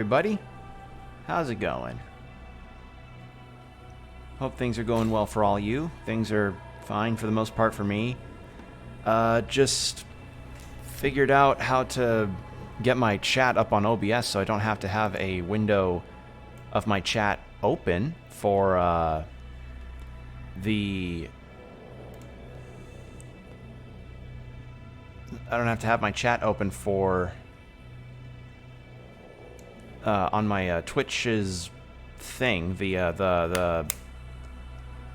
Everybody, how's it going? Hope things are going well for all you. Things are fine for the most part for me. Just figured out how to get my chat up on OBS so I don't have to have a window of my chat open for I don't have to have my chat open for on my Twitch's thing, the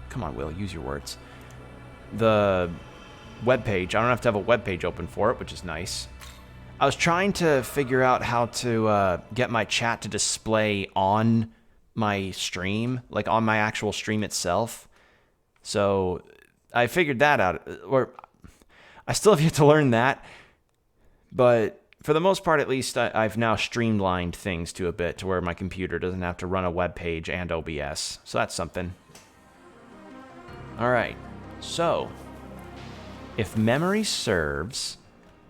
come on, Will, use your words. The web page. I don't have to have a web page open for it, which is nice. I was trying to figure out how to get my chat to display on my stream, like on my actual stream itself. So I figured that out, or I still have yet to learn that, but for the most part, at least, I've now streamlined things to a bit to where my computer doesn't have to run a web page and OBS. So that's something. All right. So, if memory serves,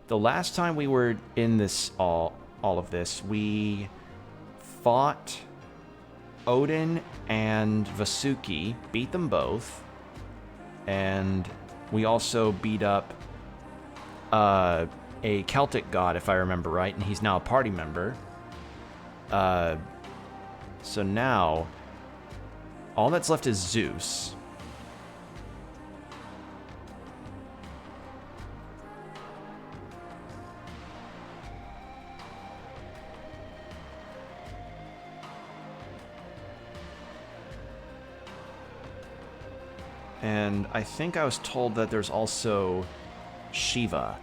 the last time we were in this all of this, we fought Odin and Vasuki, beat them both, and we also beat up a Celtic god, if I remember right, and he's now a party member. So now, all that's left is Zeus. And I think I was told that there's also Shiva.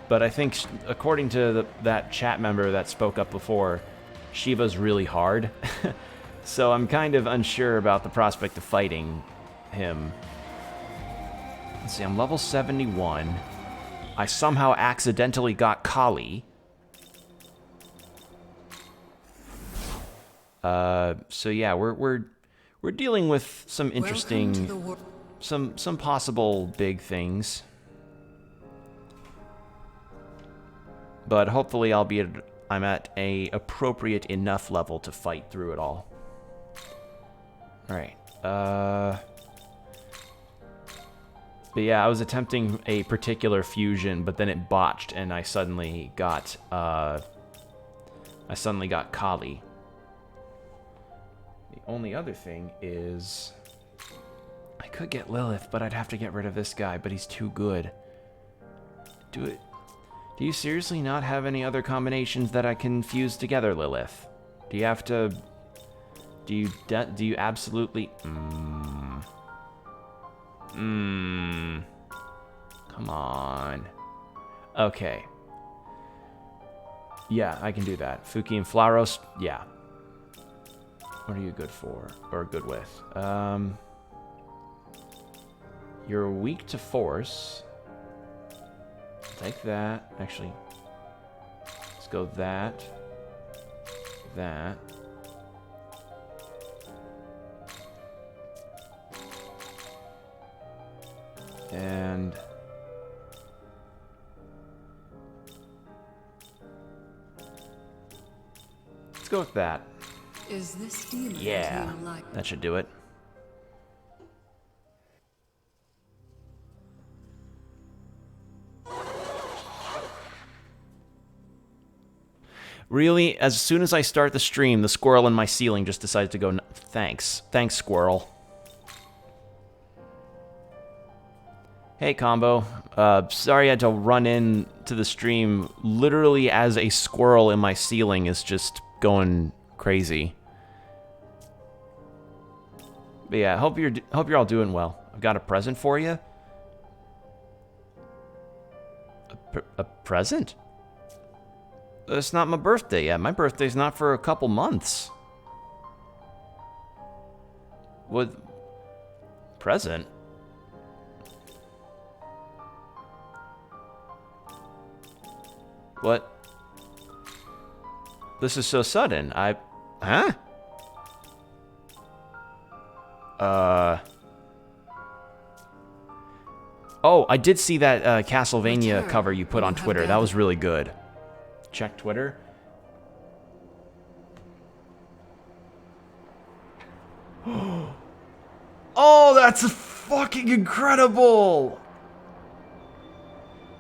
But I think, according to that chat member that spoke up before, Shiva's really hard. So I'm kind of unsure about the prospect of fighting him. Let's see, I'm level 71. I somehow accidentally got Kali. So yeah, we're dealing with some interesting, some possible big things. But hopefully I'm at a appropriate enough level to fight through it all. Alright. But yeah, I was attempting a particular fusion, but then it botched and I suddenly got Kali. The only other thing is I could get Lilith, but I'd have to get rid of this guy, but he's too good. Do you seriously not have any other combinations that I can fuse together, Lilith? Do you have to... Do you absolutely... Come on. Okay. Yeah, I can do that. Fuki and Flaros, yeah. What are you good for? Or good with? You're weak to force. Take that. Actually, let's go that. And let's go with that. Is this feeling yeah, like that should do it. Really, as soon as I start the stream, the squirrel in my ceiling just decided to go, thanks. Thanks, squirrel. Hey, Combo. Sorry I had to run in to the stream literally as a squirrel in my ceiling is just going crazy. But yeah, hope you're all doing well. I've got a present for you. A present? It's not my birthday yet. My birthday's not for a couple months. What? Present? What? This is so sudden. Huh? Oh, I did see that Castlevania cover you put on Twitter. That was really good. Check Twitter. Oh, that's fucking incredible!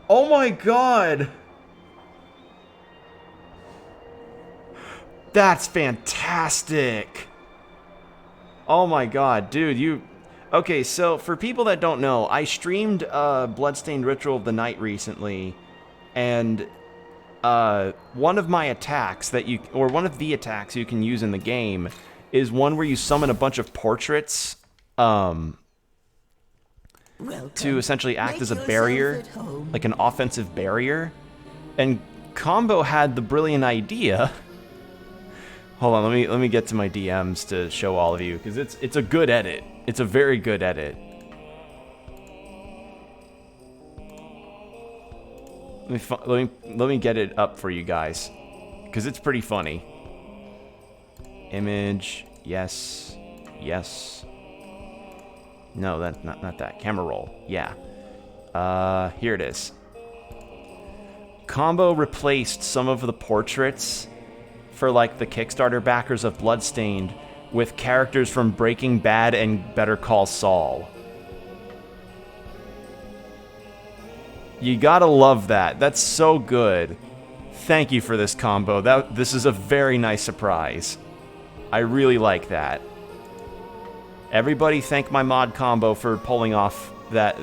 Oh my god! That's fantastic! Oh my god, dude, you... Okay, so for people that don't know, I streamed Bloodstained Ritual of the Night recently, and one of my attacks that you... or one of the attacks you can use in the game is one where you summon a bunch of portraits, to essentially act as a barrier, like an offensive barrier. And Combo had the brilliant idea... Hold on, let me get to my DMs to show all of you, because it's a good edit. It's a very good edit. Let me get it up for you guys, because it's pretty funny. Image, yes, yes. No, that's not that. Camera roll, yeah. Here it is. Combo replaced some of the portraits for like the Kickstarter backers of Bloodstained with characters from Breaking Bad and Better Call Saul. You gotta love that. That's so good. Thank you for this combo. This is a very nice surprise. I really like that. Everybody thank my mod combo for pulling off that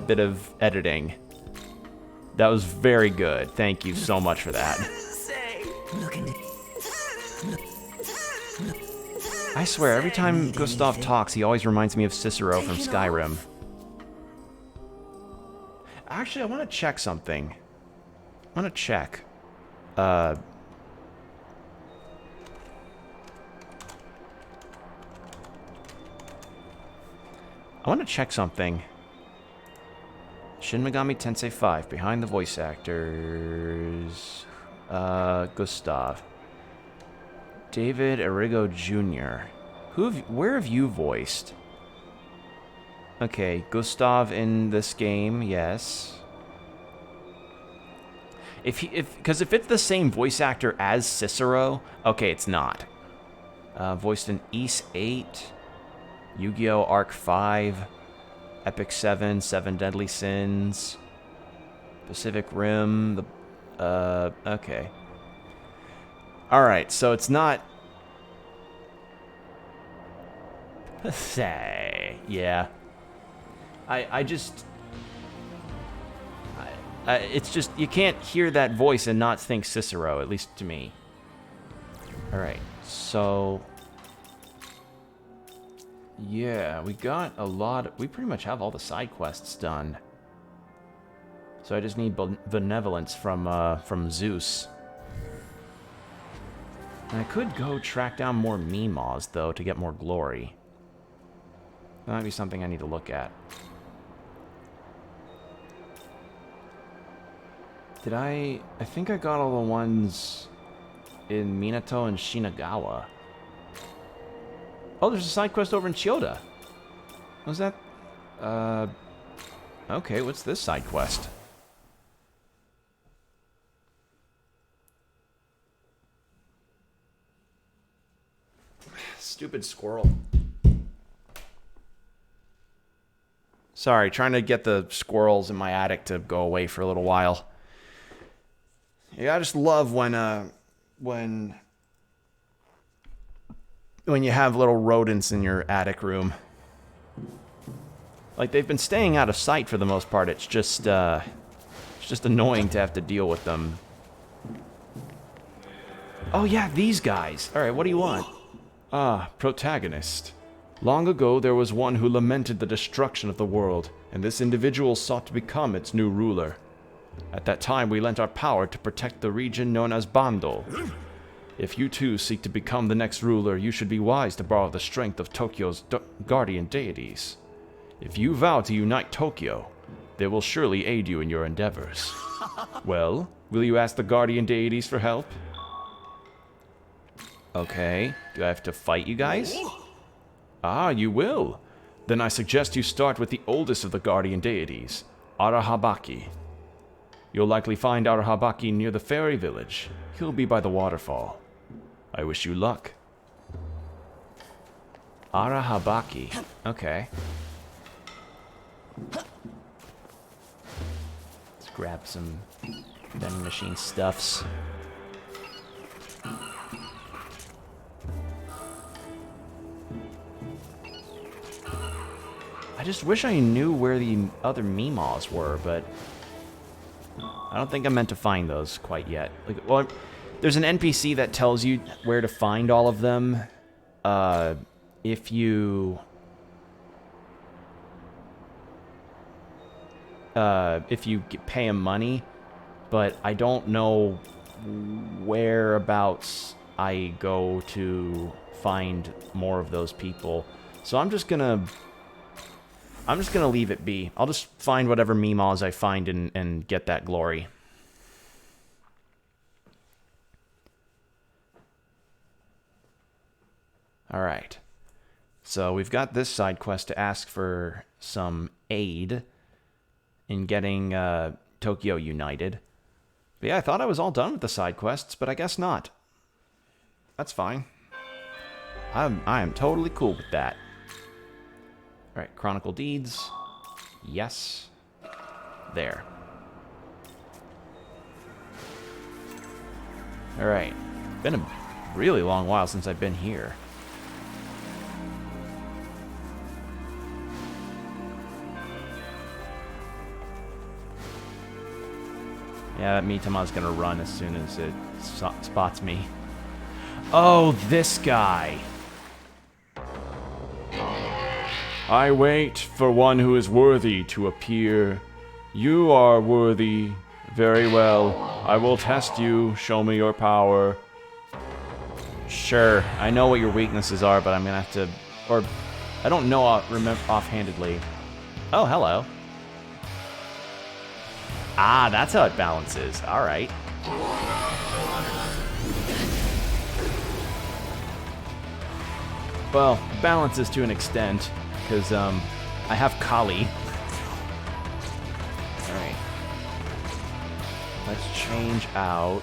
bit of editing. That was very good. Thank you so much for that. I swear, every time Gustav talks, he always reminds me of Cicero from Skyrim. Actually, I want to check something. I want to check. I want to check something. Shin Megami Tensei 5, behind the voice actors. Gustav. David Arrigo Jr. Where have you voiced? Okay, Gustav in this game, yes. Because if it's the same voice actor as Cicero, okay, it's not. Voiced in Ys 8, Yu-Gi-Oh! Arc 5, Epic 7, 7 Deadly Sins, Pacific Rim, okay. Alright, so it's not... Say, yeah. It's just, you can't hear that voice and not think Cicero, at least to me. Alright, so... Yeah, we got a lot... We pretty much have all the side quests done. So I just need benevolence from Zeus. And I could go track down more Meemaws, though, to get more glory. That might be something I need to look at. Did I think I got all the ones in Minato and Shinagawa. Oh, there's a side quest over in Chiyoda. Was that... Okay, what's this side quest? Stupid squirrel. Sorry, trying to get the squirrels in my attic to go away for a little while. Yeah, I just love when you have little rodents in your attic room. Like, they've been staying out of sight for the most part. It's just annoying to have to deal with them. Oh yeah, these guys. Alright, what do you want? Ah, protagonist. Long ago there was one who lamented the destruction of the world, and this individual sought to become its new ruler. At that time we lent our power to protect the region known as Bando. If you too seek to become the next ruler, you should be wise to borrow the strength of Tokyo's guardian deities. If you vow to unite Tokyo, they will surely aid you in your endeavors. Well, will you ask the guardian deities for help? Okay, do I have to fight you guys? Ah, you will. Then I suggest you start with the oldest of the guardian deities, Arahabaki. You'll likely find Arahabaki near the fairy village. He'll be by the waterfall. I wish you luck. Arahabaki. Okay. Let's grab some vending machine stuffs. I just wish I knew where the other Meemaws were, but I don't think I'm meant to find those quite yet. Like, well, there's an NPC that tells you where to find all of them. If you pay him money, but I don't know whereabouts I go to find more of those people. So I'm just gonna leave it be. I'll just find whatever Meemaws I find and get that glory. Alright. So we've got this side quest to ask for some aid in getting Tokyo united. But yeah, I thought I was all done with the side quests, but I guess not. That's fine. I am totally cool with that. Alright, Chronicle Deeds. Yes. There. Alright. Been a really long while since I've been here. Yeah, that Mitama's gonna run as soon as it spots me. Oh, this guy! I wait for one who is worthy to appear. You are worthy. Very well. I will test you. Show me your power. Sure, I know what your weaknesses are, but I'm gonna have to... Or, I don't know offhandedly. Oh, hello. Ah, that's how it balances. Alright. Well, balances to an extent, because, I have Kali. Alright. Let's change out...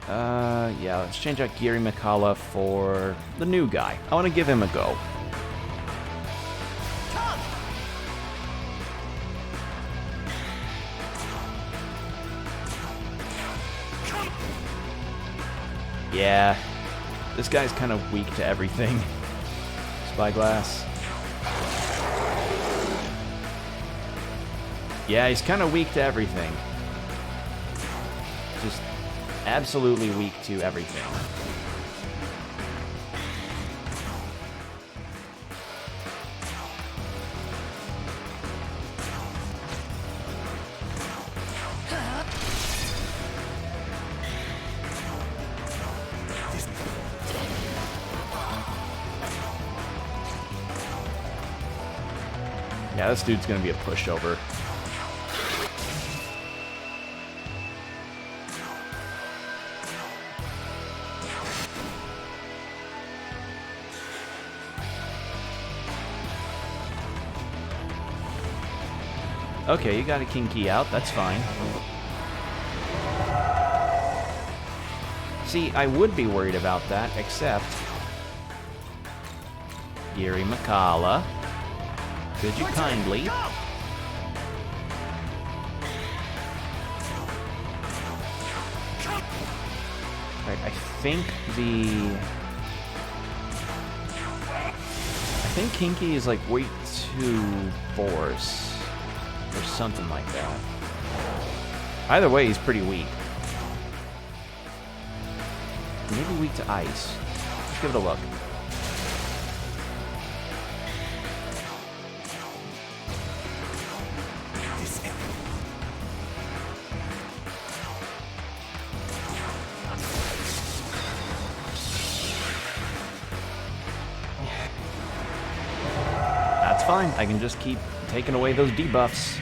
yeah, let's change out Giri Mikala for the new guy. I want to give him a go. Yeah, this guy's kind of weak to everything. Spyglass. Yeah, he's kind of weak to everything. Just absolutely weak to everything. Yeah, this dude's gonna be a pushover. Okay, you got a king key out, that's fine. See, I would be worried about that, except... Giri Mikala. Could you kindly... Alright, I think Kinky is like way too force. Or something like that. Either way, he's pretty weak. Maybe weak to ice. Let's give it a look. That's fine. I can just keep taking away those debuffs.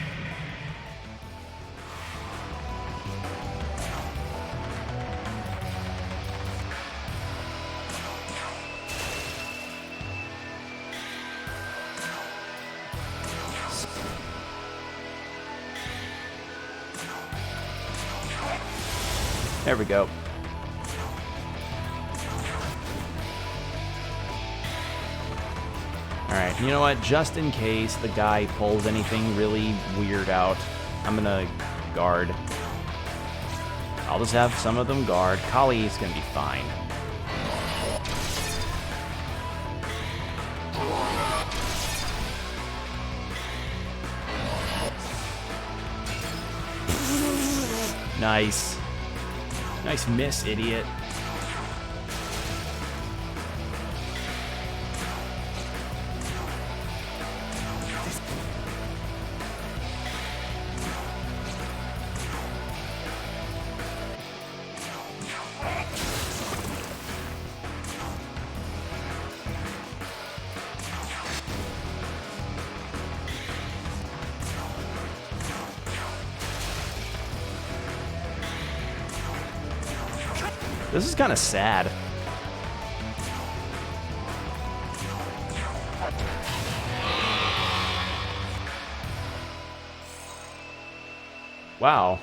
There we go. Alright, you know what? Just in case the guy pulls anything really weird out, I'm gonna guard. I'll just have some of them guard. Kali is gonna be fine. Nice. Nice miss, idiot. This is kind of sad. Wow.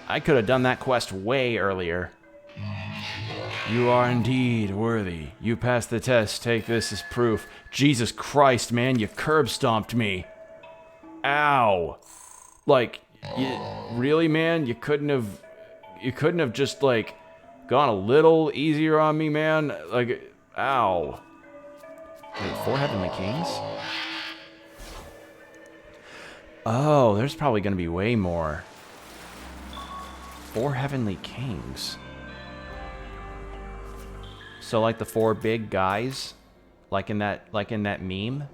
I could have done that quest way earlier. You are indeed worthy. You passed the test. Take this as proof. Jesus Christ, man, you curb stomped me. Ow. Like, really, man? You couldn't have just, like, gone a little easier on me, man? Like, ow. Wait, 4 Heavenly Kings? Oh, there's probably gonna be way more. 4 Heavenly Kings. So like the 4 big guys? Like in that meme?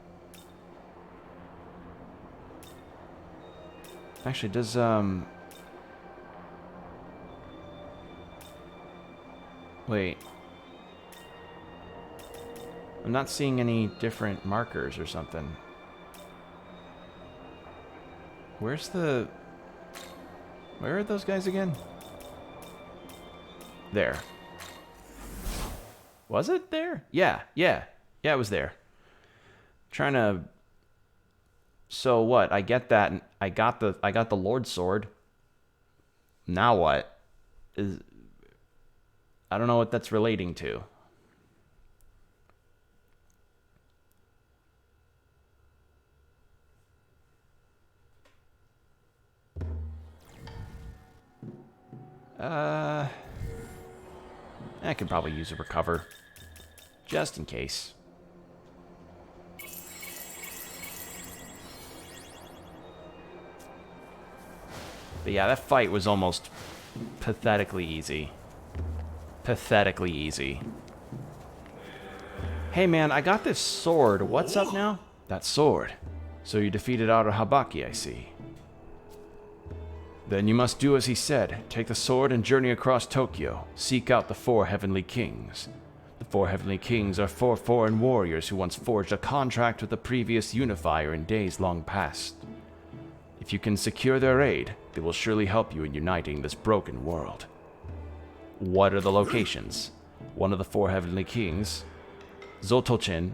Actually, does wait. I'm not seeing any different markers or something. Where are those guys again? There. Was it there? Yeah, it was there. Trying to. So what? I get that. I got the Lord Sword. Now what? I don't know what that's relating to. I could probably use a recover. Just in case. But yeah, that fight was almost pathetically easy. Pathetically easy. Hey man, I got this sword. What's up now? That sword. So you defeated Habaki, I see. Then you must do as he said. Take the sword and journey across Tokyo. Seek out the 4 Heavenly Kings. The 4 Heavenly Kings are 4 foreign warriors who once forged a contract with the previous unifier in days long past. If you can secure their aid, they will surely help you in uniting this broken world. What are the locations? One of the 4 Heavenly Kings, Zochoten,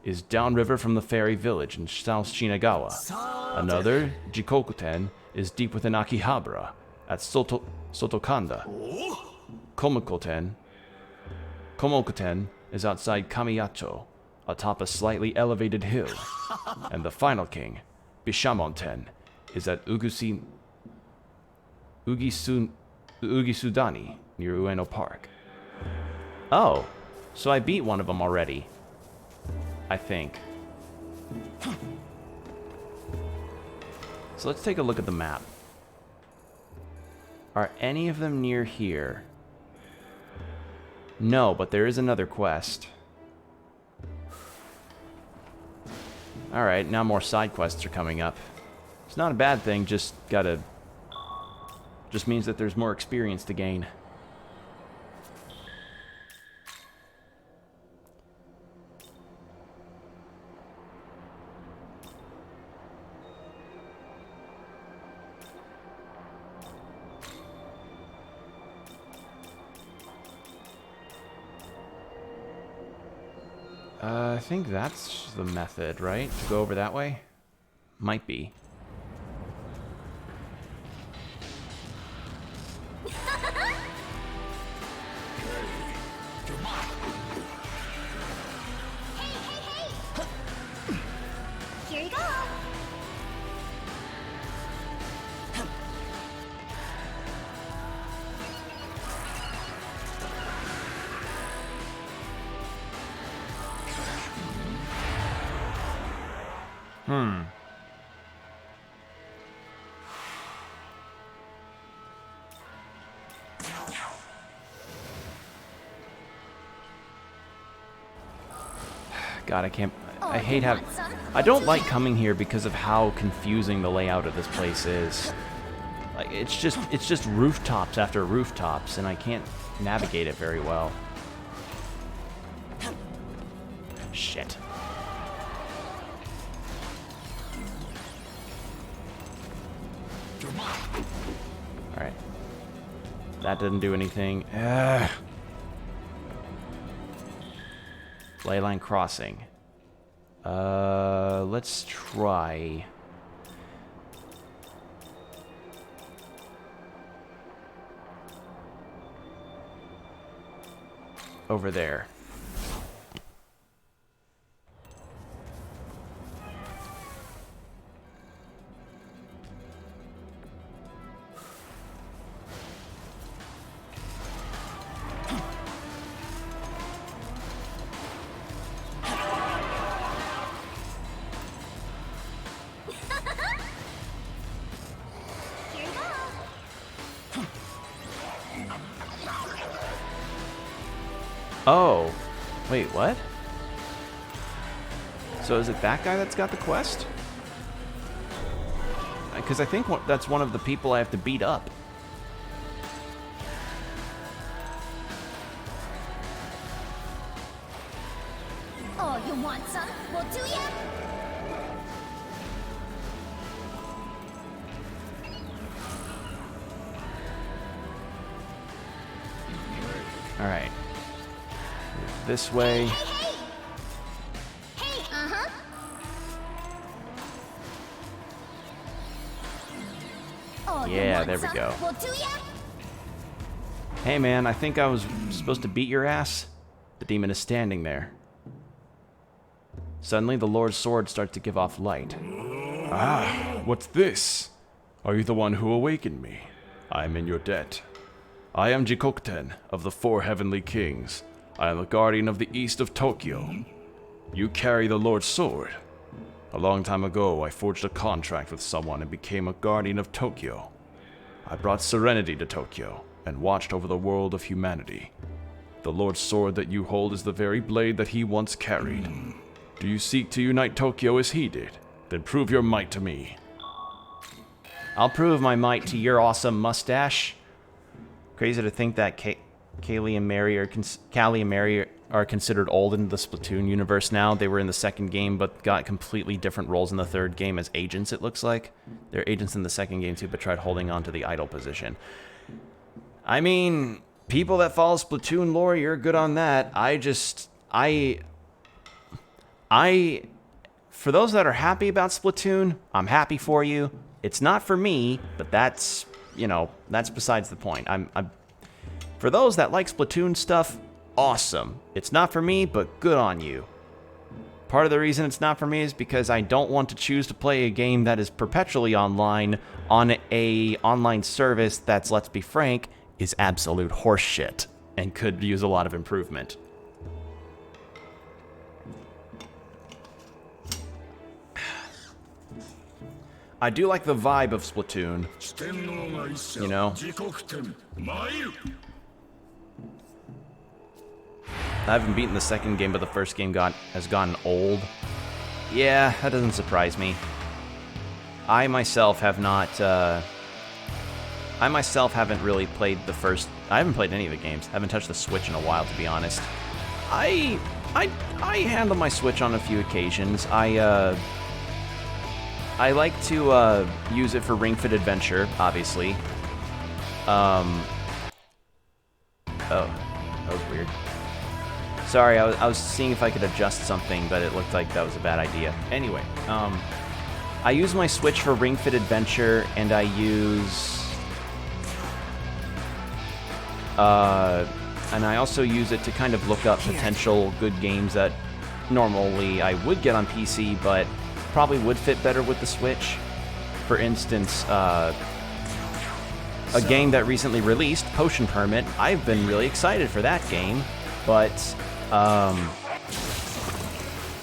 is downriver from the fairy village in South Shinagawa. Another, Jikokuten, is deep within Akihabara, at Sotokanda. Komokuten is outside Kamiyacho, atop a slightly elevated hill. And the final king, Bishamonten, is at Ugisudani, near Ueno Park. Oh, so I beat one of them already. I think. So let's take a look at the map. Are any of them near here? No, but there is another quest. Alright, now more side quests are coming up. It's not a bad thing, just means that there's more experience to gain. I think that's the method, right? To go over that way? Might be. God, I can't... I hate having... I don't like coming here because of how confusing the layout of this place is. Like, it's just rooftops after rooftops, and I can't navigate it very well. Shit. Alright. That didn't do anything. Leyline crossing. Let's try... over there. Oh, wait, what? So is it that guy that's got the quest? Because I think that's one of the people I have to beat up. Oh, you want some? We'll do ya? All right. This way. Hey, uh-huh. Oh, Yeah, there we go. We'll do ya? Hey man, I think I was supposed to beat your ass. The demon is standing there. Suddenly the Lord's sword starts to give off light. Ah, what's this? Are you the one who awakened me? I am in your debt. I am Jikokten of the Four Heavenly Kings. I am the guardian of the east of Tokyo. You carry the Lord's sword. A long time ago, I forged a contract with someone and became a guardian of Tokyo. I brought serenity to Tokyo and watched over the world of humanity. The Lord's sword that you hold is the very blade that he once carried. Do you seek to unite Tokyo as he did? Then prove your might to me. I'll prove my might to your awesome mustache. Crazy to think that Callie and Mary are considered old in the Splatoon universe now. They were in the second game, but got completely different roles in the third game as agents, it looks like. They're agents in the second game too, but tried holding on to the idol position. I mean, people that follow Splatoon lore, you're good on that. For those that are happy about Splatoon, I'm happy for you. It's not for me, but that's, you know, that's besides the point. For those that like Splatoon stuff, awesome. It's not for me, but good on you. Part of the reason it's not for me is because I don't want to choose to play a game that is perpetually online on a online service that's, let's be frank, is absolute horseshit and could use a lot of improvement. I do like the vibe of Splatoon, you know? I haven't beaten the second game, but the first game has gotten old. Yeah, that doesn't surprise me. I myself haven't really played the first... I haven't played any of the games. I haven't touched the Switch in a while, to be honest. I handle my Switch on a few occasions. I like to use it for Ring Fit Adventure, obviously. Oh, that was weird. Sorry, I was seeing if I could adjust something, but it looked like that was a bad idea. Anyway, I use my Switch for Ring Fit Adventure, and I use... and I also use it to kind of look up potential good games that normally I would get on PC, but probably would fit better with the Switch. For instance, a game that recently released, Potion Permit. I've been really excited for that game, but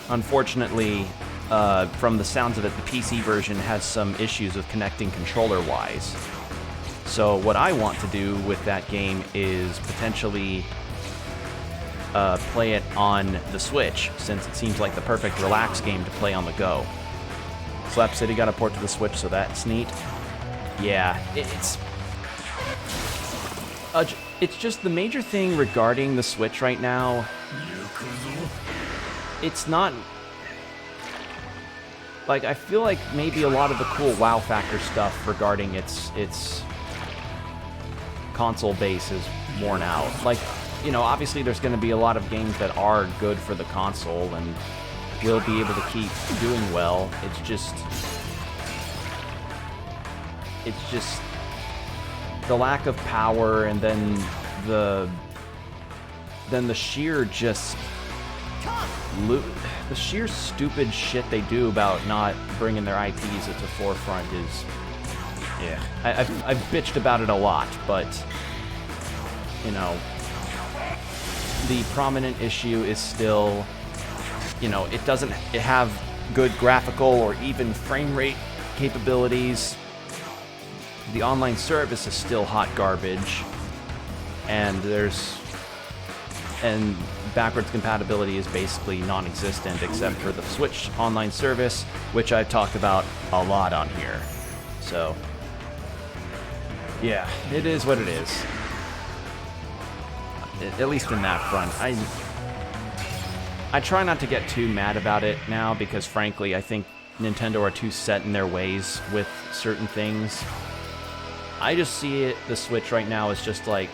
unfortunately, from the sounds of it, the PC version has some issues with connecting controller-wise. So what I want to do with that game is potentially play it on the Switch, since it seems like the perfect relax game to play on the go. Slap City got a port to the Switch, so that's neat. Yeah, it's just the major thing regarding the Switch right now. It's not... Like, I feel like maybe a lot of the cool WoW factor stuff regarding its console base is worn out. Like, you know, obviously there's going to be a lot of games that are good for the console and will be able to keep doing well. It's just the lack of power, and then the sheer just the sheer stupid shit they do about not bringing their IPs at the forefront is, yeah. I've bitched about it a lot, but you know, the prominent issue is still, you know, it doesn't have good graphical or even frame rate capabilities. The online service is still hot garbage, and backwards compatibility is basically non-existent except for the Switch online service, which I've talked about a lot on here. So, yeah, it is what it is. At least in that front. I try not to get too mad about it now, because frankly, I think Nintendo are too set in their ways with certain things. I just see the Switch right now as just like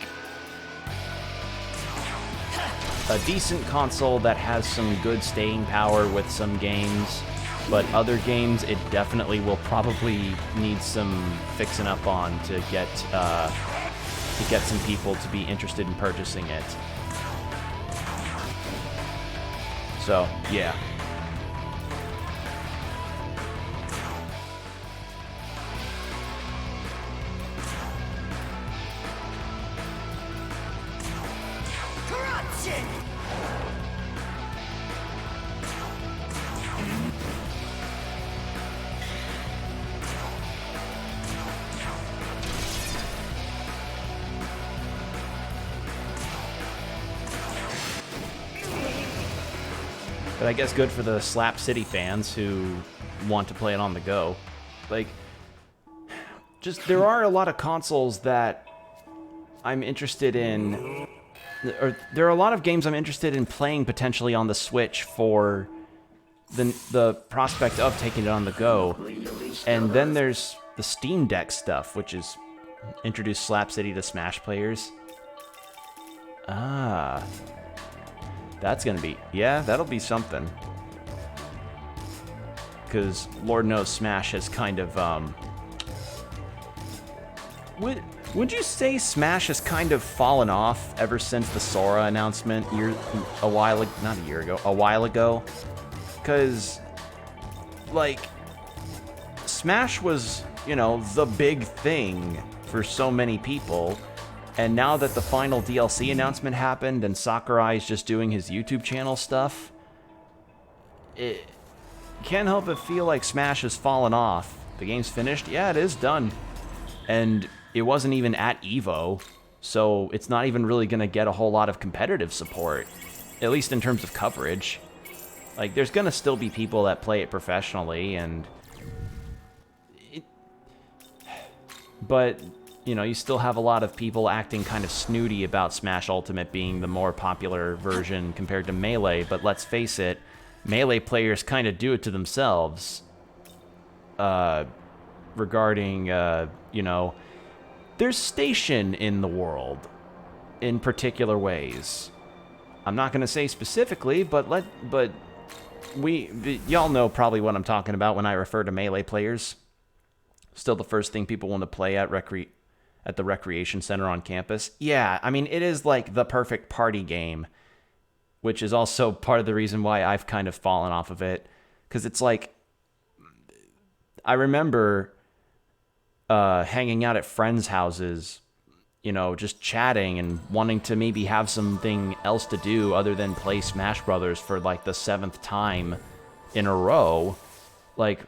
a decent console that has some good staying power with some games, but other games it definitely will probably need some fixing up on to get some people to be interested in purchasing it. So, yeah. But I guess good for the Slap City fans who want to play it on the go. Like, just, there are a lot of consoles that I'm interested in, or there are a lot of games I'm interested in playing potentially on the Switch for the prospect of taking it on the go. And then there's the Steam Deck stuff, which is introduce Slap City to Smash players. Ah. That's gonna be, yeah, that'll be something. Because Lord knows Smash has kind of, would you say Smash has kind of fallen off ever since the Sora announcement a while ago? Because, like, Smash was, you know, the big thing for so many people. And now that the final DLC announcement happened and Sakurai's just doing his YouTube channel stuff, it can't help but feel like Smash has fallen off. The game's finished? Yeah, it is done. And it wasn't even at EVO, so it's not even really going to get a whole lot of competitive support, at least in terms of coverage. Like, there's going to still be people that play it professionally, and but you know, you still have a lot of people acting kind of snooty about Smash Ultimate being the more popular version compared to Melee, but let's face it, Melee players kind of do it to themselves. Regarding, you know, there's station in the world in particular ways. I'm not going to say specifically, but y'all know probably what I'm talking about when I refer to Melee players. Still the first thing people want to play at the recreation center on campus. Yeah, I mean, it is like the perfect party game, which is also part of the reason why I've kind of fallen off of it. Because it's like, I remember hanging out at friends' houses, you know, just chatting and wanting to maybe have something else to do other than play Smash Brothers for like the 7th time in a row. like,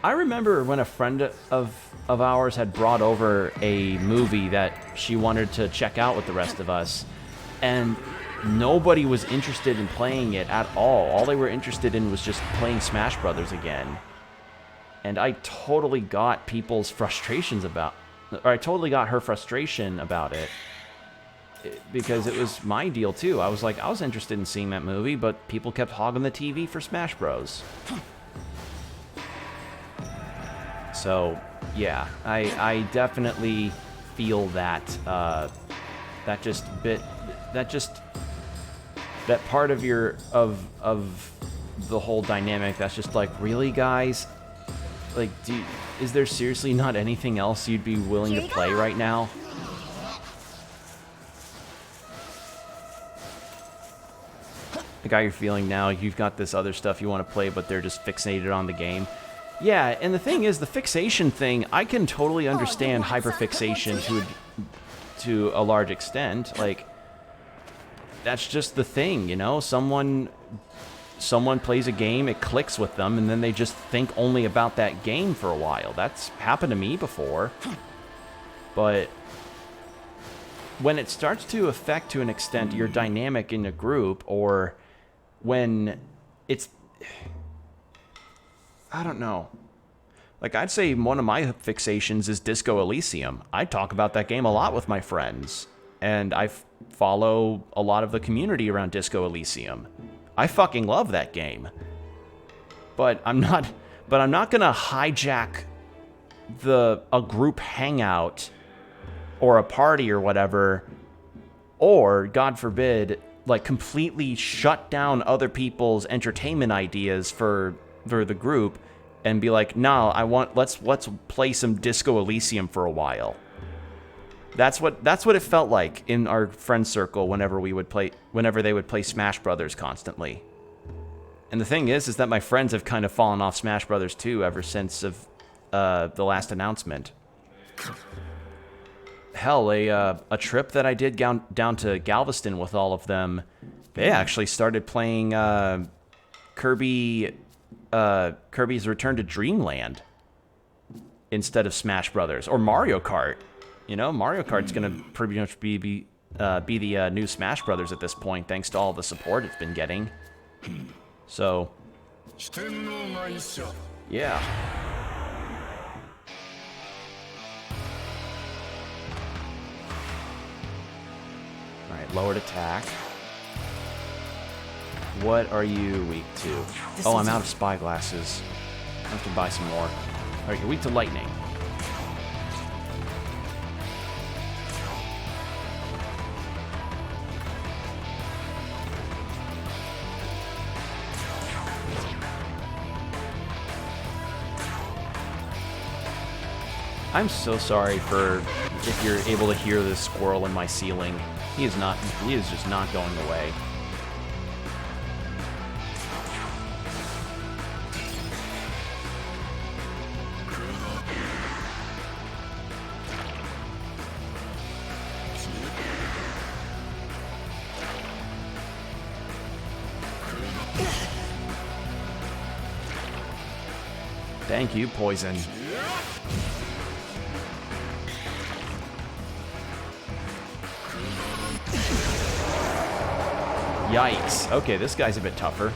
I remember when a friend of ours had brought over a movie that she wanted to check out with the rest of us, and nobody was interested in playing it at all. All they were interested in was just playing Smash Brothers again. And I totally got people's frustrations about, or I totally got her frustration about it, because it was my deal too. I was like, I was interested in seeing that movie, but people kept hogging the TV for Smash Bros. So, yeah, I definitely feel that, that part of your, of the whole dynamic that's just like, really, guys? Like, is there seriously not anything else you'd be willing to play right now? The guy you're feeling now, you've got this other stuff you want to play, but they're just fixated on the game. Yeah, and the thing is, the fixation thing, I can totally understand hyperfixation to a large extent. Like, that's just the thing, you know? Someone plays a game, it clicks with them, and then they just think only about that game for a while. That's happened to me before. But when it starts to affect, to an extent, your dynamic in a group, or when it's... I don't know. Like, I'd say one of my fixations is Disco Elysium. I talk about that game a lot with my friends, and I follow a lot of the community around Disco Elysium. I fucking love that game. But I'm not gonna hijack a group hangout or a party or whatever, or, God forbid, like, completely shut down other people's entertainment ideas for the group and be like, no, let's play some Disco Elysium for a while. That's what it felt like in our friend circle whenever they would play Smash Brothers constantly. And the thing is that my friends have kind of fallen off Smash Brothers too ever since of the last announcement. Hell, a trip that I did down to Galveston with all of them, they actually started playing Kirby's Return to Dreamland instead of Smash Brothers, or Mario Kart. You know, Mario Kart's gonna pretty much be the new Smash Brothers at this point, thanks to all the support it's been getting. So, yeah. All right, lowered attack. What are you weak to? Oh, I'm out of spy glasses. I have to buy some more. All right, you're weak to lightning. I'm so sorry for if you're able to hear this squirrel in my ceiling. He is just not going away. Thank you, poison. Yikes. Okay, this guy's a bit tougher.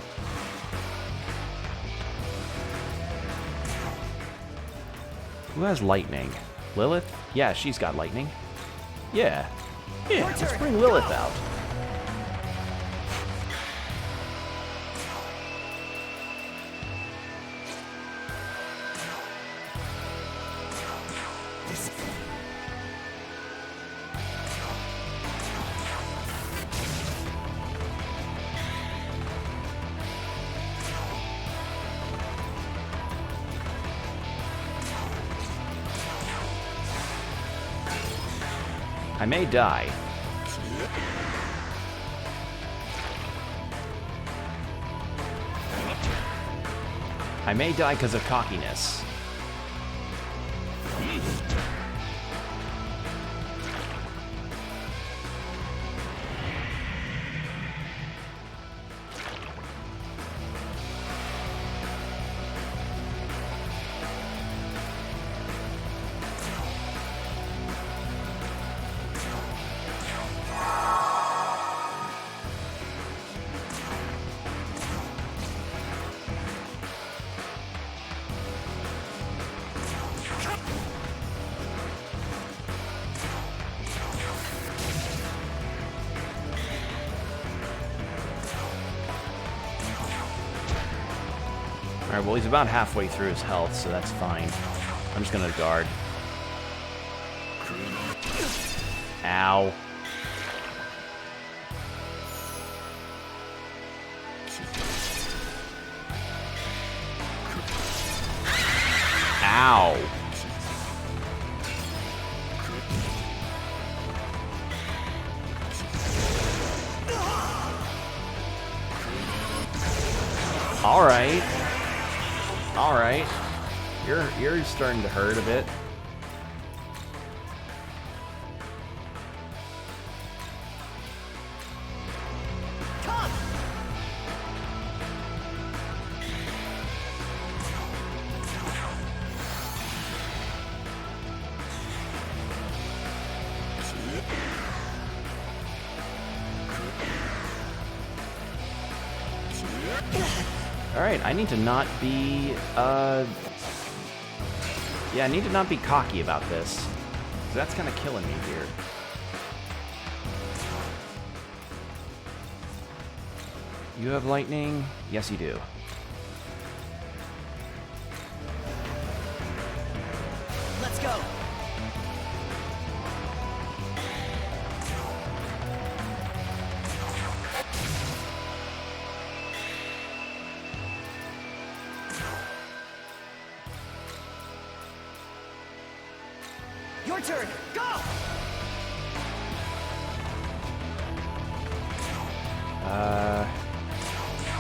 Who has lightning? Lilith? Yeah, she's got lightning. Yeah. Yeah, let's bring Lilith out. I may die. I may die because of cockiness. Alright, well, he's about halfway through his health, so that's fine. I'm just gonna guard. Ow. Ow. Alright. Alright. You're starting to hurt a bit. Alright, I need to not be, yeah, I need to not be cocky about this. 'Cause that's kind of killing me here. You have lightning? Yes, you do. Let's go. Your turn. Go.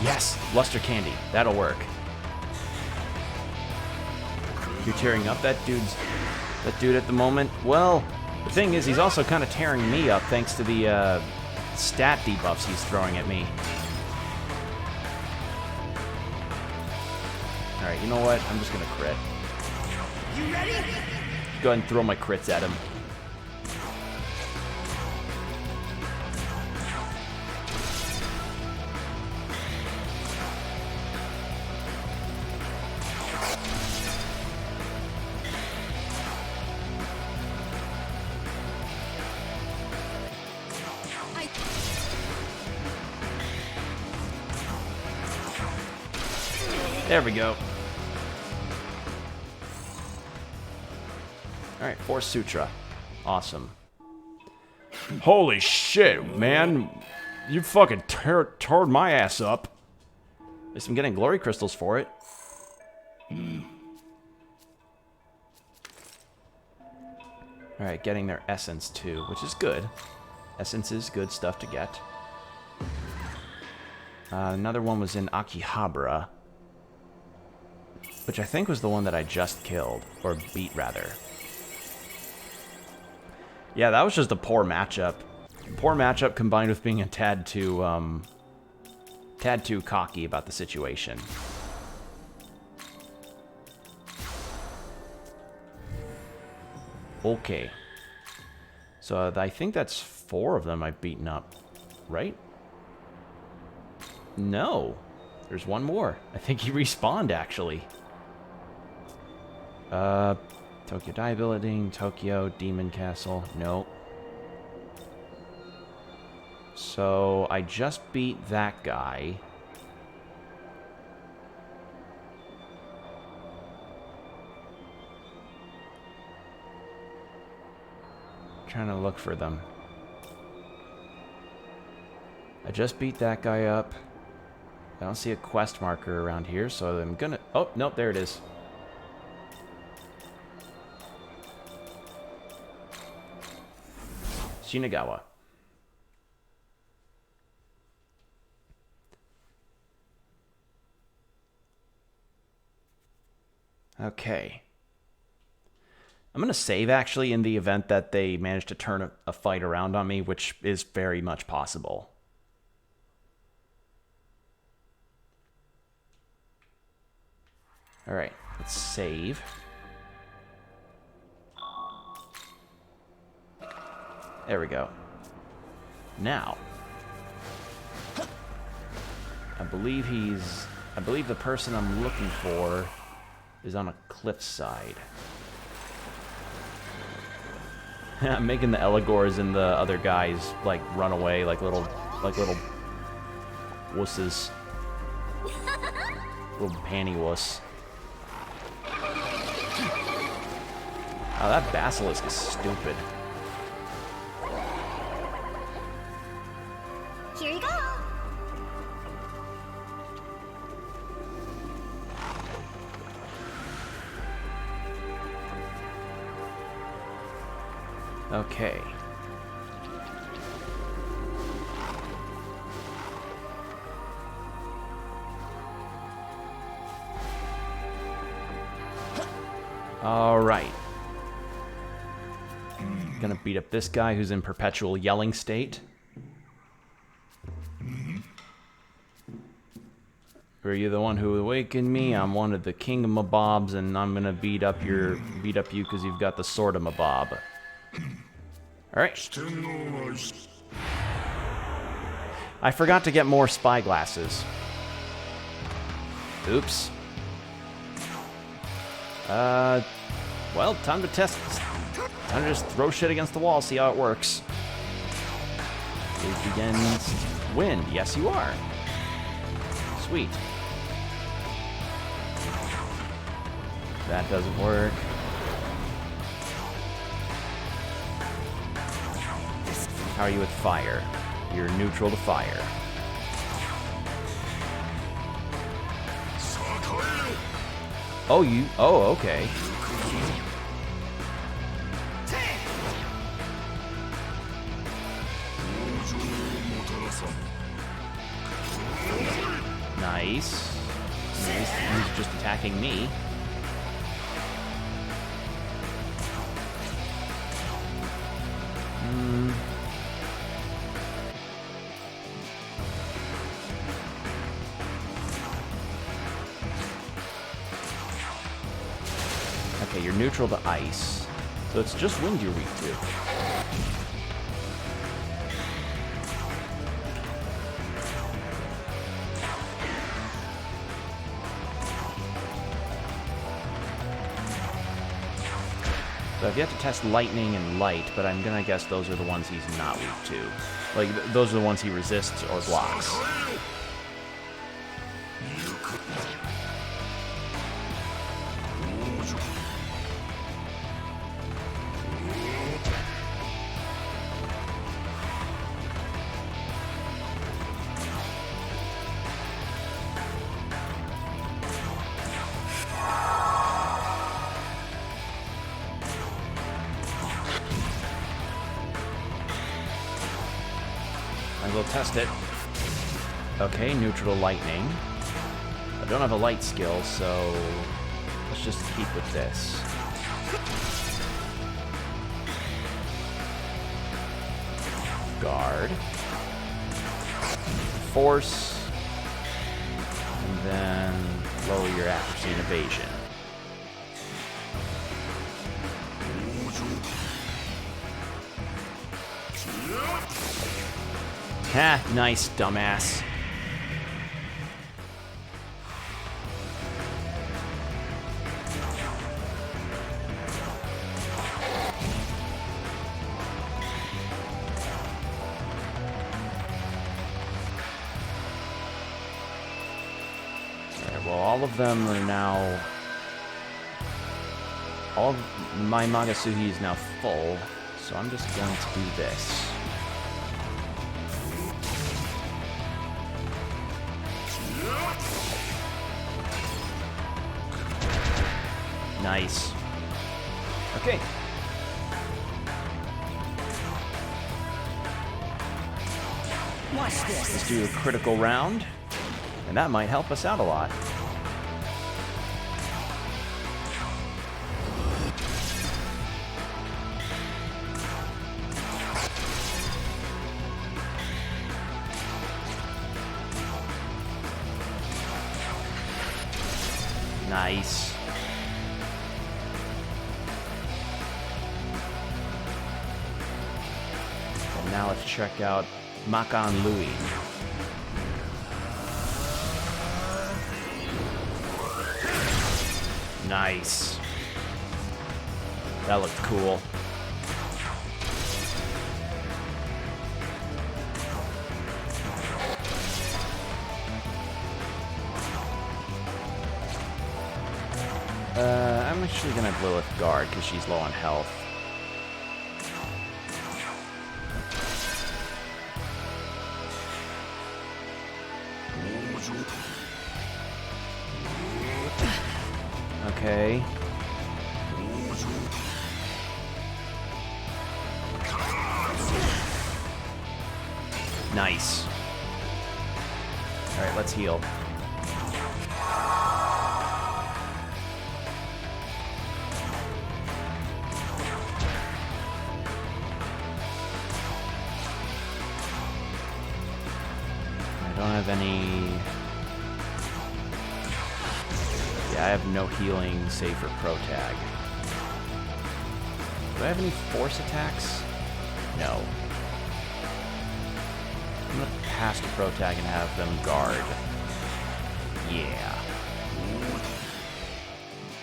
Yes, luster candy. That'll work. You're tearing up that dude at the moment. Well, the thing is, he's also kind of tearing me up thanks to the stat debuffs he's throwing at me. All right, you know what? I'm just gonna crit. You ready? Go ahead and throw my crits at him. There we go. Alright, Force Sutra. Awesome. Holy shit, man. You fucking tore my ass up. At least I'm getting glory crystals for it. Alright, getting their essence too, which is good. Essence is good stuff to get. Another one was in Akihabara, which I think was the one that I just killed, or beat rather. Yeah, that was just a poor matchup. Poor matchup combined with being a tad too cocky about the situation. Okay. So I think that's 4 of them I've beaten up, right? No. There's one more. I think he respawned, actually. Tokyo Dye Building, Tokyo, Demon Castle. Nope. So, I just beat that guy. Trying to look for them. I just beat that guy up. I don't see a quest marker around here, so I'm gonna... Oh, nope, there it is. Shinagawa. Okay. I'm going to save, actually, in the event that they manage to turn a fight around on me, which is very much possible. Alright, let's save. There we go. Now, I believe the person I'm looking for is on a cliffside. I'm making the Eligors and the other guys like run away like little wusses. Little panty wuss. Oh, that basilisk is stupid. Here you go. Okay. All right. Gonna beat up this guy who's in perpetual yelling state. Are you the one who awakened me? I'm one of the king of mabobs, and I'm gonna beat up you because you've got the sword of mabob. All right. I forgot to get more spyglasses. Oops. Well, time to test. Time to just throw shit against the wall, see how it works. It begins wind. Yes, you are. Sweet. That doesn't work. How are you with fire? You're neutral to fire. Oh, you... Oh, okay. Nice. Nice. He's just attacking me. Okay, you're neutral to ice. So it's just wind you're weak to. So I've yet to test lightning and light, but I'm gonna guess those are the ones he's not weak to. Like, those are the ones he resists or blocks. We'll test it. Okay, neutral lightning. I don't have a light skill, so let's just keep with this. Guard. Force. And then lower your accuracy and evasion. Ha, nice, dumbass. Alright, well, all of them are now... All of my Magasuhi is now full, so I'm just going to do this. Nice. Okay. Watch this. Let's do a critical round, and that might help us out a lot. Nice. And now let's check out Makan Louis. Nice. That looked cool. actually gonna Lilith guard because she's low on health. Okay. Nice. Alright, let's heal. I don't have any... Yeah, I have no healing save for Pro Tag. Do I have any force attacks? No. I'm gonna pass the Pro Tag and have them guard. Yeah.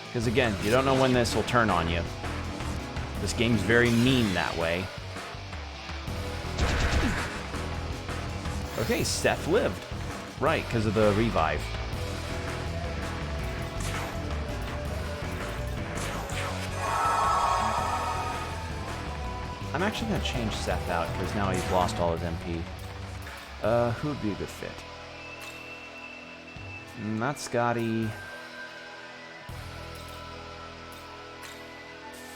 Because again, you don't know when this will turn on you. This game's very mean that way. Okay, Seth lived. Right, because of the revive. I'm actually going to change Seth out, because now he's lost all his MP. Who would be a good fit? Not Scotty.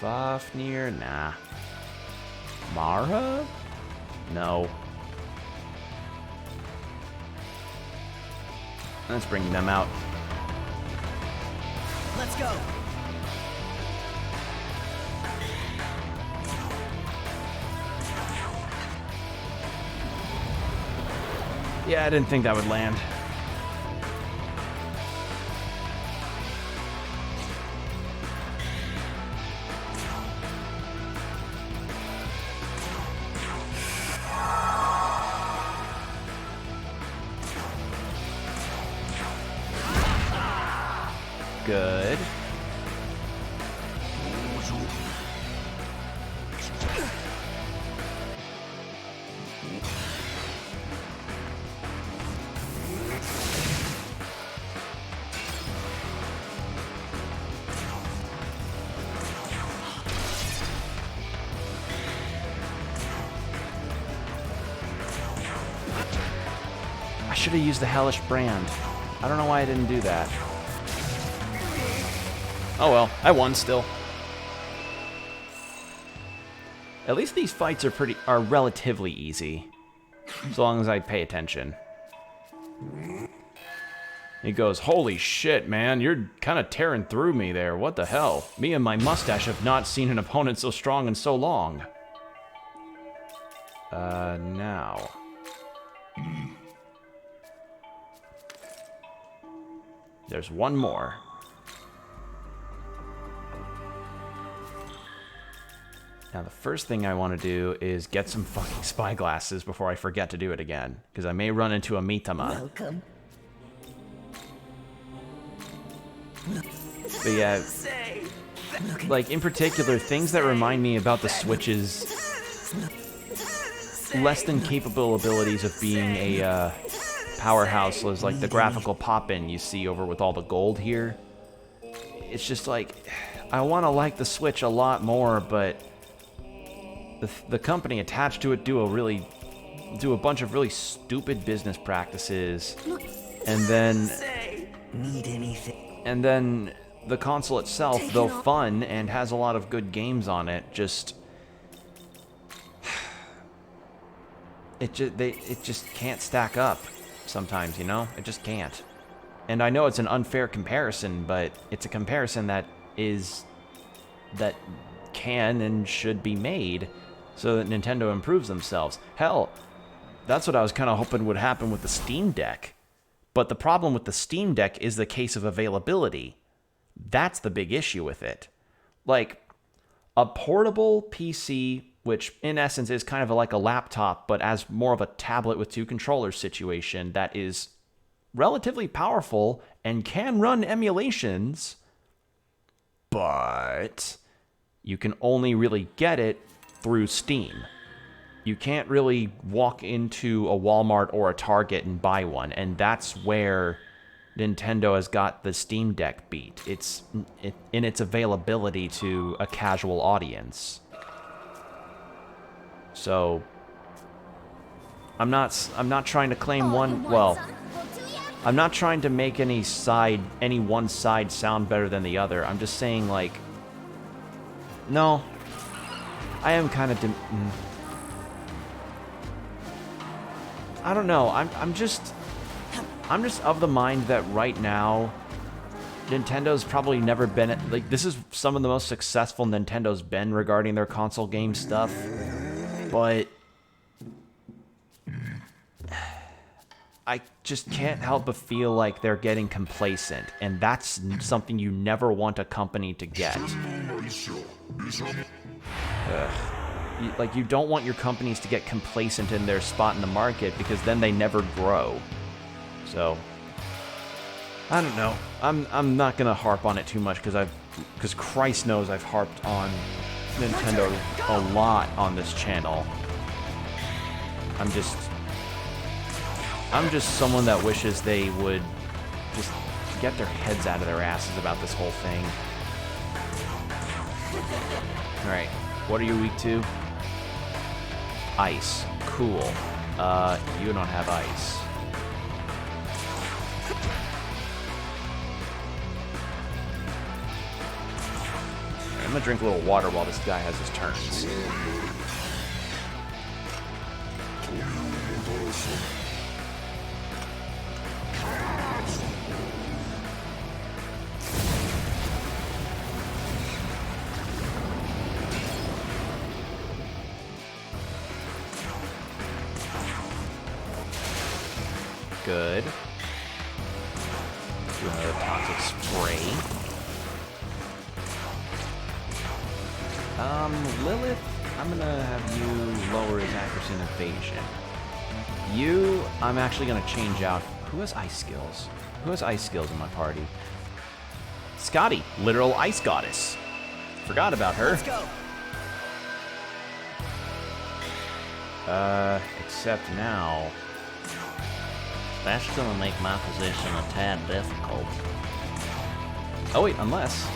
Fafnir? Nah. Mara? No. Let's bring them out. Let's go. Yeah, I didn't think that would land. Good. I should have used the Hellish Brand. I don't know why I didn't do that. Oh well, I won still. At least these fights are relatively easy. As long as I pay attention. He goes, holy shit, man, you're kind of tearing through me there. What the hell? Me and my mustache have not seen an opponent so strong in so long. Now. There's one more. Now, the first thing I want to do is get some fucking spy glasses before I forget to do it again. Because I may run into a Mitama. Welcome. But yeah, like in particular, things that remind me about the Switch's less than capable abilities of being a powerhouse was like the graphical pop-in you see over with all the gold here. It's just like, I want to like the Switch a lot more, but the company attached to it do a bunch of really stupid business practices, and then Need anything? and then the console itself, though fun and has a lot of good games on it, it just can't stack up sometimes, you know? It just can't. And I know it's an unfair comparison, but it's a comparison that can and should be made so that Nintendo improves themselves. Hell, that's what I was kind of hoping would happen with the Steam Deck. But the problem with the Steam Deck is the case of availability. That's the big issue with it. Like, a portable PC, which in essence is kind of like a laptop, but as more of a tablet with two controllers situation that is relatively powerful and can run emulations, but you can only really get it through Steam. You can't really walk into a Walmart or a Target and buy one, and that's where Nintendo has got the Steam Deck beat. It's in its availability to a casual audience. So I'm not trying to claim one. Well, I'm not trying to make any one side sound better than the other. I'm just saying, like, no, I am kind of. I don't know. I'm just of the mind that right now, Nintendo's probably never been like, this is some of the most successful Nintendo's been regarding their console game stuff, but I just can't help but feel like they're getting complacent, and that's something you never want a company to get. You don't want your companies to get complacent in their spot in the market, because then they never grow. So I don't know. I'm not gonna harp on it too much, because Christ knows I've harped on Nintendo a lot on this channel. I'm just someone that wishes they would just get their heads out of their asses about this whole thing. All right, what are you weak to? Ice. Cool. You don't have ice. I'm gonna drink a little water while this guy has his turns. Good. Do another toxic spray. Lilith, I'm gonna have you lower his accuracy and evasion. You, I'm actually gonna change out. Who has ice skills? Who has ice skills in my party? Scotty, literal ice goddess. Forgot about her. Let's go. Except now. That's gonna make my position a tad difficult. Oh wait, unless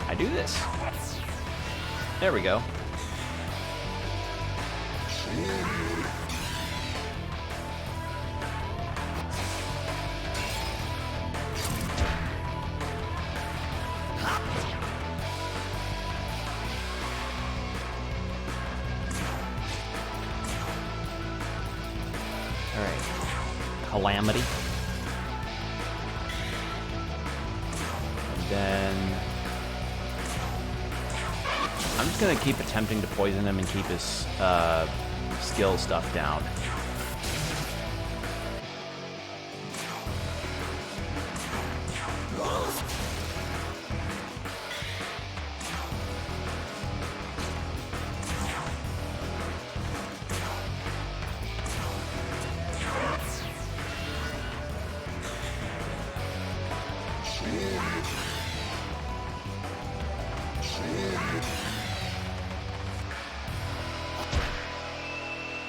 I do this. There we go. Calamity. And then I'm just gonna keep attempting to poison him and keep his skill stuff down.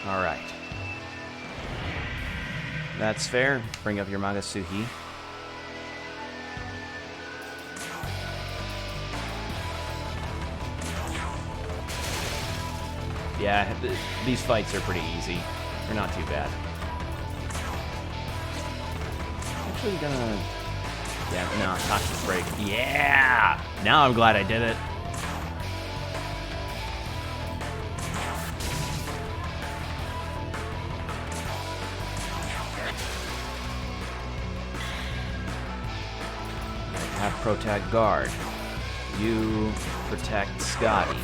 All right. That's fair. Bring up your Magasuhi. Yeah, these fights are pretty easy. They're not too bad. Actually gonna... Yeah, no, toxic break. Yeah! Now I'm glad I did it. Have Protag guard. You protect Scotty.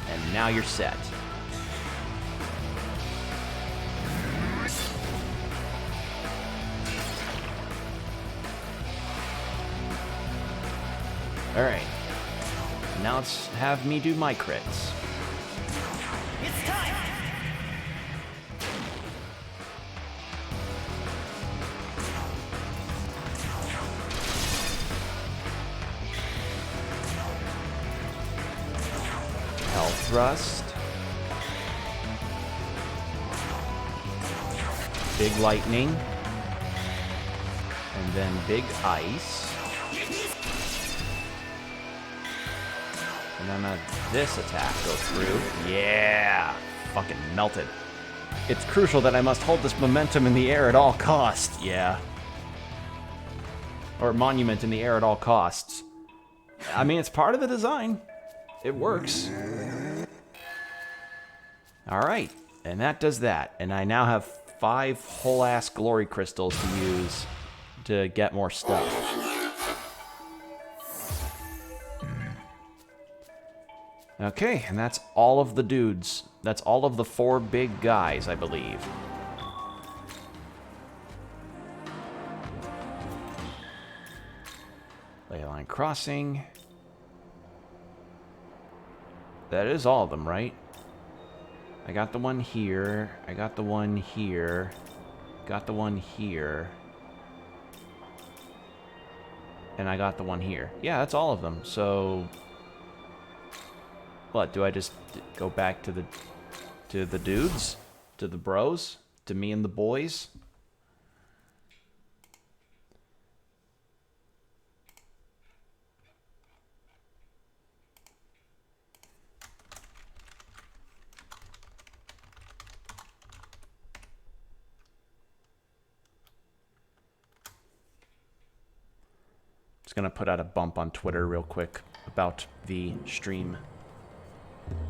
And now you're set. Alright. Now let's have me do my crits. It's time. Hell thrust. Big lightning. And then big ice. And then this attack go through. Yeah! Fucking melted. It's crucial that I must hold this momentum in the air at all costs. Yeah. Or monument in the air at all costs. I mean, it's part of the design. It works. Alright. And that does that. And I now have 5 whole-ass glory crystals to use to get more stuff. Okay, and that's all of the dudes. That's all of the 4 big guys, I believe. Ley line crossing. That is all of them, right? I got the one here. I got the one here. Got the one here. And I got the one here. Yeah, that's all of them. So... what, do I just go back to the dudes? To the bros? To me and the boys? Just gonna put out a bump on Twitter real quick about the stream.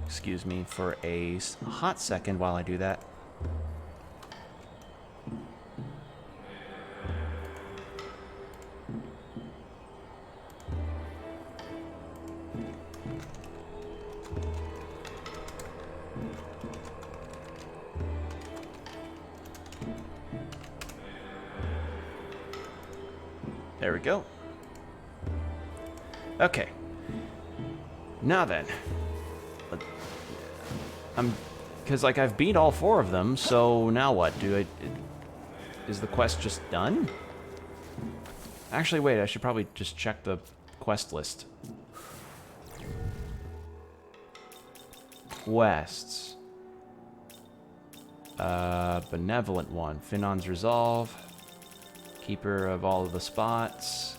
Excuse me for a hot second while I do that. There we go. Okay. Now then. Because, like, I've beat all 4 of them, so now what? Is the quest just done? Actually, wait, I should probably just check the quest list. Quests. Benevolent one. Finon's Resolve. Keeper of all of the spots.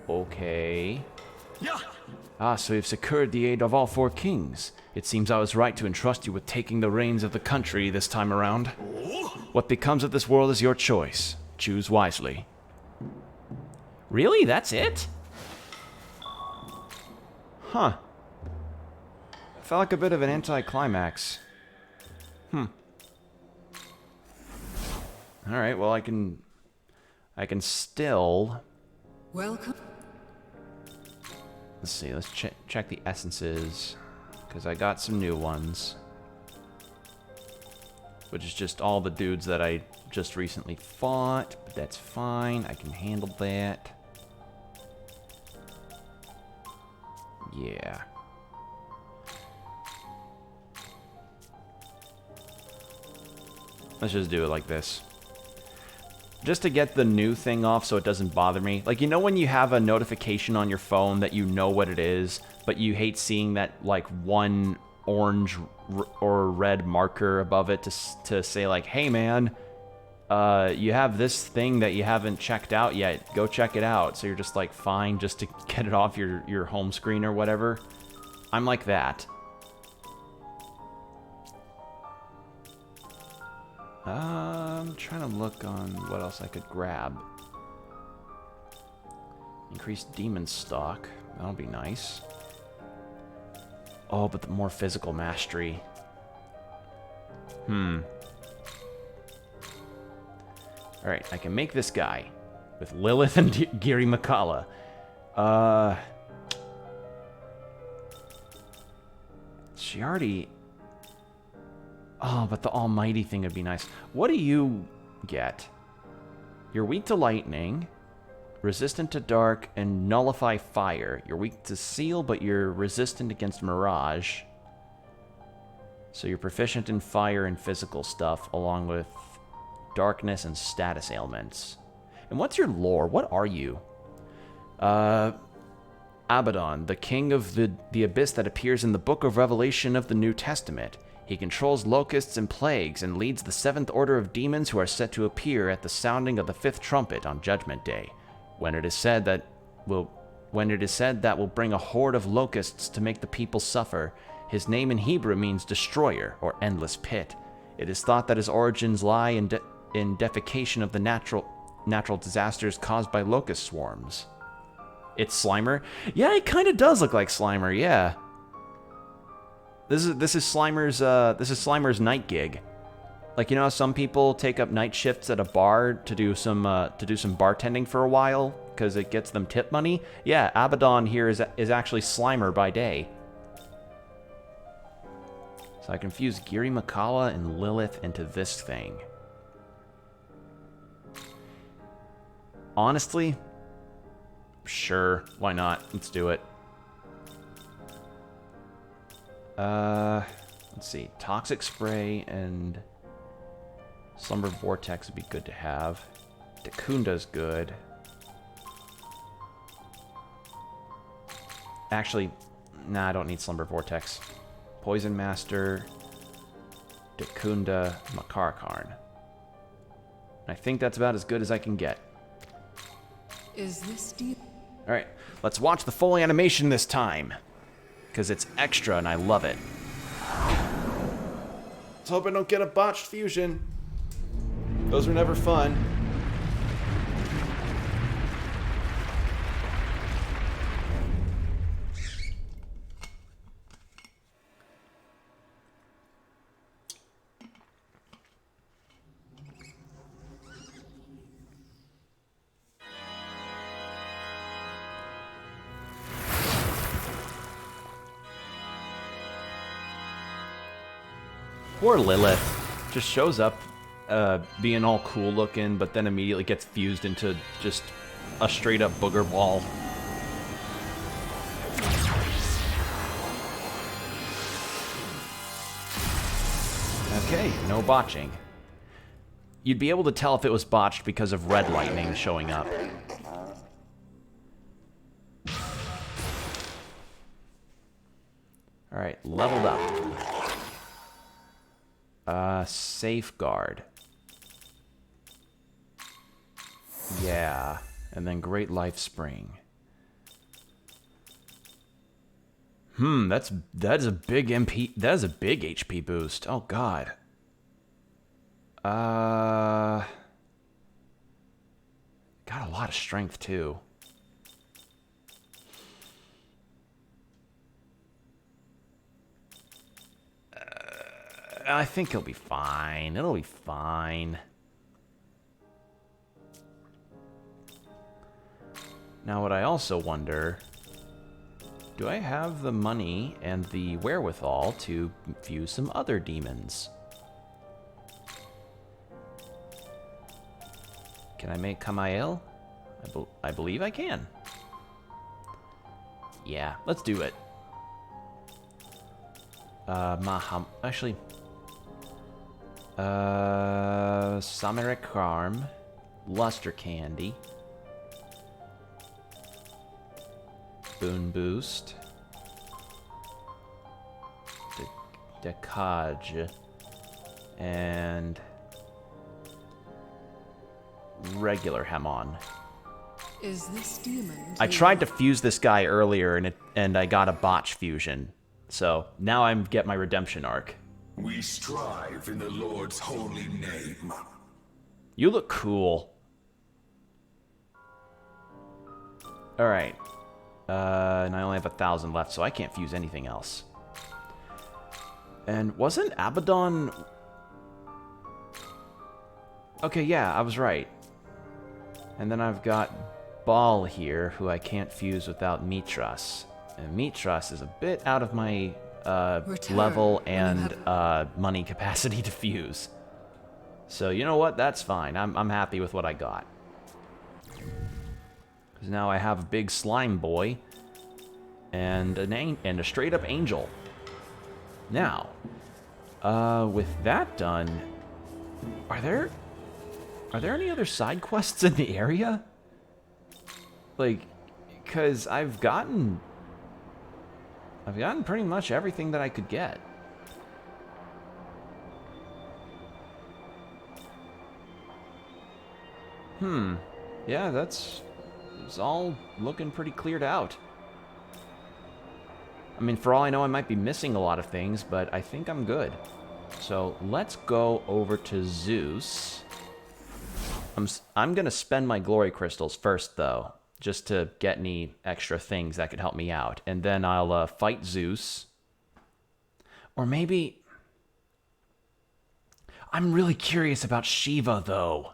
Okay. Yeah. Ah, so you've secured the aid of all 4 kings. It seems I was right to entrust you with taking the reins of the country this time around. What becomes of this world is your choice. Choose wisely. Really? That's it? Huh. Felt like a bit of an anticlimax. Alright, well I can still... Welcome. Let's see, let's check the essences, because I got some new ones. Which is just all the dudes that I just recently fought, but that's fine, I can handle that. Yeah. Let's just do it like this. Just to get the new thing off so it doesn't bother me. Like, you know when you have a notification on your phone that you know what it is, but you hate seeing that, like, one orange or red marker above it to say, like, hey, man, you have this thing that you haven't checked out yet. Go check it out. So you're just, like, fine just to get it off your home screen or whatever. I'm like that. I'm trying to look on what else I could grab. Increased demon stock. That'll be nice. Oh, but the more physical mastery. Alright, I can make this guy. With Lilith and Giri Makala. She already... Oh, but the almighty thing would be nice. What do you get? You're weak to lightning, resistant to dark, and nullify fire. You're weak to seal, but you're resistant against mirage. So you're proficient in fire and physical stuff, along with darkness and status ailments. And what's your lore? What are you? Abaddon, the king of the abyss that appears in the Book of Revelation of the New Testament. He controls locusts and plagues and leads the 7th order of demons who are set to appear at the sounding of the 5th trumpet on Judgment Day, when it is said that will bring a horde of locusts to make the people suffer. His name in Hebrew means destroyer or endless pit. It is thought that his origins lie in defecation of the natural disasters caused by locust swarms. It's Slimer? Yeah, it kind of does look like Slimer, yeah. This is Slimer's night gig. Like, you know how some people take up night shifts at a bar to do some bartending for a while because it gets them tip money? Yeah, Abaddon here is actually Slimer by day. So I confused Giri Makala and Lilith into this thing. Honestly, sure, why not? Let's do it. Let's see. Toxic Spray and Slumber Vortex would be good to have. Dakunda's good. Actually, nah, I don't need Slumber Vortex. Poison Master, Dakunda, Makarakarn. I think that's about as good as I can get. Is this deal? Alright, let's watch the full animation this time. Because it's extra and I love it. Let's hope I don't get a botched fusion. Those are never fun. Poor Lilith. Just shows up being all cool looking, but then immediately gets fused into just a straight up booger ball. Okay, no botching. You'd be able to tell if it was botched because of red lightning showing up. Alright, leveled up. Safeguard. Yeah, and then Great Life Spring. That is a big MP. That is a big HP boost. Oh God. Got a lot of strength too. I think he'll be fine. It'll be fine. Now, what I also wonder, do I have the money and the wherewithal to fuse some other demons? Can I make Kamael? I believe I can. Yeah, let's do it. Actually, Samaric Charm, Luster Candy, Boon Boost, Decage, and regular Hamon. Is this demon? I tried to fuse this guy earlier, and I got a botch fusion. So now I'm get my redemption arc. We strive in the Lord's holy name. You look cool. All right, and I only have 1,000 left, so I can't fuse anything else. And wasn't Abaddon? Okay, yeah, I was right. And then I've got Ball here, who I can't fuse without Mitras. And Mitras is a bit out of my level and money capacity to fuse. So you know what? That's fine. I'm happy with what I got. Because now I have a big slime boy and a straight up angel. Now, with that done, are there any other side quests in the area? Like, because I've gotten pretty much everything that I could get. Yeah, it's all looking pretty cleared out. I mean, for all I know, I might be missing a lot of things, but I think I'm good. So let's go over to Zeus. I'm gonna spend my glory crystals first, though, just to get any extra things that could help me out, and then I'll fight Zeus. Or maybe I'm really curious about Shiva, though.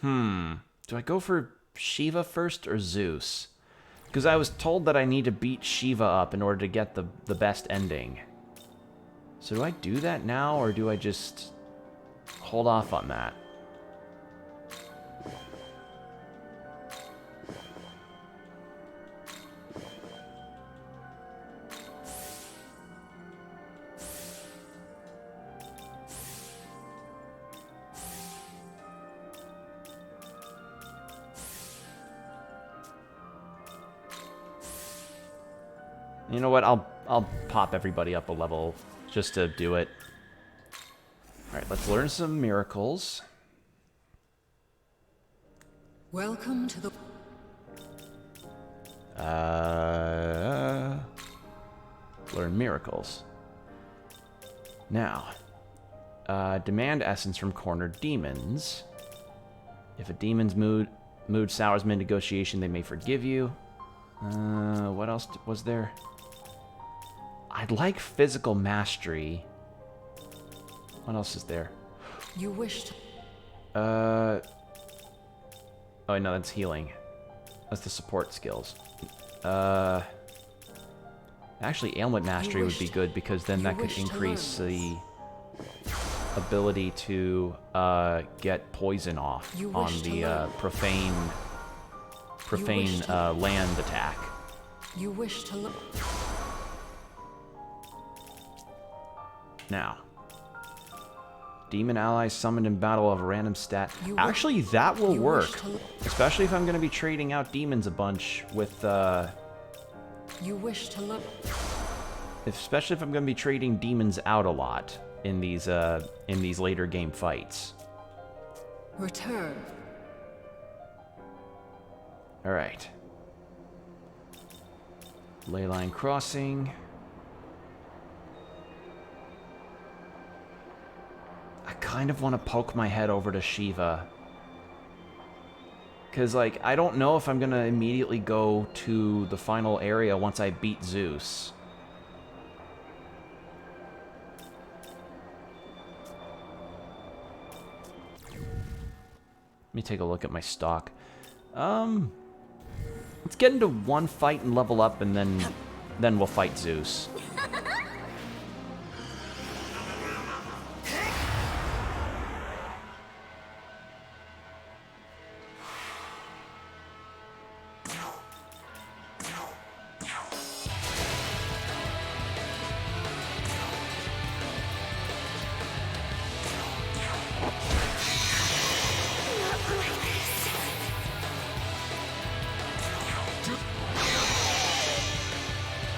Do I go for Shiva first or Zeus? Because I was told that I need to beat Shiva up in order to get the best ending. So do I do that now, or do I just hold off on that? You know what? I'll pop everybody up a level just to do it. All right, let's learn some miracles. Welcome to the... Learn miracles. Now, demand essence from cornered demons. If a demon's mood sours mid-negotiation, they may forgive you. What else was there? I'd like physical mastery. What else is there? You wish to... Oh, no, that's healing. That's the support skills. Actually, ailment mastery would be good, because then that could increase the ability to get poison off on the profane land attack. You wish to look... Now, demon allies summoned in battle of a random stat. Actually, that will work, especially if I'm going to be trading out demons a bunch with. You wish to look... Especially if I'm going to be trading demons out a lot in these later game fights. Return. All right. Leyline Crossing. I kind of want to poke my head over to Shiva. Because, like, I don't know if I'm going to immediately go to the final area once I beat Zeus. Let me take a look at my stock. Let's get into one fight and level up, and then we'll fight Zeus.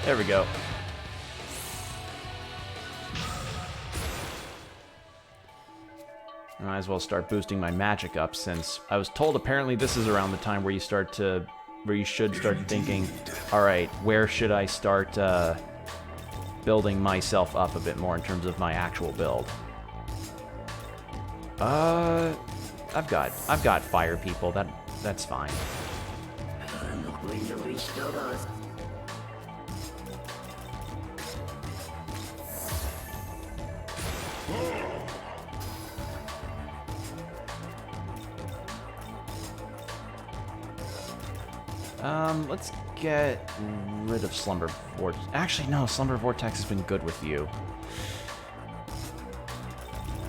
There we go. I might as well start boosting my magic up, since I was told apparently this is around the time where you should start thinking, all right, where should I start building myself up a bit more in terms of my actual build? I've got fire people. That's fine. Let's get rid of Slumber Vortex. Actually, no, Slumber Vortex has been good with you.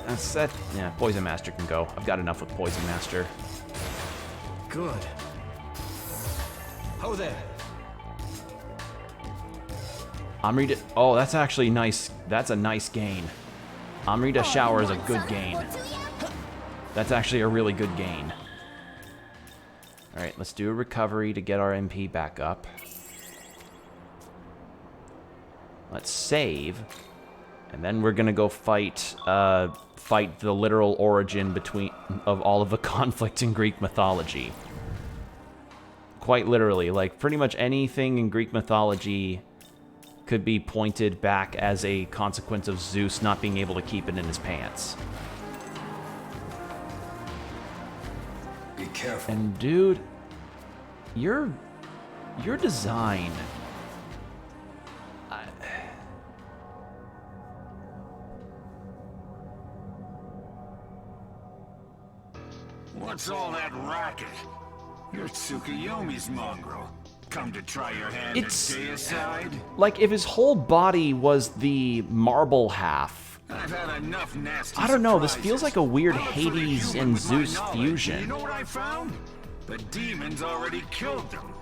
That's that. Yeah, Poison Master can go. I've got enough with Poison Master. Good. Ho there. Amrita. Oh, that's actually nice. That's a nice gain. Amrita Shower is a good gain. That's actually a really good gain. Alright, let's do a recovery to get our MP back up. Let's save. And then we're gonna go fight the literal origin of all of the conflict in Greek mythology. Quite literally, like pretty much anything in Greek mythology could be pointed back as a consequence of Zeus not being able to keep it in his pants. Be careful. And dude, your design. What's all that racket? You're Tsukuyomi's mongrel. Come to try your hand It's- at deicide? Like if his whole body was the marble half. I've had enough nasty I don't know, this surprises. feels like a weird I looked for the Hades human and with my Zeus knowledge. fusion. You know what I found? The demons already killed them.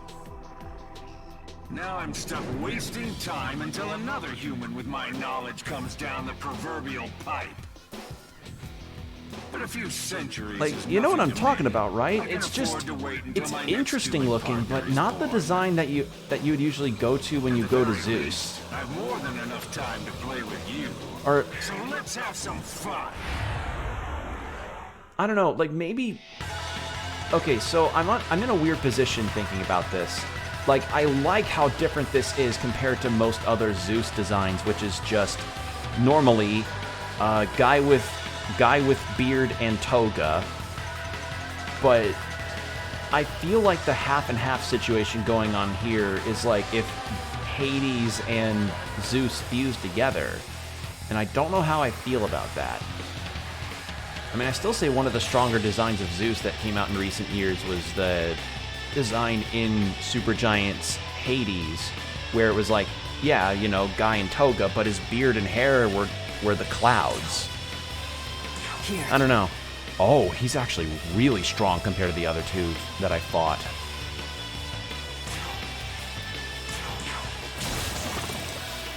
Now I'm stuck wasting time until another human with my knowledge comes down the proverbial pipe. But a few centuries Like, is you know what I'm nothing to talking me. about, right? I can It's just, afford to wait until it's my next interesting stupid looking, partner but is not the born. design that you would usually go to when you At the go to very Zeus. least, I've more than enough time to play with you. Or, So let's have some fun. I don't know, like maybe... Okay, so I'm in a weird position thinking about this. Like, I like how different this is compared to most other Zeus designs, which is just normally guy with beard and toga. But I feel like the half and half situation going on here is like if Hades and Zeus fused together. And I don't know how I feel about that. I mean, I still say one of the stronger designs of Zeus that came out in recent years was the design in Supergiant's Hades, where it was like, yeah, you know, guy in toga, but his beard and hair were the clouds. Here. I don't know. Oh, he's actually really strong compared to the other two that I fought.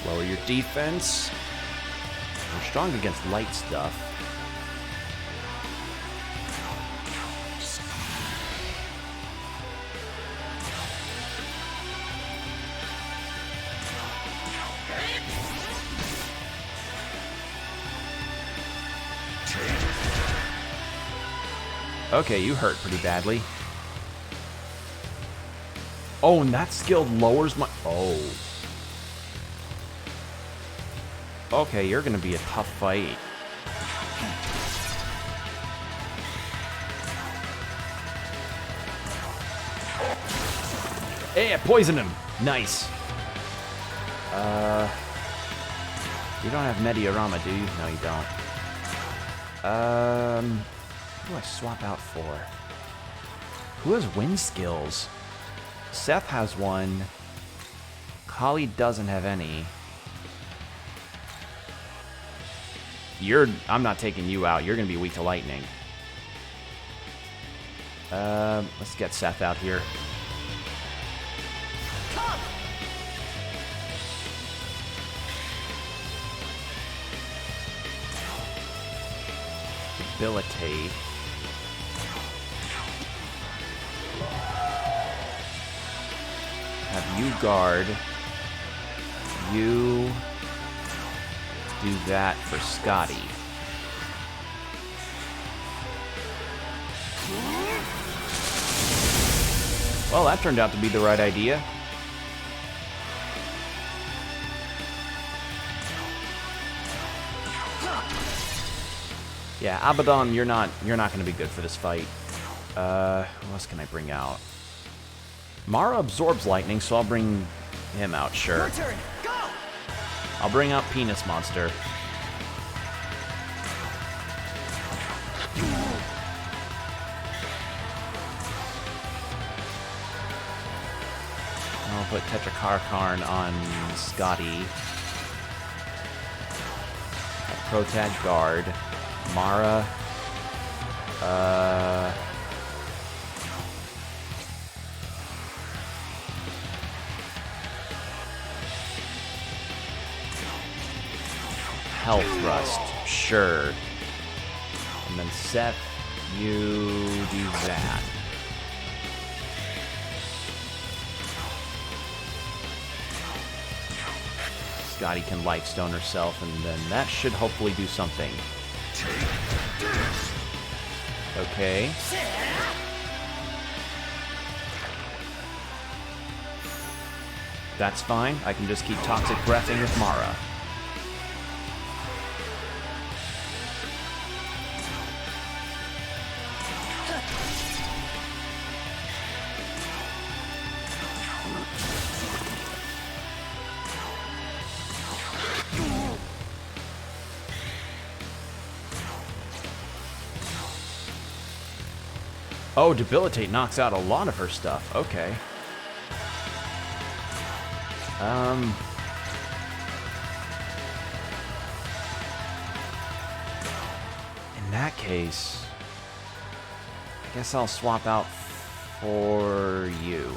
Lower your defense. You're strong against light stuff. Okay, you hurt pretty badly. Oh, and that skill lowers my... Oh. Okay, you're gonna be a tough fight. Hey, I poisoned him. Nice. You don't have Mediorama, do you? No, you don't. Who do I swap out for? Who has wind skills? Seth has one. Kali doesn't have any. I'm not taking you out. You're gonna be weak to lightning. Let's get Seth out here. Debilitate. Have you guard. You do that for Scotty. Well, that turned out to be the right idea. Yeah, Abaddon, you're not going to be good for this fight. Who else can I bring out? Mara absorbs lightning, so I'll bring him out, sure. Your turn. Go. I'll bring out Penis Monster. I'll put Tetrakarkarn on Scotty. Protag Guard. Mara. Health Thrust. Sure. And then Seth, you do that. Scotty can Lifestone herself, and then that should hopefully do something. Okay. That's fine. I can just keep toxic breathing with Mara. Oh, Debilitate knocks out a lot of her stuff. Okay. In that case, I guess I'll swap out for you.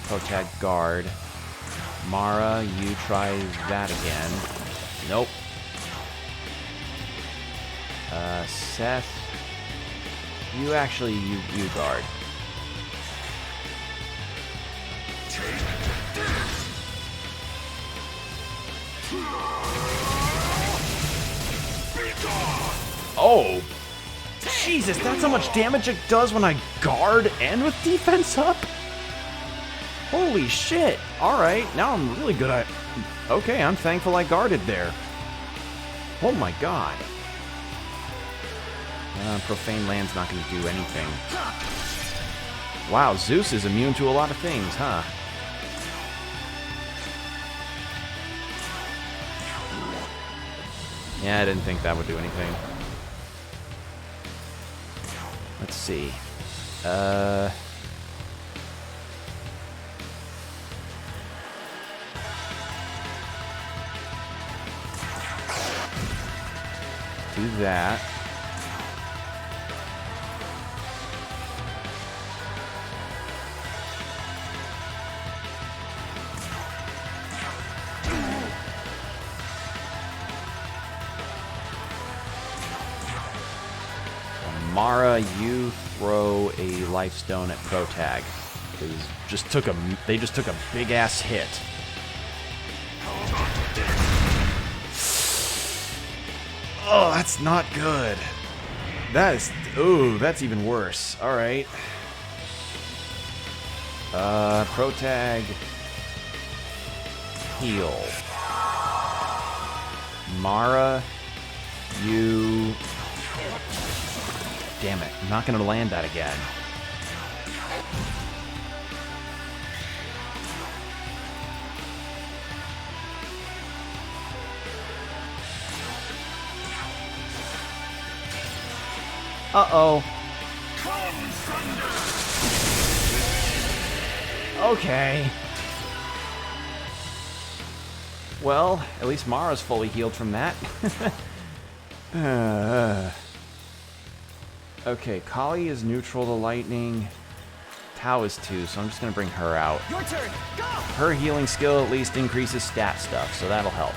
Protag guard. Mara, you try that again. Nope. Seth, you actually, you guard. Oh! Jesus, that's how much damage it does when I guard and with defense up? Holy shit! Alright, now I'm really good at... Okay, I'm thankful I guarded there. Oh my god. Profane Land's not going to do anything. Wow, Zeus is immune to a lot of things, huh? Yeah, I didn't think that would do anything. Let's see. Do that. Mara, you throw a Lifestone at Protag. They just took a big ass hit. Oh, that's not good. That is... Ooh, that's even worse. Alright. Protag... Heal. Mara... You... Damn it. I'm not going to land that again. Uh-oh. Okay. Well, at least Mara's fully healed from that. Okay, Kali is neutral to lightning. Tao is too, so I'm just going to bring her out. Your turn. Go! Her healing skill at least increases stat stuff, so that'll help.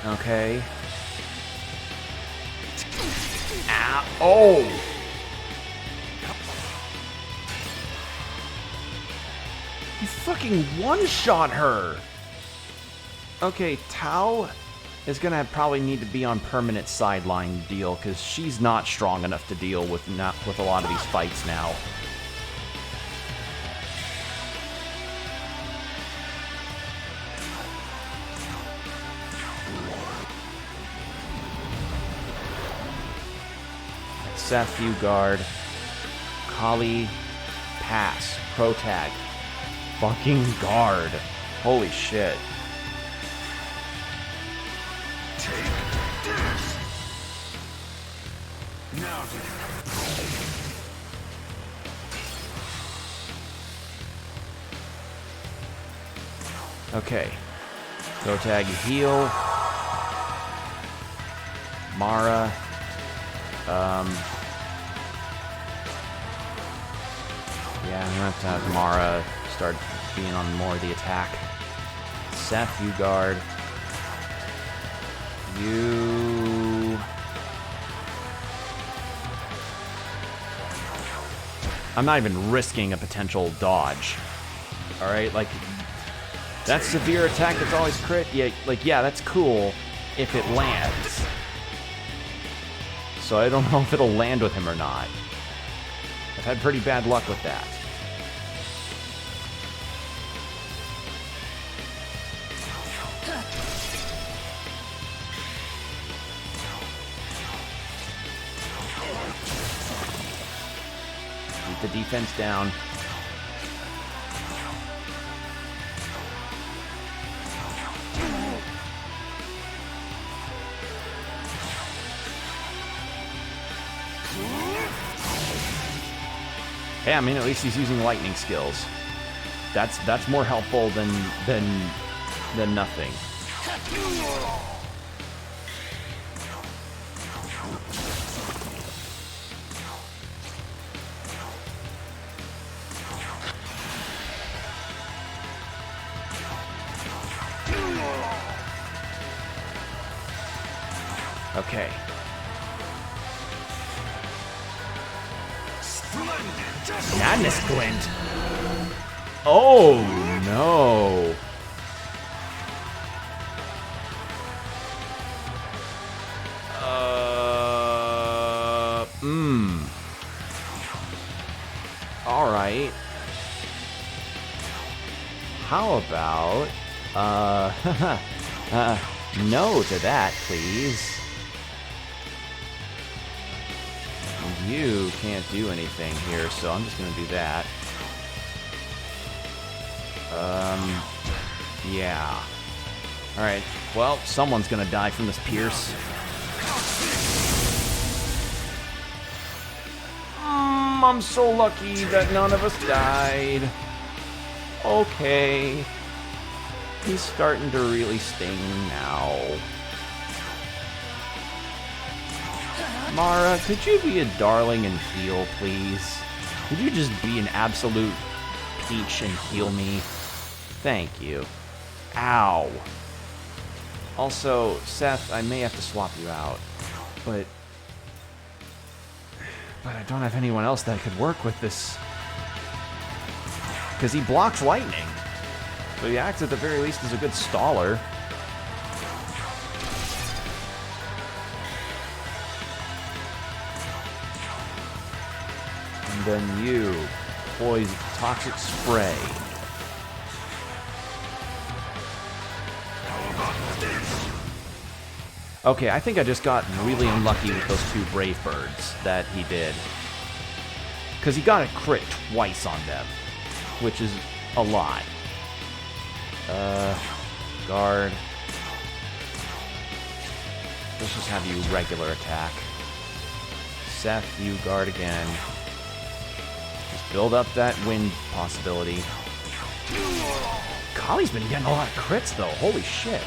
Okay. Ow. Oh! You fucking one-shot her! Okay, Tao is gonna probably need to be on permanent sideline deal, because she's not strong enough to deal with a lot of these fights now. Seth, you guard. Kali, pass. Protag. Fucking guard. Holy shit. Take this. Now Okay. Go tag heal. Mara. Yeah, I'm gonna have to have Mara start being on more of the attack. Seth, you guard. You... I'm not even risking a potential dodge. Alright, like... That severe attack that's always crit, yeah, like, yeah, that's cool if it lands. So I don't know if it'll land with him or not. I've had pretty bad luck with that. Keep the defense down. Hey, I mean, at least he's using lightning skills. That's more helpful than nothing. Okay. Madness Glint. Oh no. All right. How about no to that, please. You can't do anything here, so I'm just gonna do that. Yeah. Alright, well, someone's gonna die from this Pierce. I'm so lucky that none of us died. Okay. He's starting to really sting now. Mara, could you be a darling and heal, please? Could you just be an absolute peach and heal me? Thank you. Ow. Also, Seth, I may have to swap you out, but I don't have anyone else that could work with this. Because he blocks lightning. So he acts at the very least as a good staller. And then you, poison, toxic spray. Okay, I think I just got really unlucky with those two Brave Birds that he did. Because he got a crit twice on them, which is a lot. Guard. Let's just have you regular attack. Seth, you guard again. Just build up that wind possibility. Kali's been getting a lot of crits, though. Holy shit.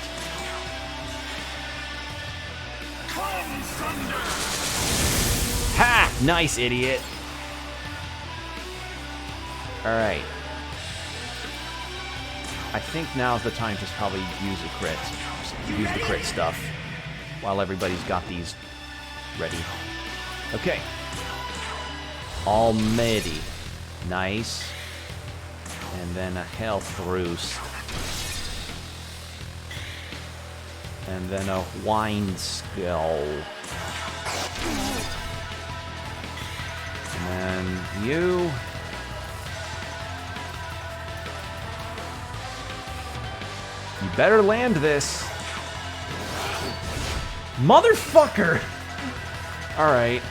Ha! Nice, idiot. Alright. I think now's the time to probably use the crits. Use the crit stuff while everybody's got these ready. Okay. Almighty. Nice. And then a health roost. And then a wine skill. And then you. You better land this. Motherfucker! Alright,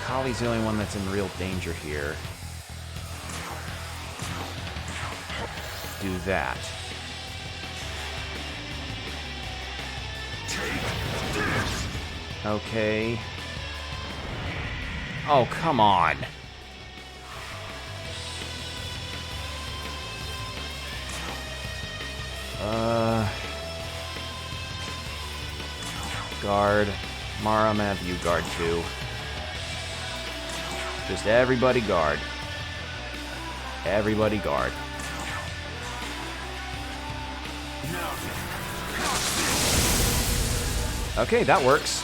Kali's the only one that's in real danger here. Do that. Okay. Oh, come on. Guard. Mara, I'm gonna have you guard too. Just everybody guard. Everybody guard. Okay, that works.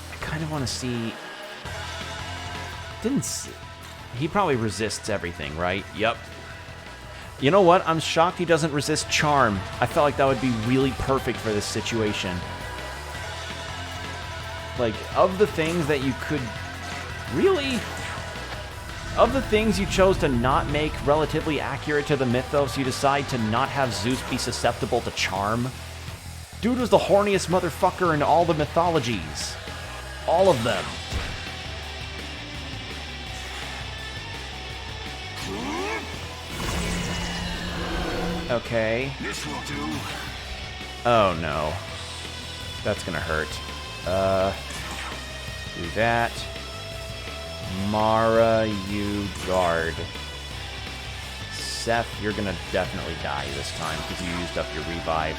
I kind of want to see... Didn't see... He probably resists everything, right? Yep. You know what? I'm shocked he doesn't resist charm. I felt like that would be really perfect for this situation. Like, of the things that you could... Really? Of the things you chose to not make relatively accurate to the mythos, you decide to not have Zeus be susceptible to charm? Dude was the horniest motherfucker in all the mythologies. All of them. Okay. This will do. Oh no. That's gonna hurt. Do that. Mara, you guard. Seth, you're gonna definitely die this time because you used up your revive.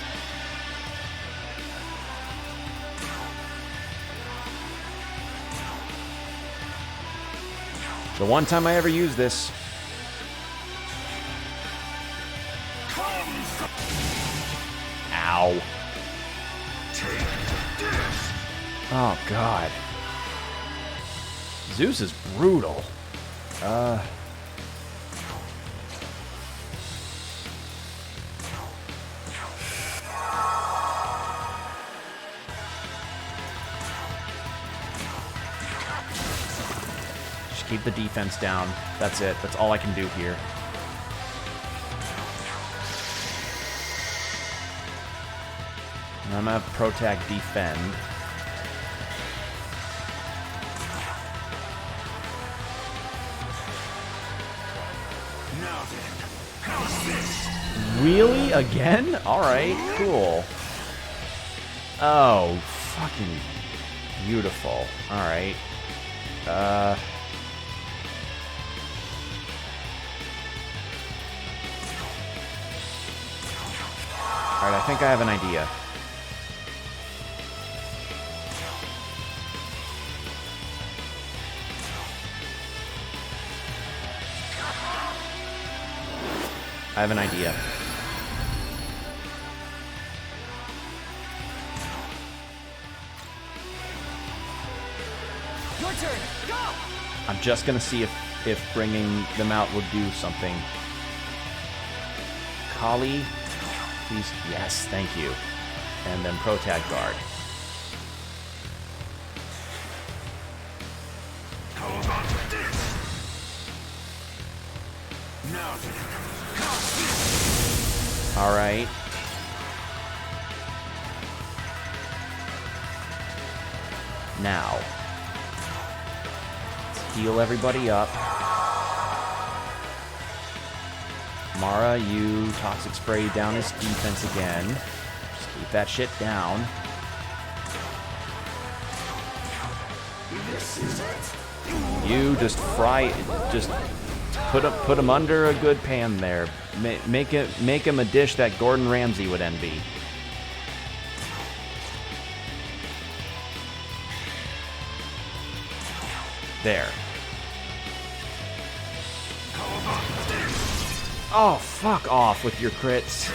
The one time I ever used this. Ow. Oh, God. Zeus is brutal. Just keep the defense down. That's it. That's all I can do here. And I'm gonna have Protag defend. Now then, how's this? Really? Again? Alright, cool. Oh, fucking beautiful. Alright. Alright, I think I have an idea. I have an idea. Your turn. Go. I'm just gonna see if bringing them out would do something. Kali, please. Yes, thank you. And then Protag guard. How about this? Now then, how's this? All right. Now, let's heal everybody up. Mara, you toxic spray down his defense again. Just keep that shit down. This is it. You just put him under a good pan there. Make him a dish that Gordon Ramsay would envy. There. Oh, fuck off with your crits.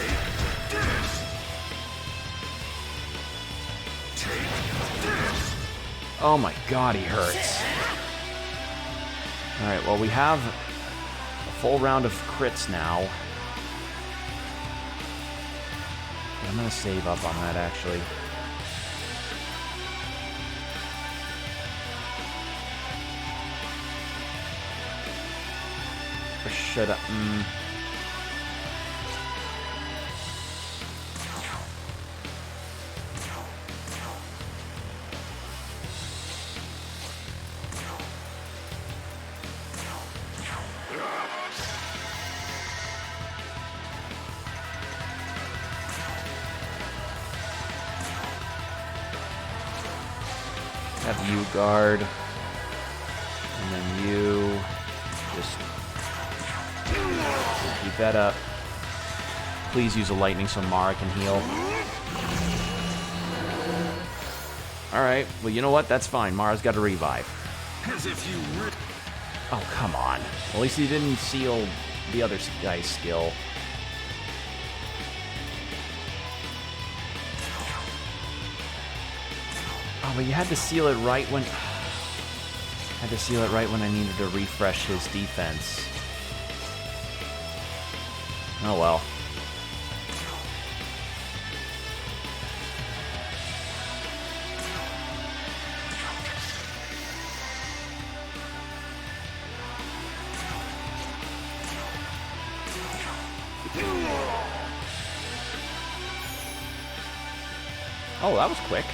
Oh my god, he hurts. Alright, well, we have a full round of crits now. I'm gonna save up on that, actually. Or should I... you guard. And then you just keep that up. Please use a lightning so Mara can heal. Alright, well, you know what? That's fine. Mara's got a revive. As if you Oh, come on. At least he didn't seal the other guy's skill. Oh, but you had to seal it right when... Had to seal it right when I needed to refresh his defense. Oh, well. Oh, that was quick.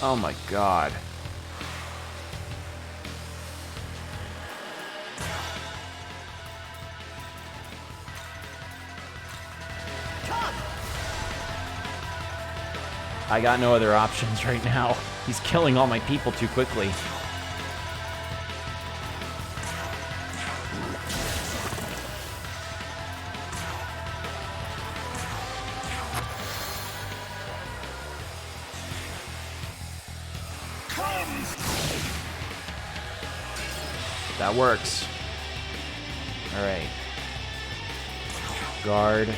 Oh my god. I got no other options right now. He's killing all my people too quickly. That works. Alright. Guard.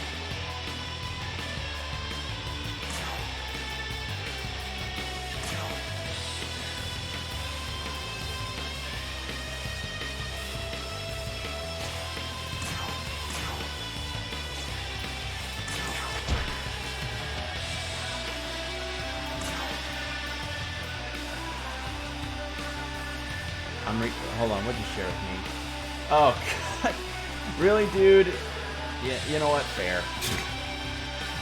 Hold on, what'd you share with me? Oh, God. Really, dude? Yeah, you know what? Fair.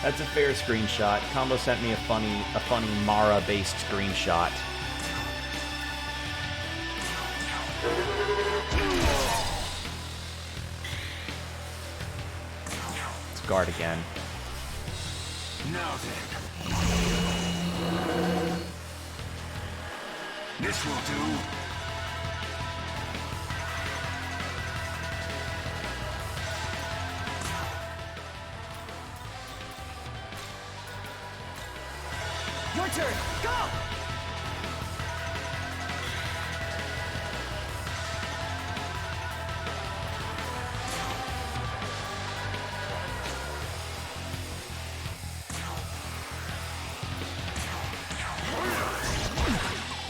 That's a fair screenshot. Combo sent me a funny Mara-based screenshot. Let's guard again. Now then. This will do. Your turn. Go!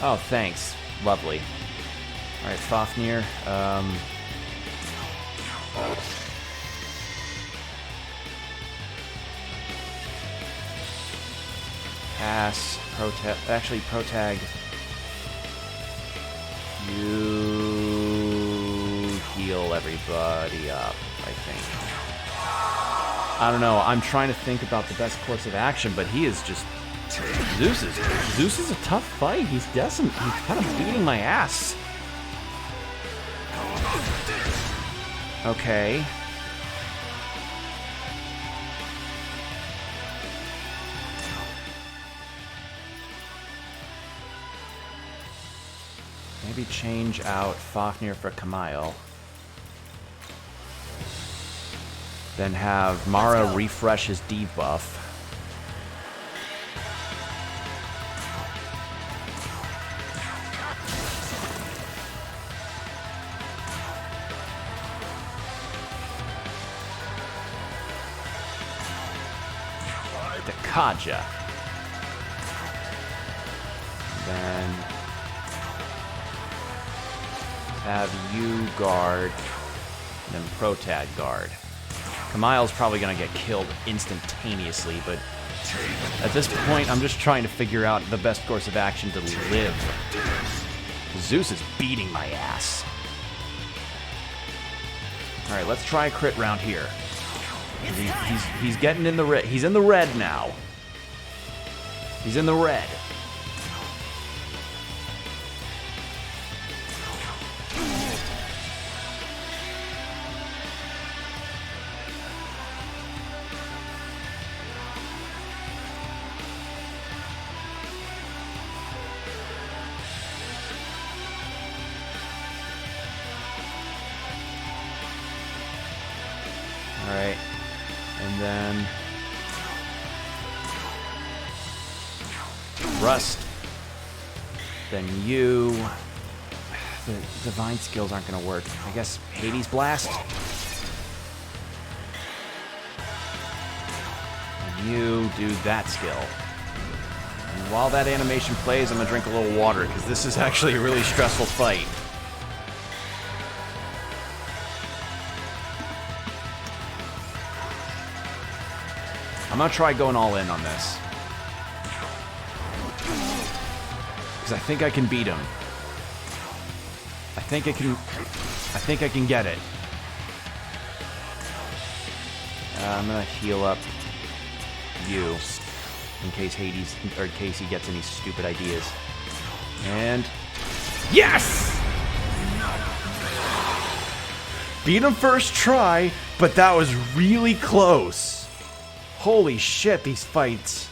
Oh, thanks. Lovely. Alright, Fafnir. Pass. Actually, protag. You heal everybody up, I think. I don't know. I'm trying to think about the best course of action, but he is just... Zeus is a tough fight. He's decent. He's kind of beating my ass. Okay. Maybe change out Fafnir for Kamail. Then have Mara refresh his debuff. Kaja. Then have you guard, and then Protag guard. Kamail's probably gonna get killed instantaneously, but at this point, I'm just trying to figure out the best course of action to live. Zeus is beating my ass. All right, let's try a crit round here. He's getting in the red. He's in the red now. He's in the red. Alright. And then... Rust. Then you... The divine skills aren't going to work. I guess Hades Blast. And you do that skill. And while that animation plays, I'm going to drink a little water, because this is actually a really stressful fight. I'm going to try going all in on this. Because I think I can beat him. I think I can get it. I'm gonna heal up you in case Hades, or in case he gets any stupid ideas. And yes! Beat him first try, but that was really close. Holy shit, these fights.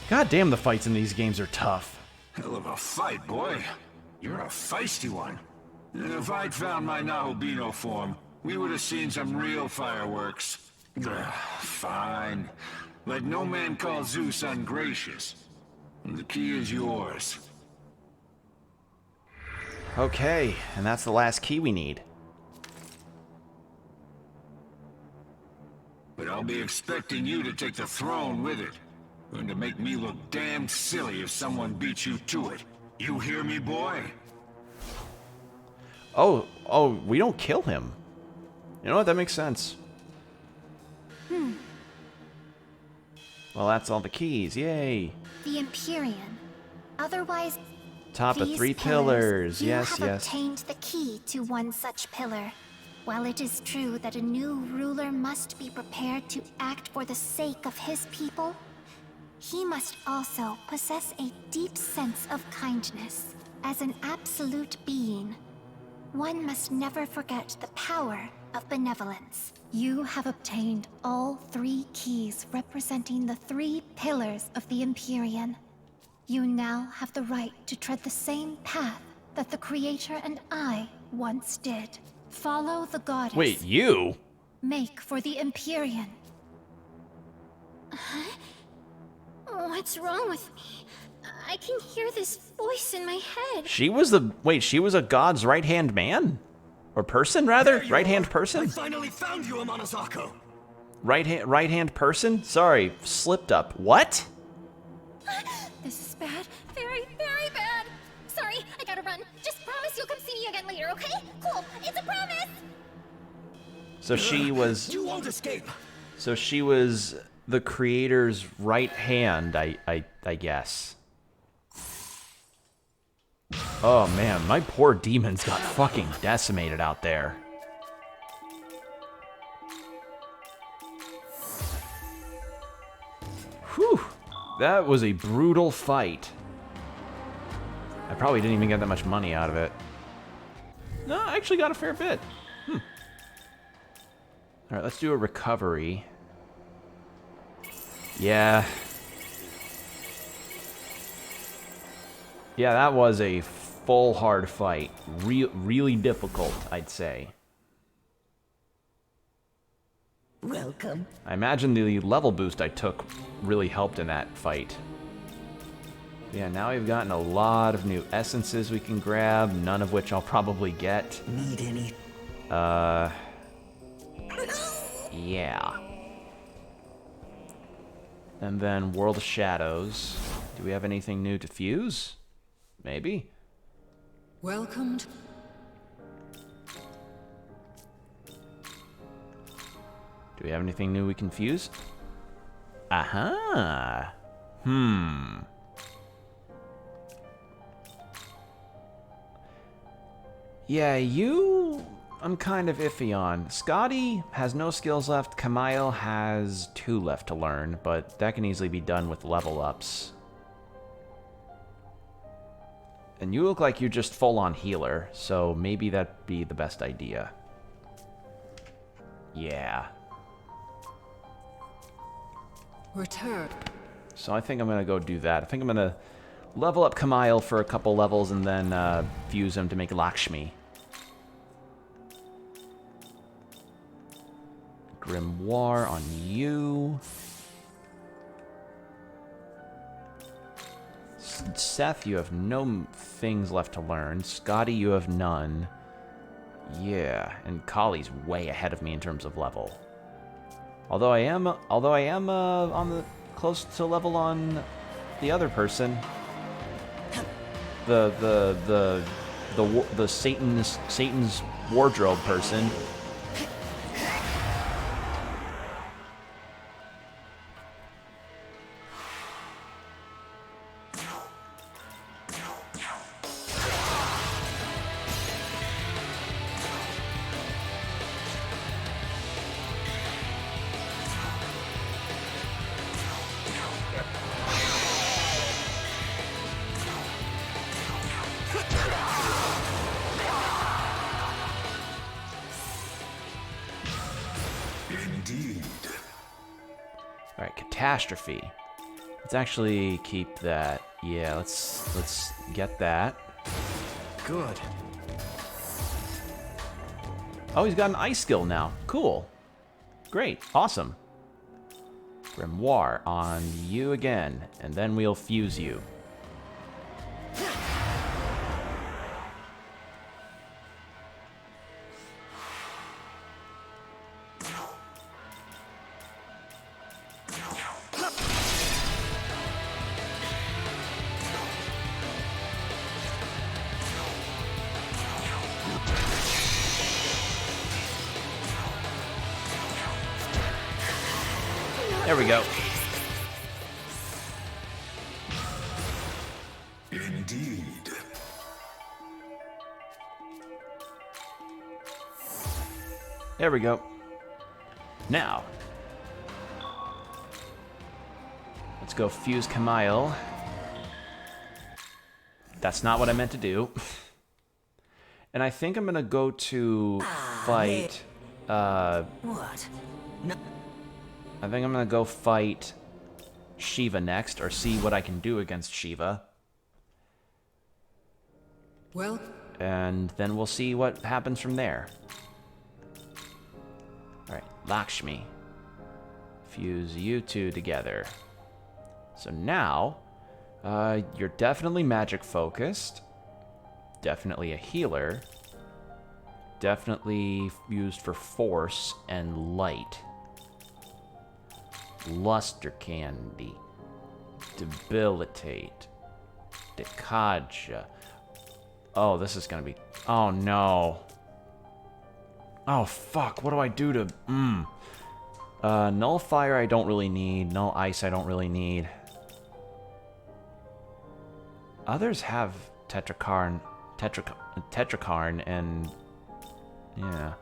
God damn, the fights in these games are tough. Hell of a fight, boy. You're a feisty one. If I'd found my Nahobino form, we would have seen some real fireworks. Fine. Let no man call Zeus ungracious. The key is yours. Okay, and that's the last key we need. But I'll be expecting you to take the throne with it. Going to make me look damn silly if someone beats you to it. You hear me, boy? Oh, we don't kill him. You know what? That makes sense. Well, that's all the keys. Yay. The Empyrean. Otherwise, Top of these 3 pillars. You Yes, have yes. obtained the key to one such pillar. While it is true that a new ruler must be prepared to act for the sake of his people, he must also possess a deep sense of kindness. As an absolute being, one must never forget the power of benevolence. You have obtained all 3 keys representing the 3 pillars of the Empyrean. You now have the right to tread the same path that the Creator and I once did. Follow the goddess. Wait, you? Make for the Empyrean. What's wrong with me? I can hear this voice in my head. She was the... Wait, she was a god's right-hand man? Or person, rather? Right-hand person? I finally found you, Amanazako. Right-hand person? Sorry, slipped up. What? This is bad. Very, very bad. Sorry, I gotta run. Just promise you'll come see me again later, okay? Cool. It's a promise. So she was... You won't escape. So she was the creator's right hand, I guess. Oh man, my poor demons got fucking decimated out there. Whew, that was a brutal fight. I probably didn't even get that much money out of it. No, I actually got a fair bit. Alright, let's do a recovery. Yeah. Yeah, that was a full hard fight. Really difficult, I'd say. Welcome. I imagine the level boost I took really helped in that fight. Yeah, now we've gotten a lot of new essences we can grab, none of which I'll probably get. Need any? Yeah. And then World of Shadows. Do we have anything new to fuse? Maybe. Welcome to... Do we have anything new we can fuse? Aha! Yeah, you... I'm kind of iffy on. Scotty has no skills left. Kamile has 2 left to learn, but that can easily be done with level ups. And you look like you're just full-on healer, so maybe that'd be the best idea. Yeah. Return. So I think I'm gonna go do that. I think I'm gonna level up Kamile for a couple levels and then fuse him to make Lakshmi. Grimoire on you. Seth, you have no things left to learn. Scotty, you have none. Yeah, and Kali's way ahead of me in terms of level. Although I am on the close to level on the other person. The Satan's wardrobe person. Indeed. Alright, catastrophe. Let's actually keep that. Yeah, let's get that. Good. Oh, he's got an ice skill now. Cool. Great. Awesome. Grimoire on you again, and then we'll fuse you. There we go. Indeed. There we go. Now, let's go fuse Kamail. That's not what I meant to do. And I think I'm gonna go to fight. What? No. I think I'm gonna go fight Shiva next, or see what I can do against Shiva. Well, And then we'll see what happens from there. Alright, Lakshmi. Fuse you two together. So now, you're definitely magic focused. Definitely a healer. Definitely used for force and light. Luster Candy. Debilitate. Dekaja. Oh, this is gonna be... Oh, no. Oh, fuck. What do I do to... Nullifier I don't really need. Null Ice I don't really need. Others have Tetrakarn and... Yeah.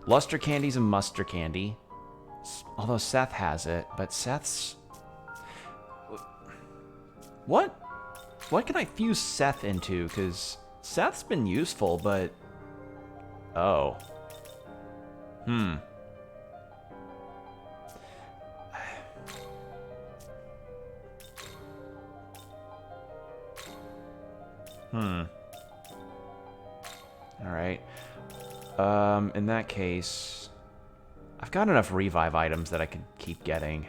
Luster Candy's a Muster Candy. Although Seth has it, but Seth's... What can I fuse Seth into? Because Seth's been useful, but... Oh. Alright. In that case... I've got enough revive items that I could keep getting.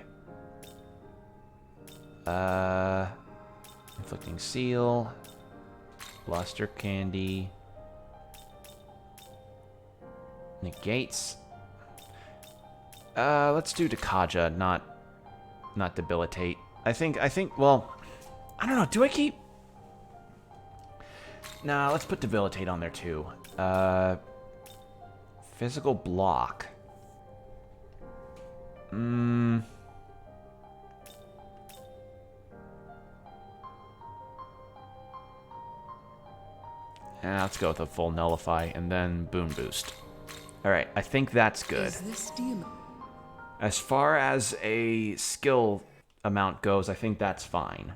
Inflicting Seal. Luster Candy. Negates. Let's do Dekaja, not Debilitate. I think, well, I don't know, do I keep... Nah, let's put Debilitate on there too. Physical Block. Yeah, let's go with a full Nullify, and then Boon Boost. Alright, I think that's good. is this demon? As far as a skill amount goes, I think that's fine.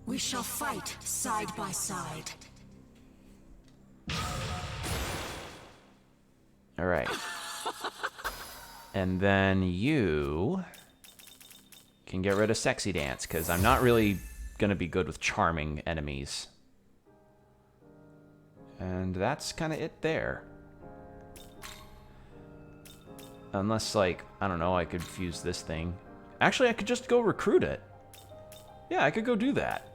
We shall fight side by side. Alright. And then you can get rid of Sexy Dance, because I'm not really going to be good with charming enemies. And that's kind of it there. Unless, like, I don't know, I could fuse this thing. Actually, I could just go recruit it. Yeah, I could go do that.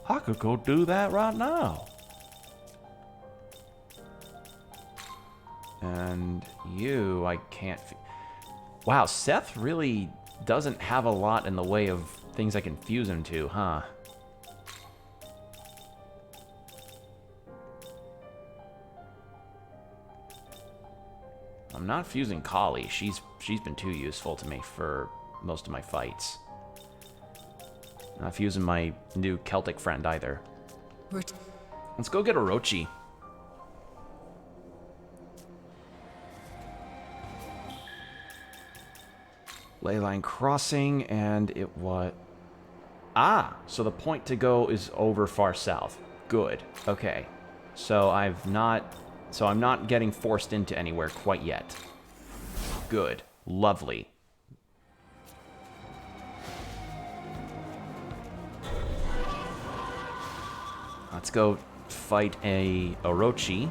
I could go do that right now. And you, I can't... Wow, Seth really doesn't have a lot in the way of things I can fuse him to, huh? I'm not fusing Kali. She's been too useful to me for most of my fights. Not fusing my new Celtic friend either. Let's go get Orochi. Leyline Crossing, and it what? Ah, so the point to go is over far south. Good. Okay. So I'm not getting forced into anywhere quite yet. Good. Lovely. Let's go fight a Orochi.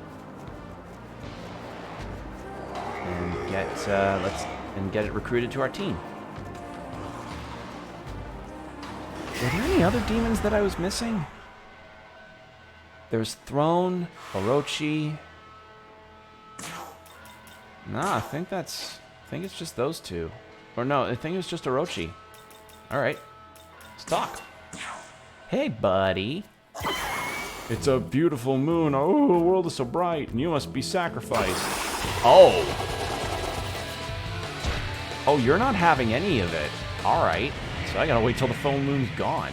And get it recruited to our team. Were there any other demons that I was missing? There's Throne, Orochi. Nah, I think it's just those two. Or no, I think it's just Orochi. Alright. Let's talk. Hey, buddy. It's a beautiful moon. Oh, the world is so bright, and you must be sacrificed. Oh. Oh, you're not having any of it. Alright. So I gotta wait till the full moon's gone.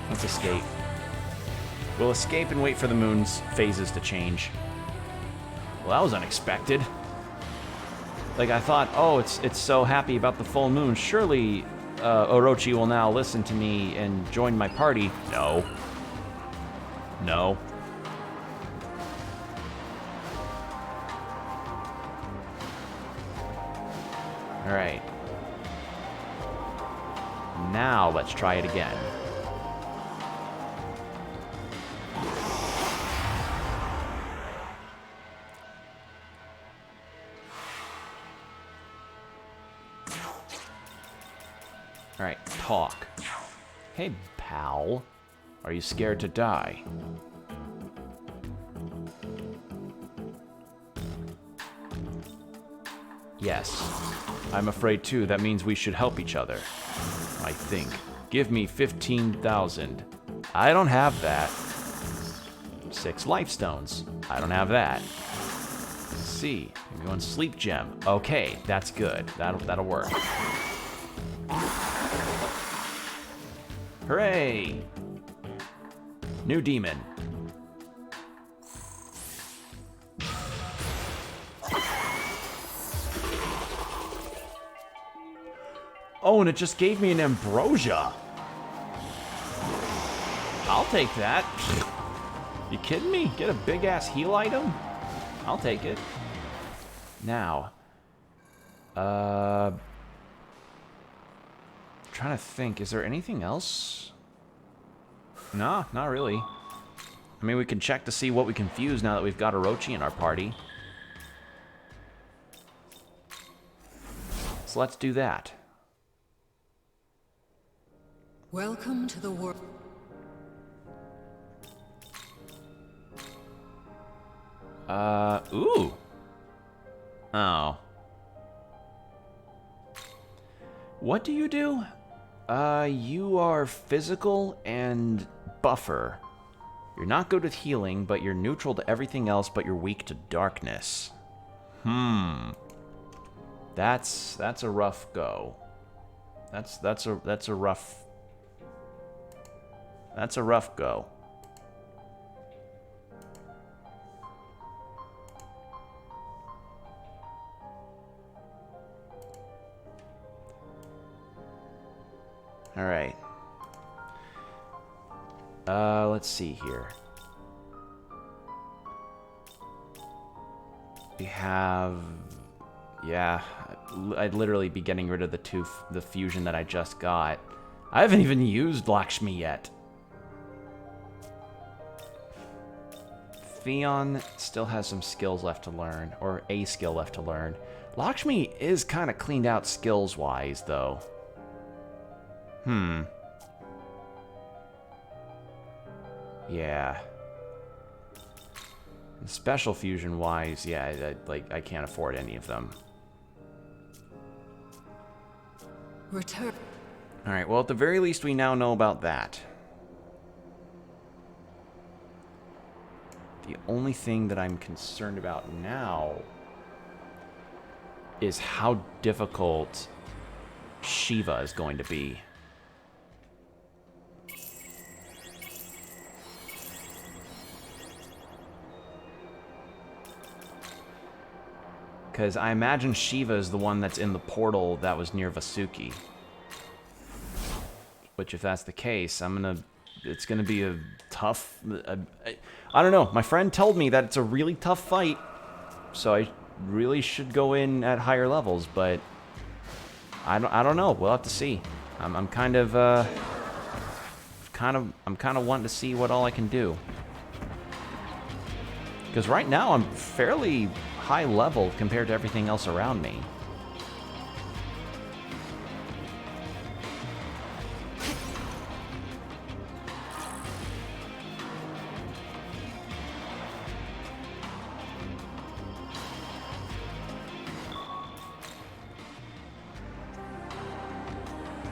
Let's escape. We'll escape and wait for the moon's phases to change. Well, that was unexpected. Like, I thought, oh, it's so happy about the full moon. Surely Orochi will now listen to me and join my party. No. No. Alright. Now let's try it again. Alright, talk. Hey, pal. Are you scared to die? Yes. I'm afraid too. That means we should help each other. I think. Give me 15,000. I don't have that. 6 life stones. I don't have that. Let's see. Maybe 1 sleep gem. Okay, that's good. That'll work. Hooray! New demon. Oh, and it just gave me an ambrosia. I'll take that. You kidding me? Get a big-ass heal item? I'll take it. Now. Trying to think, is there anything else? No, not really. I mean, we can check to see what we can fuse now that we've got Orochi in our party. So let's do that. Welcome to the world. Ooh. Oh. What do? You are physical and buffer. You're not good with healing, but you're neutral to everything else, but you're weak to darkness. That's a rough go. That's a rough go. All right. Let's see here. We have... Yeah, I'd literally be getting rid of the fusion that I just got. I haven't even used Lakshmi yet. Theon still has some skills left to learn, or a skill left to learn. Lakshmi is kind of cleaned out skills-wise, though. Yeah. And special fusion-wise, yeah, I can't afford any of them. Return. Alright, well, at the very least, we now know about that. The only thing that I'm concerned about now is how difficult Shiva is going to be. Because I imagine Shiva is the one that's in the portal that was near Vasuki. Which, if that's the case, it's gonna be a tough... I don't know. My friend told me that it's a really tough fight, so I really should go in at higher levels, but I don't know. We'll have to see. I'm kind of wanting to see what all I can do. Because right now I'm fairly high level compared to everything else around me.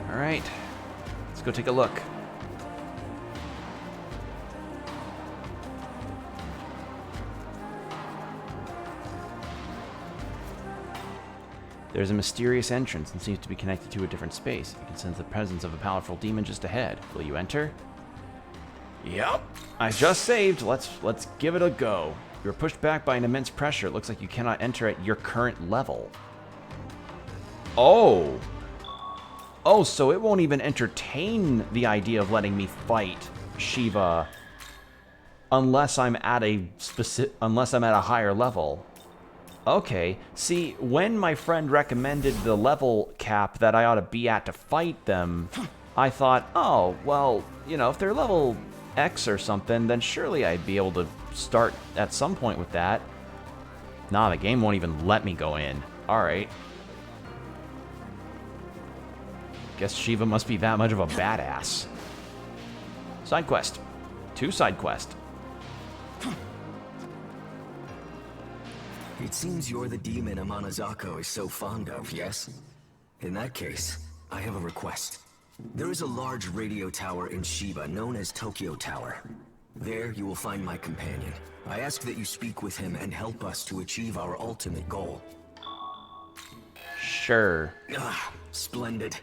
All right, let's go take a look. There's a mysterious entrance and seems to be connected to a different space. You can sense the presence of a powerful demon just ahead. Will you enter? Yep. I just saved. Let's give it a go. You're pushed back by an immense pressure. It looks like you cannot enter at your current level. Oh. Oh, so it won't even entertain the idea of letting me fight Shiva unless I'm at a higher level. Okay, see, when my friend recommended the level cap that I ought to be at to fight them, I thought, oh, well, you know, if they're level X or something, then surely I'd be able to start at some point with that. Nah, the game won't even let me go in. Alright. Guess Shiva must be that much of a badass. Side quest. 2 side quests. It seems you're the demon Amanazako is so fond of, yes? In that case, I have a request. There is a large radio tower in Shiba known as Tokyo Tower. There you will find my companion. I ask that you speak with him and help us to achieve our ultimate goal. Sure. Splendid.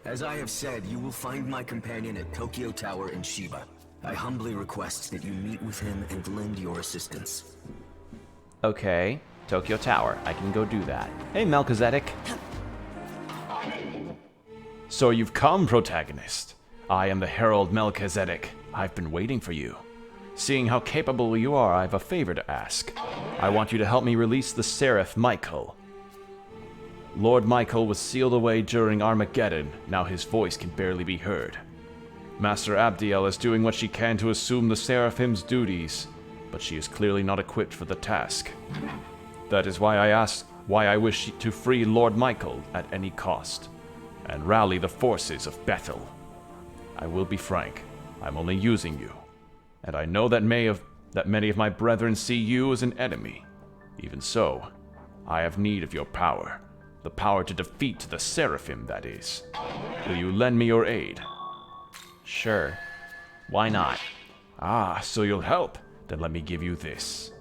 As I have said, you will find my companion at Tokyo Tower in Shiba. I humbly request that you meet with him and lend your assistance. Okay. Tokyo Tower. I can go do that. Hey, Melchizedek. So you've come, protagonist. I am the Herald Melchizedek. I've been waiting for you. Seeing how capable you are, I have a favor to ask. I want you to help me release the Seraph Michael. Lord Michael was sealed away during Armageddon. Now his voice can barely be heard. Master Abdiel is doing what she can to assume the Seraphim's duties, but she is clearly not equipped for the task. That is why I wish to free Lord Michael at any cost, and rally the forces of Bethel. I will be frank, I'm only using you, and I know that many of my brethren see you as an enemy. Even so, I have need of your power, the power to defeat the Seraphim, that is. Will you lend me your aid? Sure. Why not? Ah, so you'll help? Then let me give you this.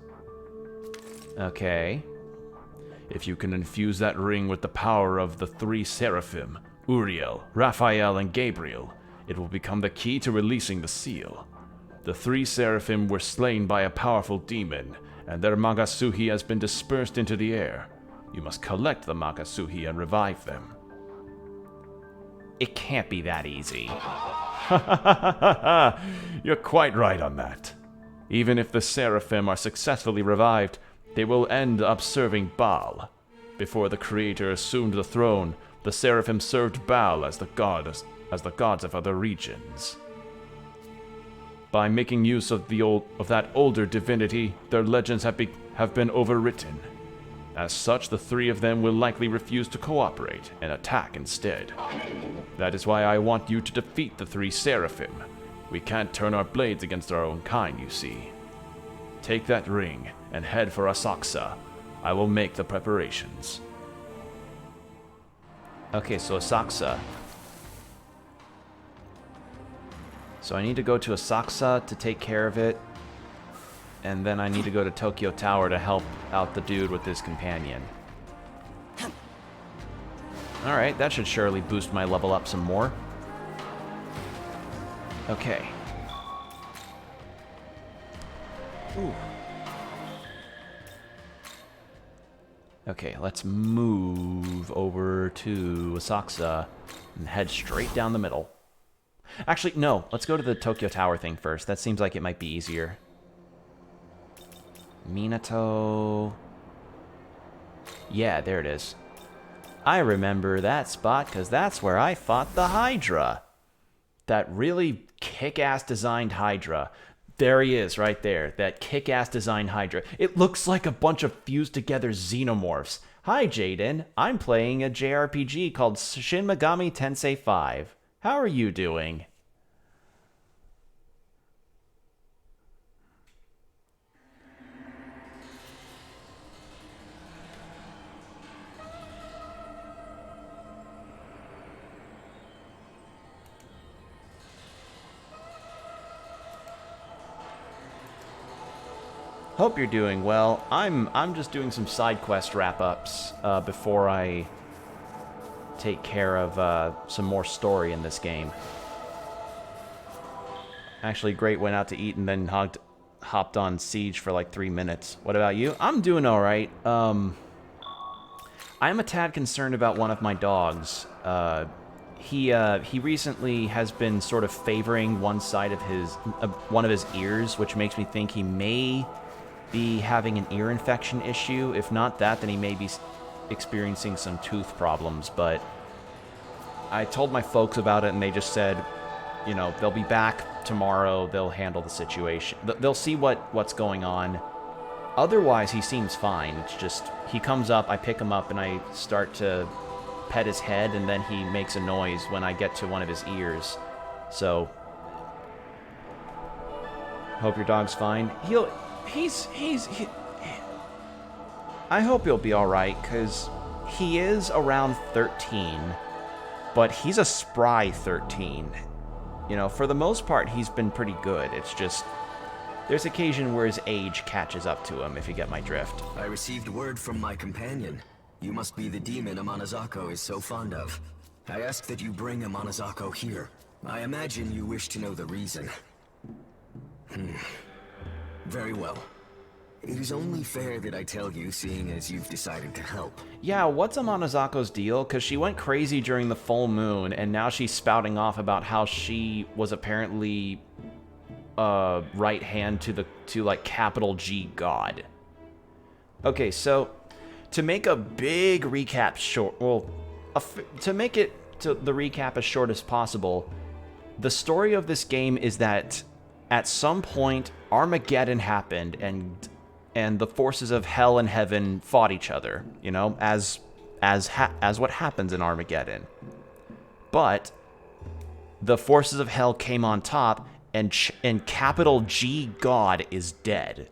Okay. If you can infuse that ring with the power of the 3 Seraphim, Uriel, Raphael, and Gabriel, it will become the key to releasing the seal. The 3 Seraphim were slain by a powerful demon, and their Magasuhi has been dispersed into the air. You must collect the Magasuhi and revive them. It can't be that easy. You're quite right on that. Even if the Seraphim are successfully revived, They will end up serving Baal. Before the Creator assumed the throne, the Seraphim served Baal as the gods of other regions. By making use of that older divinity, their legends have been overwritten. As such, the three of them will likely refuse to cooperate and attack instead. That is why I want you to defeat the three Seraphim. We can't turn our blades against our own kind, you see. Take that ring and head for Asakusa. I will make the preparations. Okay, so Asakusa. So I need to go to Asakusa to take care of it. And then I need to go to Tokyo Tower to help out the dude with his companion. Alright, that should surely boost my level up some more. Okay. Ooh. Okay, let's move over to Asakusa and head straight down the middle. Actually, no, let's go to the Tokyo Tower thing first. That seems like it might be easier. Minato. Yeah, there it is. I remember that spot because that's where I fought the Hydra. That really kick-ass designed Hydra. There he is, right there. That kick-ass designed Hydra. It looks like a bunch of fused-together xenomorphs. Hi, Jaden. I'm playing a JRPG called Shin Megami Tensei 5. How are you doing? Hope you're doing well. I'm just doing some side quest wrap-ups before I take care of some more story in this game. Actually, Great went out to eat and then hopped on Siege for like 3 minutes. What about you? I'm doing all right. I'm a tad concerned about one of my dogs. He recently has been sort of favoring one side of one of his ears, which makes me think he may be having an ear infection issue. If not that, then he may be experiencing some tooth problems. But I told my folks about it, and they just said, you know, they'll be back tomorrow. They'll handle the situation. They'll see what's going on. Otherwise, he seems fine. It's just he comes up, I pick him up, and I start to pet his head, and then he makes a noise when I get to one of his ears. So, hope your dog's fine. I hope he'll be alright, because he is around 13, but he's a spry 13. You know, for the most part, he's been pretty good. It's just, there's occasion where his age catches up to him, if you get my drift. I received word from my companion. You must be the demon Amanazako is so fond of. I ask that you bring Amanazako here. I imagine you wish to know the reason. Very well. It is only fair that I tell you, seeing as you've decided to help. Yeah, what's Amanazako's deal? Because she went crazy during the full moon, and now she's spouting off about how she was apparently right hand to like capital G God. Okay, so to make a big recap short, well, to make it to the recap as short as possible, the story of this game is that at some point Armageddon happened, and the forces of hell and heaven fought each other, you know, as what happens in Armageddon. But the forces of hell came on top, and capital G God is dead.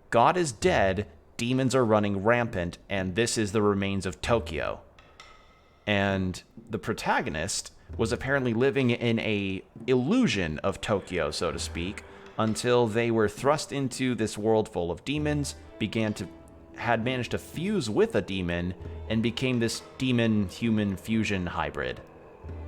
God is dead, demons are running rampant, and this is the remains of Tokyo. And the protagonist was apparently living in a illusion of Tokyo, so to speak, until they were thrust into this world full of demons, had managed to fuse with a demon, and became this demon-human fusion hybrid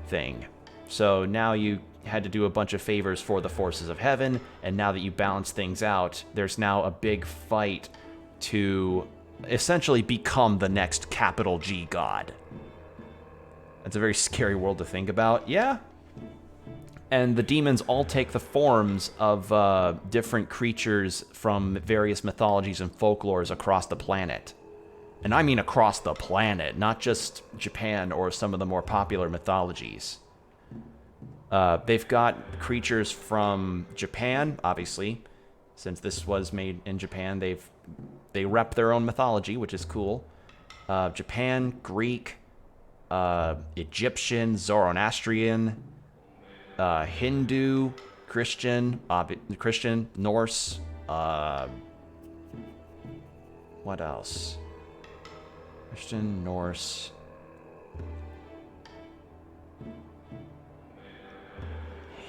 thing. So now you had to do a bunch of favors for the forces of heaven, and now that you balance things out, there's now a big fight to essentially become the next capital G God. That's a very scary world to think about. Yeah, And the demons all take the forms of different creatures from various mythologies and folklores across the planet. And I mean across the planet, not just Japan or some of the more popular mythologies. They've got creatures from Japan, obviously. Since this was made in Japan, they rep their own mythology, which is cool. Japan, Greek, Egyptian, Zoroastrian, Hindu, Christian, Norse, what else? Christian, Norse.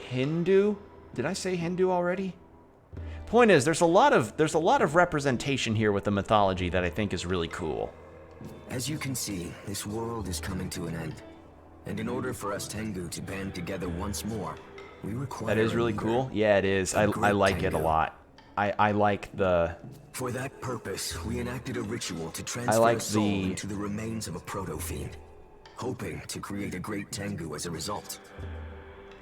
Hindu? Did I say Hindu already? Point is, there's a lot of representation here with the mythology that I think is really cool. As you can see, this world is coming to an end. And in order for us Tengu to band together once more, we require That is really cool. Yeah, it is. I like it a lot. I like the... For that purpose, we enacted a ritual to transfer a soul into the remains of a proto-fiend, hoping to create a great Tengu as a result.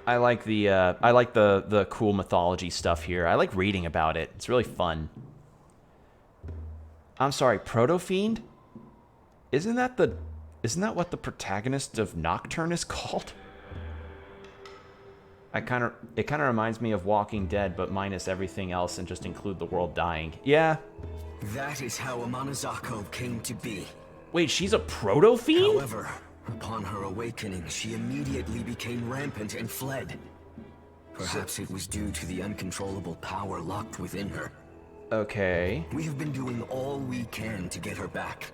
I like the cool mythology stuff here. I like reading about it. It's really fun. I'm sorry, proto-fiend? Isn't that what the protagonist of Nocturne is called? It kind of reminds me of Walking Dead, but minus everything else and just include the world dying. Yeah. That is how Amanazako came to be. Wait, she's a proto-fiend? However, upon her awakening, she immediately became rampant and fled. Perhaps it was due to the uncontrollable power locked within her. Okay. We have been doing all we can to get her back.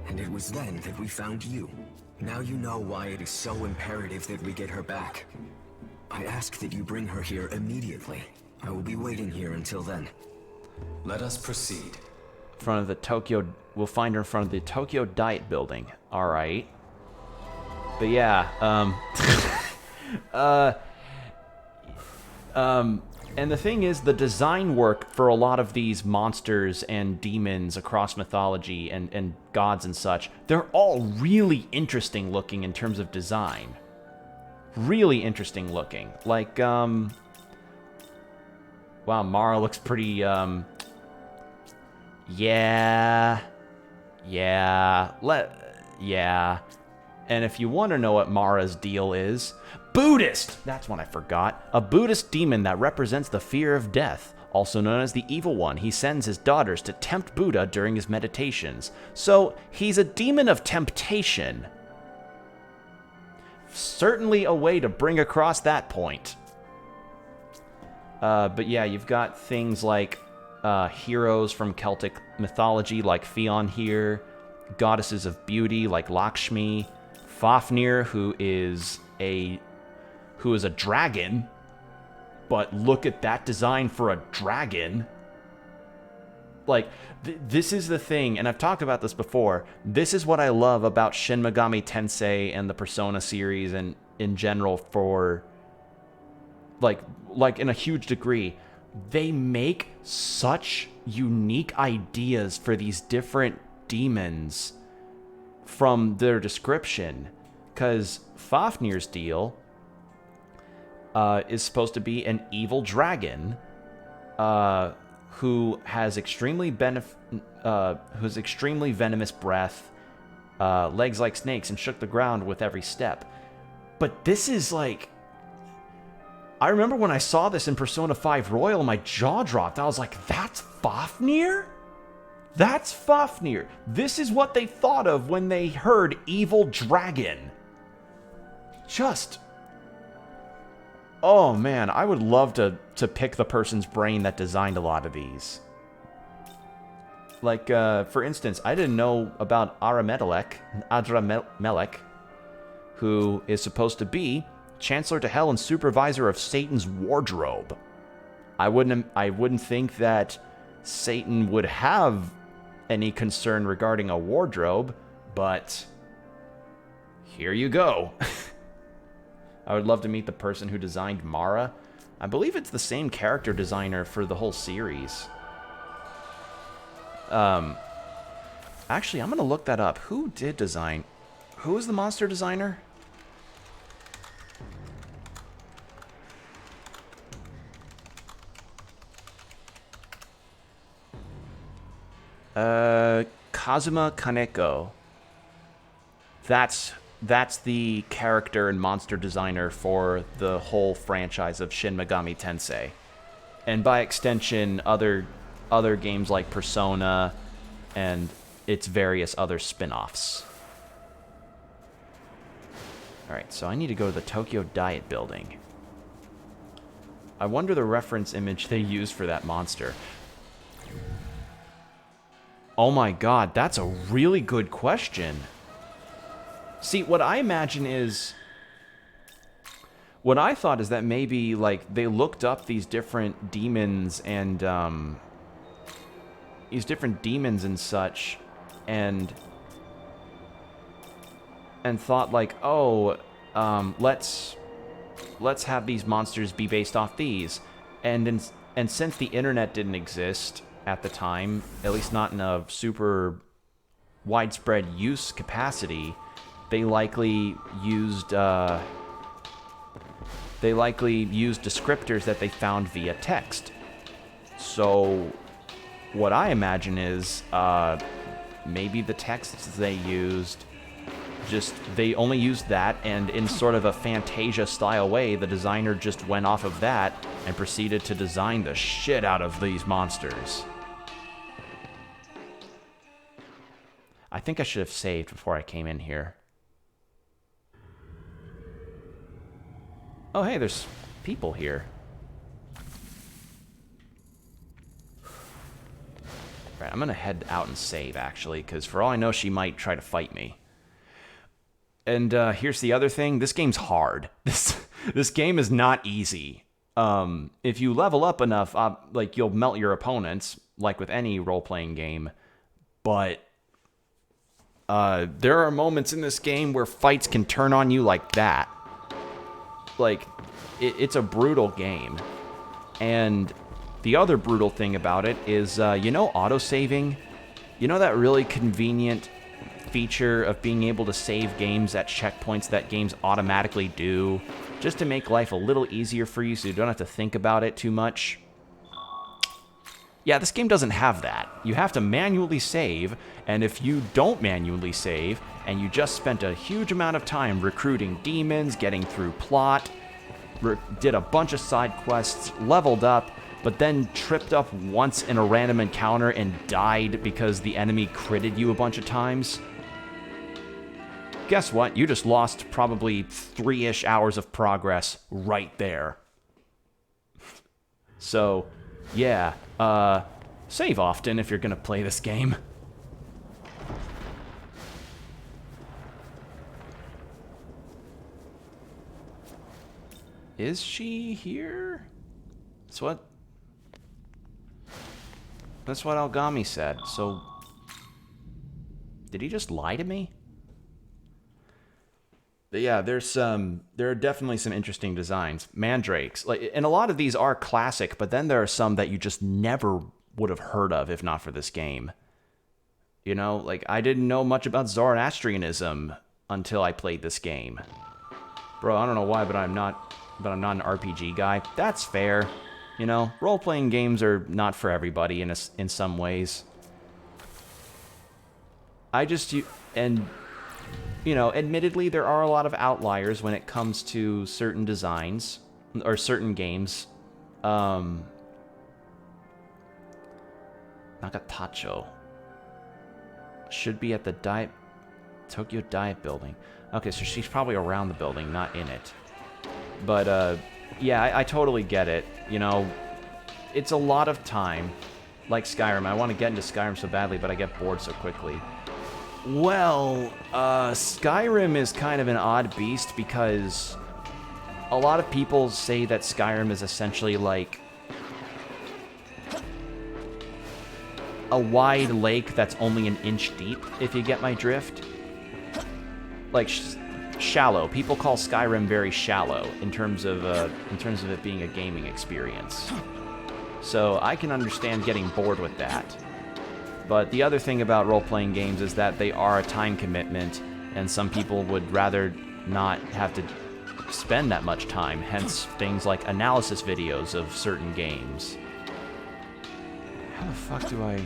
And it was then that we found you. Now you know why it is so imperative that we get her back. I ask that you bring her here immediately. I will be waiting here until then. Let us proceed. In front of the Tokyo... We'll find her in front of the Tokyo Diet Building. Alright. But yeah, and the thing is, the design work for a lot of these monsters and demons across mythology and gods and such, they're all really interesting looking in terms of design. Really interesting looking. Like, wow, Mara looks pretty, yeah. And if you want to know what Mara's deal is, Buddhist! That's one I forgot. A Buddhist demon that represents the fear of death, also known as the Evil One. He sends his daughters to tempt Buddha during his meditations. So, he's a demon of temptation. Certainly a way to bring across that point. But yeah, you've got things like heroes from Celtic mythology like Fionn here, goddesses of beauty like Lakshmi, Fafnir, who is a dragon, but look at that design for a dragon. Like, this is the thing, and I've talked about this before. This is what I love about Shin Megami Tensei and the Persona series and in general for, like in a huge degree. They make such unique ideas for these different demons from their description. Because Fafnir's deal is supposed to be an evil dragon who has extremely venomous breath, legs like snakes, and shook the ground with every step. But this is like... I remember when I saw this in Persona 5 Royal, my jaw dropped. I was like, that's Fafnir? That's Fafnir. This is what they thought of when they heard Evil Dragon. Just... oh man, I would love to pick the person's brain that designed a lot of these. Like, for instance, I didn't know about Adramelech, who is supposed to be Chancellor to Hell and Supervisor of Satan's Wardrobe. I wouldn't think that Satan would have any concern regarding a wardrobe, but here you go. I would love to meet the person who designed Mara. I believe it's the same character designer for the whole series. Actually, I'm going to look that up. Who did design... who is the monster designer? Kazuma Kaneko. That's the character and monster designer for the whole franchise of Shin Megami Tensei. And by extension, other games like Persona and its various other spin-offs. Alright, so I need to go to the Tokyo Diet Building. I wonder the reference image they used for that monster. Oh my god, that's a really good question. See, what I imagine is... What I thought is that maybe, like, they looked up these different demons and, such, and thought, like, oh, let's have these monsters be based off these. And since the internet didn't exist at the time, at least not in a super widespread use capacity, they likely used descriptors that they found via text. So what I imagine is maybe the texts they used, they only used that, and in sort of a Fantasia style way, the designer just went off of that and proceeded to design the shit out of these monsters. I think I should have saved before I came in here. Oh, hey, there's people here. Right, I'm gonna head out and save, actually, because for all I know, she might try to fight me. And here's the other thing. This game's hard. This game is not easy. If you level up enough, like, you'll melt your opponents, like with any role-playing game. But there are moments in this game where fights can turn on you like that. Like, it's a brutal game. And the other brutal thing about it is, you know, autosaving? You know that really convenient feature of being able to save games at checkpoints that games automatically do, just to make life a little easier for you so you don't have to think about it too much? Yeah, this game doesn't have that. You have to manually save, and if you don't manually save, and you just spent a huge amount of time recruiting demons, getting through plot, did a bunch of side quests, leveled up, but then tripped up once in a random encounter and died because the enemy critted you a bunch of times, guess what? You just lost probably 3-ish hours of progress right there. So, yeah, save often if you're gonna play this game. Is she here? That's what Algami said. So, did he just lie to me? But yeah, there are definitely some interesting designs. Mandrakes, like, and a lot of these are classic, but then there are some that you just never would have heard of if not for this game. You know, like, I didn't know much about Zoroastrianism until I played this game. Bro, I don't know why, but I'm not an RPG guy. That's fair. You know, role-playing games are not for everybody in some ways. You know, admittedly, there are a lot of outliers when it comes to certain designs, or certain games. Nakatacho. Should be at the Tokyo Diet Building. Okay, so she's probably around the building, not in it. But, yeah, I totally get it. You know, it's a lot of time. Like Skyrim. I want to get into Skyrim so badly, but I get bored so quickly. Well, Skyrim is kind of an odd beast because a lot of people say that Skyrim is essentially like a wide lake that's only an inch deep, if you get my drift. Like, shallow. People call Skyrim very shallow in terms of it being a gaming experience. So I can understand getting bored with that. But the other thing about role-playing games is that they are a time commitment, and some people would rather not have to spend that much time, hence things like analysis videos of certain games. How the fuck do I...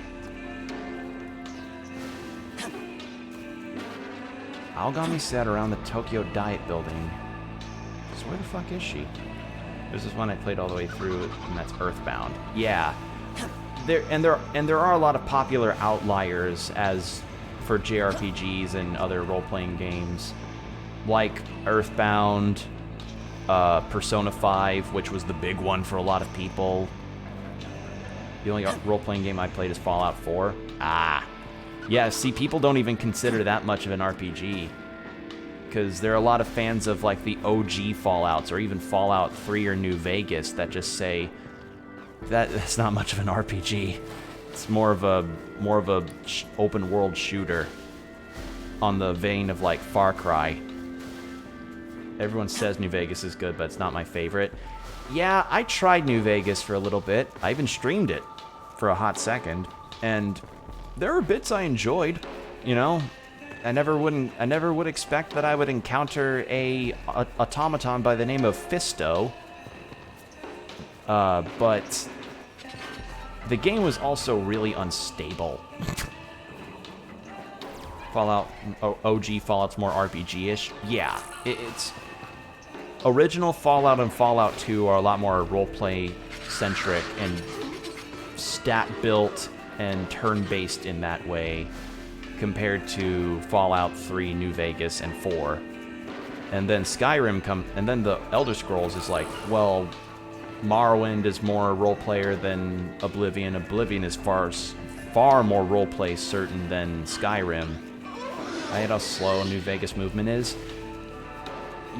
Aogami said around the Tokyo Diet Building. So where the fuck is she? This is one I played all the way through, and that's Earthbound. Yeah. There are a lot of popular outliers as for JRPGs and other role-playing games, like Earthbound, Persona 5, which was the big one for a lot of people. The only role-playing game I played is Fallout 4. Ah. Yeah, see, people don't even consider that much of an RPG. Because there are a lot of fans of, like, the OG Fallouts, or even Fallout 3 or New Vegas, that just say, that's not much of an RPG. It's more of a open-world shooter on the vein of, like, Far Cry. Everyone says New Vegas is good, but it's not my favorite. Yeah, I tried New Vegas for a little bit. I even streamed it for a hot second, and there were bits I enjoyed. You know, I never would expect that I would encounter a automaton by the name of Fisto. But the game was also really unstable. Fallout, OG Fallout's more RPG-ish. Yeah, it's... Original Fallout and Fallout 2 are a lot more roleplay-centric and stat-built and turn-based in that way compared to Fallout 3, New Vegas, and 4. And then Skyrim and then the Elder Scrolls is like, well, Morrowind is more role-player than Oblivion. Oblivion is far more role-play certain than Skyrim. I hate how slow New Vegas movement is.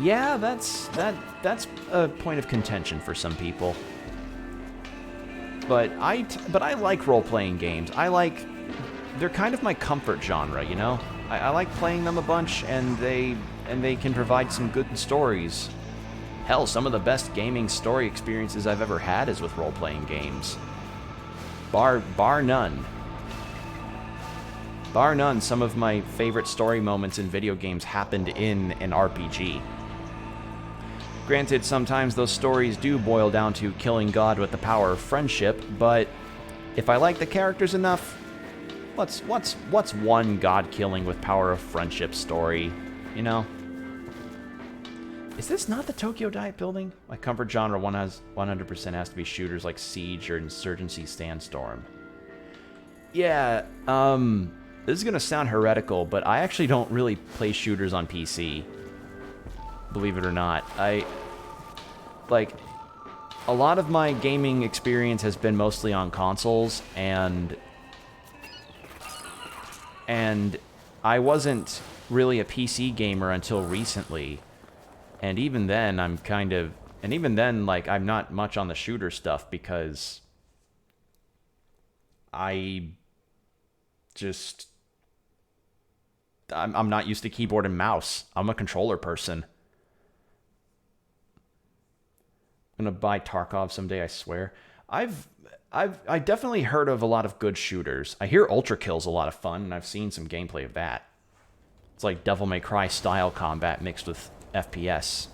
Yeah, that's a point of contention for some people. But I like role-playing games. They're kind of my comfort genre, you know? I like playing them a bunch, and they can provide some good stories. Hell, some of the best gaming story experiences I've ever had is with role-playing games. Bar none. Bar none, some of my favorite story moments in video games happened in an RPG. Granted, sometimes those stories do boil down to killing God with the power of friendship, but if I like the characters enough, what's one God killing with power of friendship story, you know? Is this not the Tokyo Diet Building? My comfort genre 100% has to be shooters like Siege or Insurgency Sandstorm. Yeah, this is gonna sound heretical, but I actually don't really play shooters on PC. Believe it or not. A lot of my gaming experience has been mostly on consoles, and I wasn't really a PC gamer until recently. And even then, I'm not much on the shooter stuff because I'm not used to keyboard and mouse. I'm a controller person. I'm gonna buy Tarkov someday, I swear. I definitely heard of a lot of good shooters. I hear Ultra Kill's a lot of fun, and I've seen some gameplay of that. It's like Devil May Cry style combat mixed with FPS.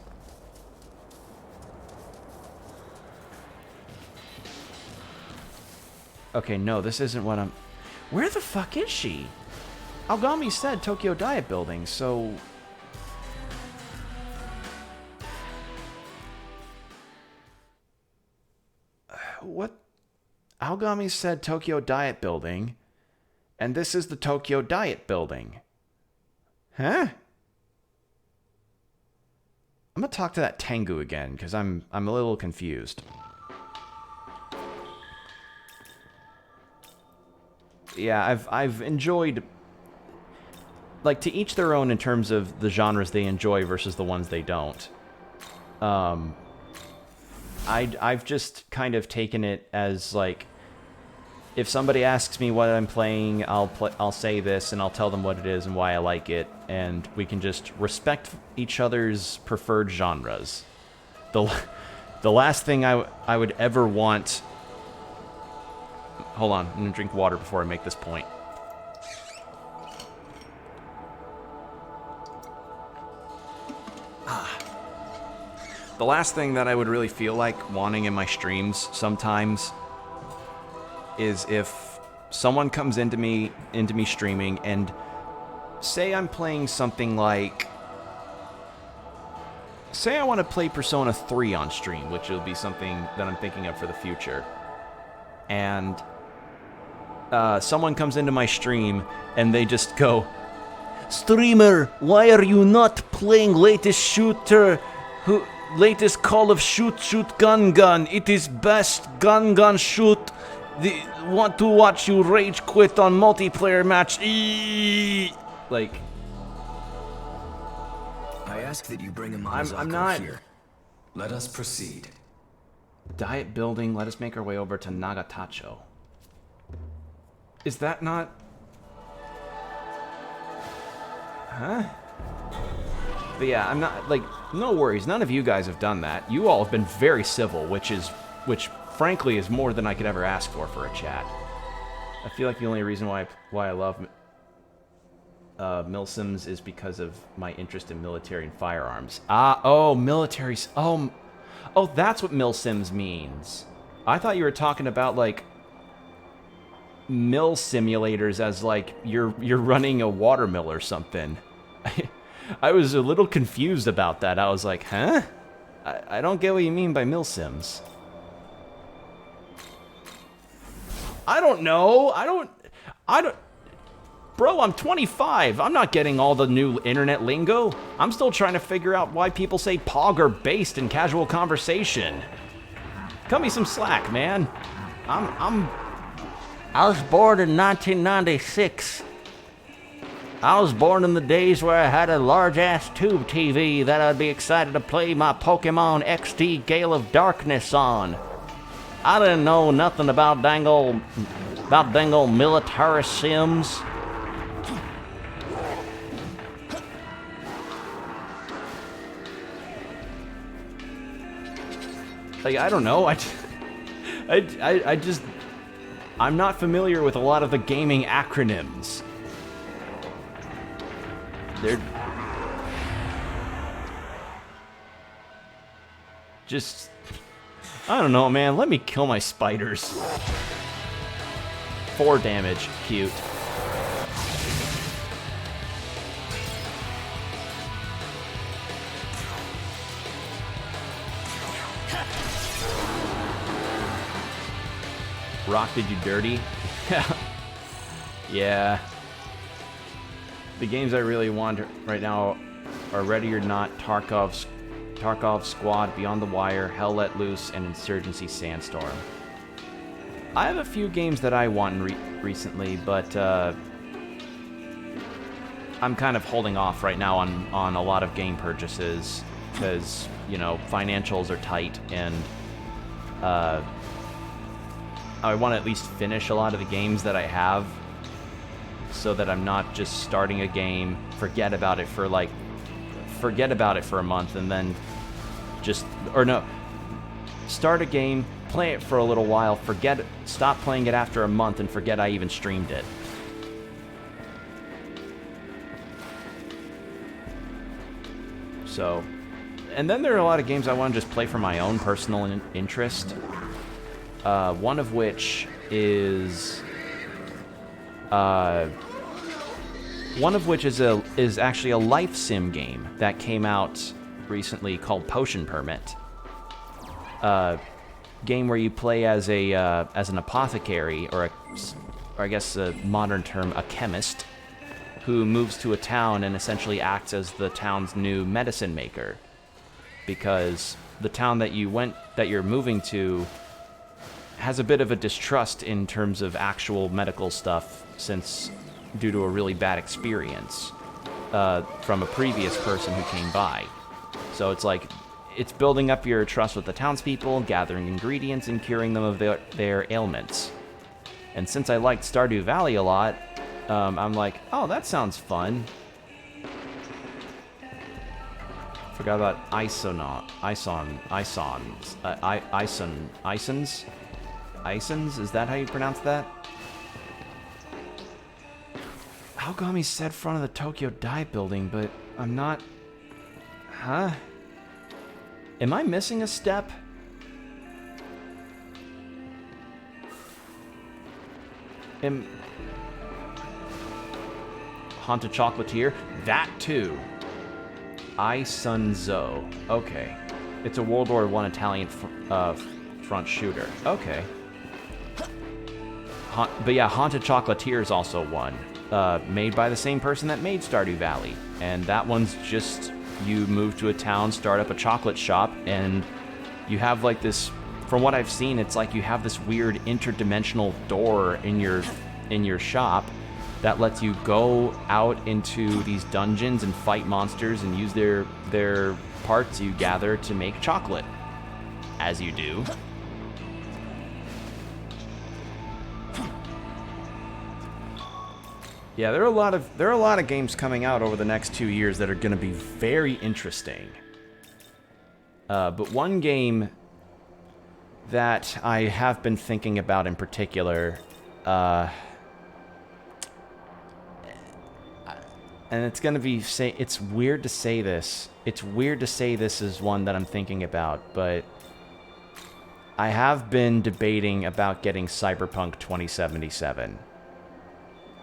Okay, no, this isn't what I'm... Where the fuck is she? Aogami said Tokyo Diet Building, so... What? Aogami said Tokyo Diet Building, and this is the Tokyo Diet Building. Huh? I'm gonna talk to that Tengu again, because I'm a little confused. Yeah, I've enjoyed... Like, to each their own in terms of the genres they enjoy versus the ones they don't. I've just kind of taken it as, like, if somebody asks me what I'm playing, I'll say this, and I'll tell them what it is and why I like it, and we can just respect each other's preferred genres. The last thing I would ever want... Hold on, I'm gonna drink water before I make this point. The last thing that I would really feel like wanting in my streams sometimes is if someone comes into me streaming and say I'm playing something like... Say I want to play Persona 3 on stream, which will be something that I'm thinking of for the future. And someone comes into my stream and they just go, "Streamer, why are you not playing latest shooter, latest Call of Shoot Gun? It is best gun shoot. Want to watch you rage quit on multiplayer match." Like, I ask that you bring Amazako I'm not here. Let us proceed. Diet building. Let us make our way over to Nagatacho. Is that not? Huh? But yeah, I'm not, like, no worries. None of you guys have done that. You all have been very civil, which frankly is more than I could ever ask for a chat. I feel like the only reason why I love Milsims is because of my interest in military and firearms. Oh, militaries. Oh, that's what Milsims means. I thought you were talking about, like, mill simulators as, like, you're running a water mill or something. I was a little confused about that. I was like, huh? I don't get what you mean by Milsims. I don't know. I don't... Bro, I'm 25. I'm not getting all the new internet lingo. I'm still trying to figure out why people say pog or based in casual conversation. Cut me some slack, man. I was born in 1996. I was born in the days where I had a large-ass tube TV that I'd be excited to play my Pokemon XD Gale of Darkness on. I didn't know nothing about dangle military sims. Like, I don't know. I just... I'm not familiar with a lot of the gaming acronyms. They're... just... I don't know, man. Let me kill my spiders. 4 damage. Cute. Rock did you dirty? Yeah. The games I really want right now are Ready or Not, Tarkov's Squad, Beyond the Wire, Hell Let Loose, and Insurgency Sandstorm. I have a few games that I want recently, but I'm kind of holding off right now on a lot of game purchases because, you know, financials are tight, and I want to at least finish a lot of the games that I have so that I'm not just starting a game, forget about it for a month, and then start a game, play it for a little while, stop playing it after a month, and forget I even streamed it. So, and then there are a lot of games I want to just play for my own personal interest. One of which is actually a life sim game that came out recently called Potion Permit. Game where you play as an apothecary, or I guess a modern term, a chemist, who moves to a town and essentially acts as the town's new medicine maker, because the town that you're moving to has a bit of a distrust in terms of actual medical stuff, since due to a really bad experience from a previous person who came by. So it's like, it's building up your trust with the townspeople, gathering ingredients, and curing them of their ailments. And since I liked Stardew Valley a lot, I'm like, oh, that sounds fun. Forgot about Isons? Is that how you pronounce that? Aogami said front of the Tokyo Diet Building, but I'm not... Huh? Am I missing a step? Haunted Chocolatier. That too. I Sun Zo. Okay. It's a World War I Italian front shooter. Okay. But yeah, Haunted Chocolatier is also one. Made by the same person that made Stardew Valley. And that one's just, you move to a town, start up a chocolate shop, and you have like this, from what I've seen, it's like you have this weird interdimensional door in your shop that lets you go out into these dungeons and fight monsters and use their parts you gather to make chocolate. As you do. Yeah, there are a lot of games coming out over the next 2 years that are going to be very interesting. But one game that I have been thinking about in particular, and it's going to be it's weird to say this. It's weird to say this is one that I'm thinking about, but I have been debating about getting Cyberpunk 2077.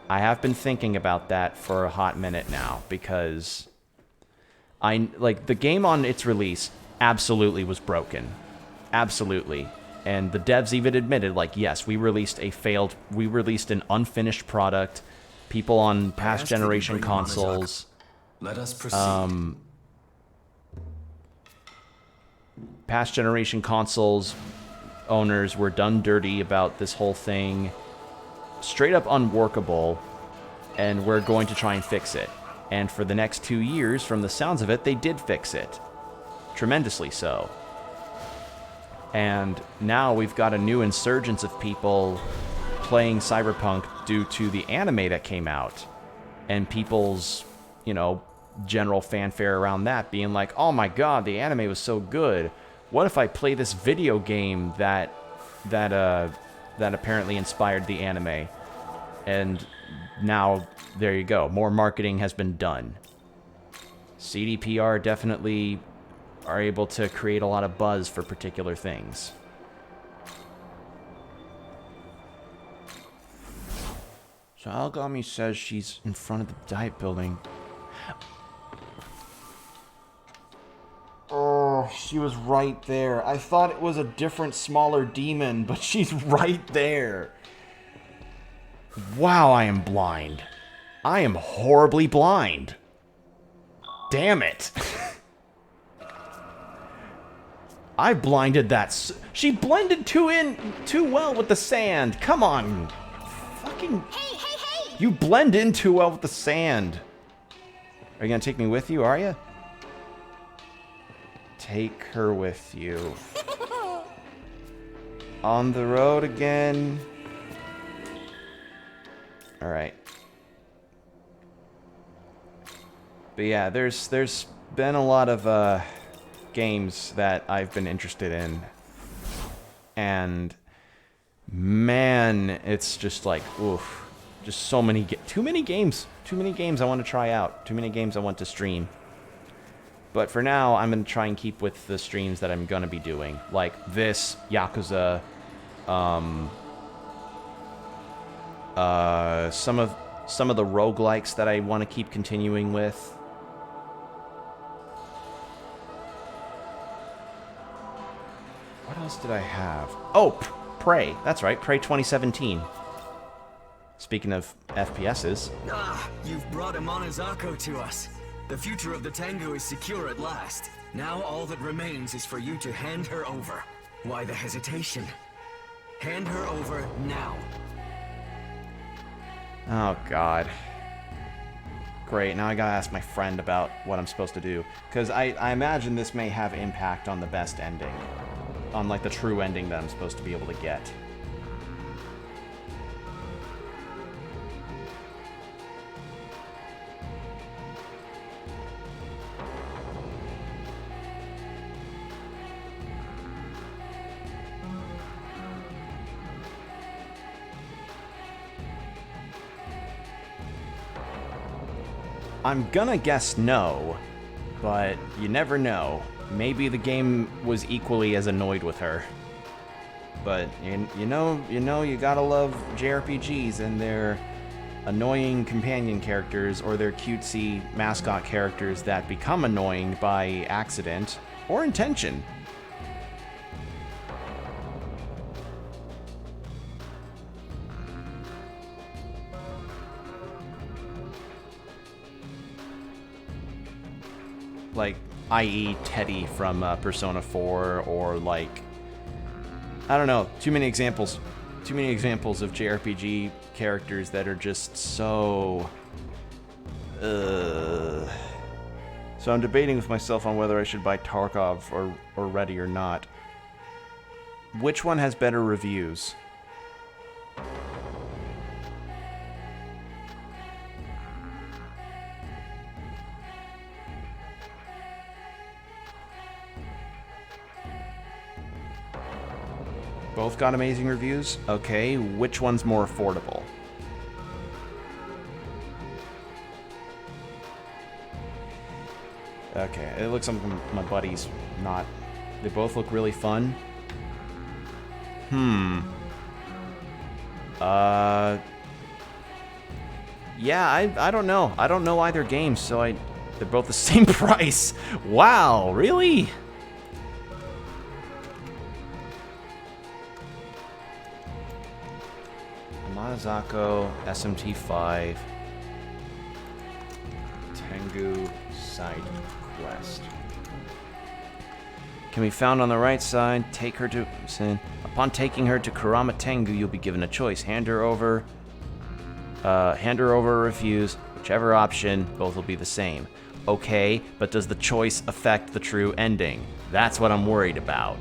I have been thinking about that for a hot minute now because the game on its release absolutely was broken. Absolutely. And the devs even admitted, like, yes, we released an unfinished product. People on past generation consoles. Let us proceed. Past generation consoles owners were done dirty about this whole thing. Straight up unworkable, and we're going to try and fix it. And for the next 2 years, from the sounds of it, they did fix it. Tremendously so. And now we've got a new insurgence of people playing Cyberpunk due to the anime that came out. And people's, general fanfare around that being like, oh my god, the anime was so good. What if I play this video game that apparently inspired the anime? And now, there you go. More marketing has been done. CDPR definitely are able to create a lot of buzz for particular things. So Algami says she's in front of the Diet Building. Oh, she was right there. I thought it was a different, smaller demon, but she's right there. Wow, I am blind. I am horribly blind. Damn it. I blinded that. She blended too well with the sand. Come on. Fucking. Hey! You blend in too well with the sand. Are you gonna take me with you, are you? Take her with you. On the road again. Alright. But yeah, there's been a lot of games that I've been interested in. And man, it's just like, oof. Just so many, too many games I want to try out, too many games I want to stream. But for now, I'm going to try and keep with the streams that I'm going to be doing. Like this, Yakuza, some of the roguelikes that I want to keep continuing with. What else did I have? Oh, Prey. That's right, Prey 2017. Speaking of FPSs. Ah, you've brought Amanazako to us. The future of the Tengu is secure at last. Now all that remains is for you to hand her over. Why the hesitation? Hand her over now. Oh, God. Great, now I gotta ask my friend about what I'm supposed to do. Because I imagine this may have impact on the best ending. On, like, the true ending that I'm supposed to be able to get. I'm gonna guess no, but you never know. Maybe the game was equally as annoyed with her. But you know, you gotta love JRPGs and their annoying companion characters or their cutesy mascot characters that become annoying by accident or intention. Like, i.e. Teddy from Persona 4, or like, I don't know, too many examples of JRPG characters that are just so... So I'm debating with myself on whether I should buy Tarkov or Ready or not. Which one has better reviews? Both got amazing reviews? Okay, which one's more affordable? Okay, it looks like my buddies not... They both look really fun. Yeah, I don't know. I don't know either game, so they're both the same price. Wow, really? Monozako, SMT5, Tengu side quest. Can be found on the right side. Take her to... Upon taking her to Kurama Tengu, you'll be given a choice. Hand her over or refuse. Whichever option, both will be the same. Okay, but does the choice affect the true ending? That's what I'm worried about.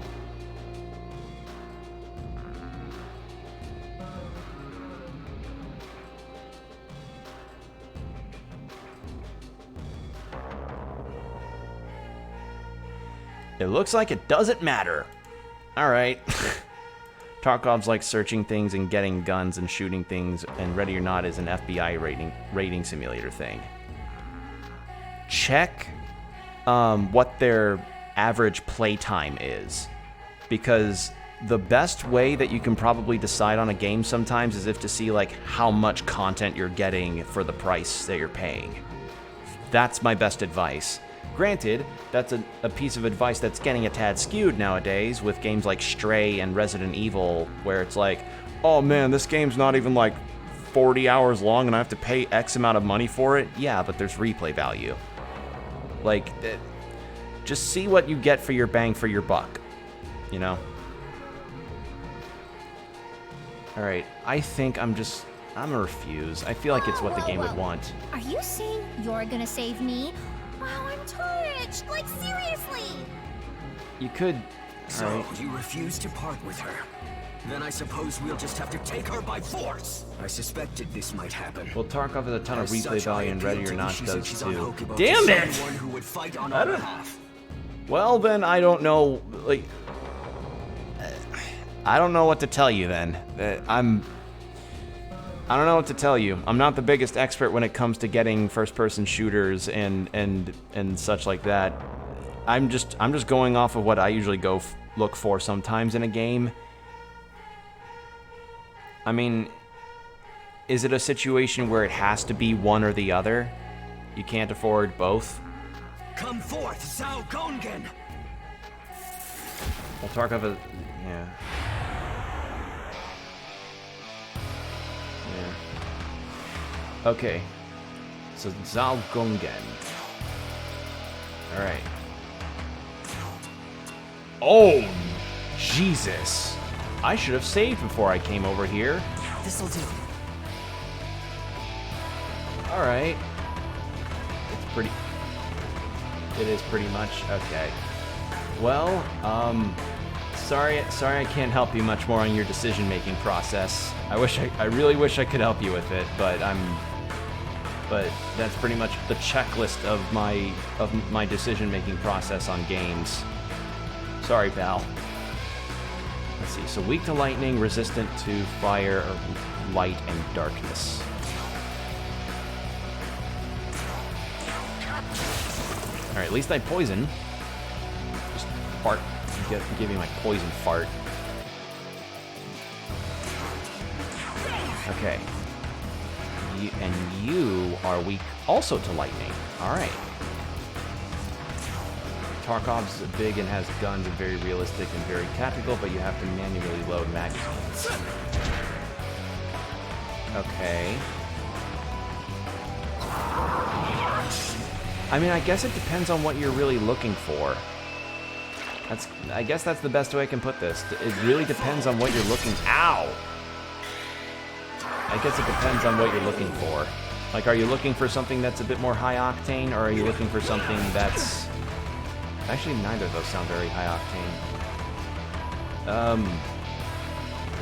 It looks like it doesn't matter. Alright. Tarkov's like searching things and getting guns and shooting things, and Ready or Not is an FBI rating simulator thing. Check what their average playtime is. Because the best way that you can probably decide on a game sometimes is if to see like how much content you're getting for the price that you're paying. That's my best advice. Granted, that's a piece of advice that's getting a tad skewed nowadays with games like Stray and Resident Evil, where it's like, oh man, this game's not even like 40 hours long and I have to pay X amount of money for it. Yeah, but there's replay value. Like, just see what you get for your bang for your buck, you know? Alright, I think I'm gonna refuse. I feel like it's what the game would want. Are you saying you're gonna save me? Wow, I'm touched! Like, seriously! You could... So, Alright. you refuse to part with her. Then I suppose we'll just have to take her by force. I suspected this might happen. Well, Tarkov has a ton of As replay such, value I and appeal Ready or to Not issues does and she's too. unhookable Damn to it! someone who would fight on our behalf. Well, then, I don't know, like... I don't know what to tell you, then. I don't know what to tell you. I'm not the biggest expert when it comes to getting first-person shooters and such like that. I'm just going off of what I usually look for sometimes in a game. I mean, is it a situation where it has to be one or the other? You can't afford both? Come forth, Zhao Gongen! Well, Tarkov is... yeah. Yeah. Okay. So, Zhao Gongen. Alright. Oh, Jesus. I should have saved before I came over here. This'll do. Alright. It is pretty much, okay. Well, sorry I can't help you much more on your decision-making process. I really wish I could help you with it, but that's pretty much the checklist of my decision-making process on games. Sorry, pal. Let's see, so weak to lightning, resistant to fire, light, and darkness. Alright, at least I poison. Just fart. Give me my poison fart. Okay. you are weak also to lightning. All right. Tarkov's big and has guns and very realistic and very tactical, but you have to manually load magazines. Okay. I mean, I guess it depends on what you're really looking for. I guess that's the best way I can put this. It really depends on what you're looking... Ow! I guess it depends on what you're looking for. Like, are you looking for something that's a bit more high octane, or are you looking for something that's... Actually, neither of those sound very high octane.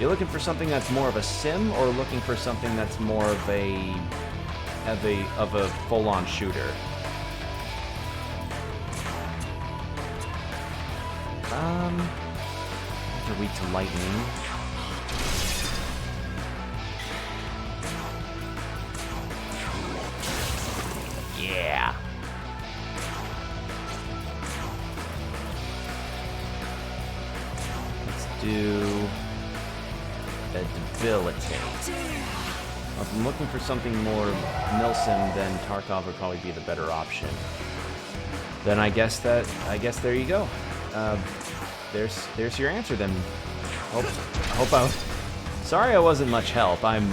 You're looking for something that's more of a sim, or looking for something that's more of a full-on shooter? They're weak to lightning. Yeah. Let's do a debilitate. If I'm looking for something more Nilsson, then Tarkov would probably be the better option. Then I guess there you go. There's your answer then. Sorry I wasn't much help. I'm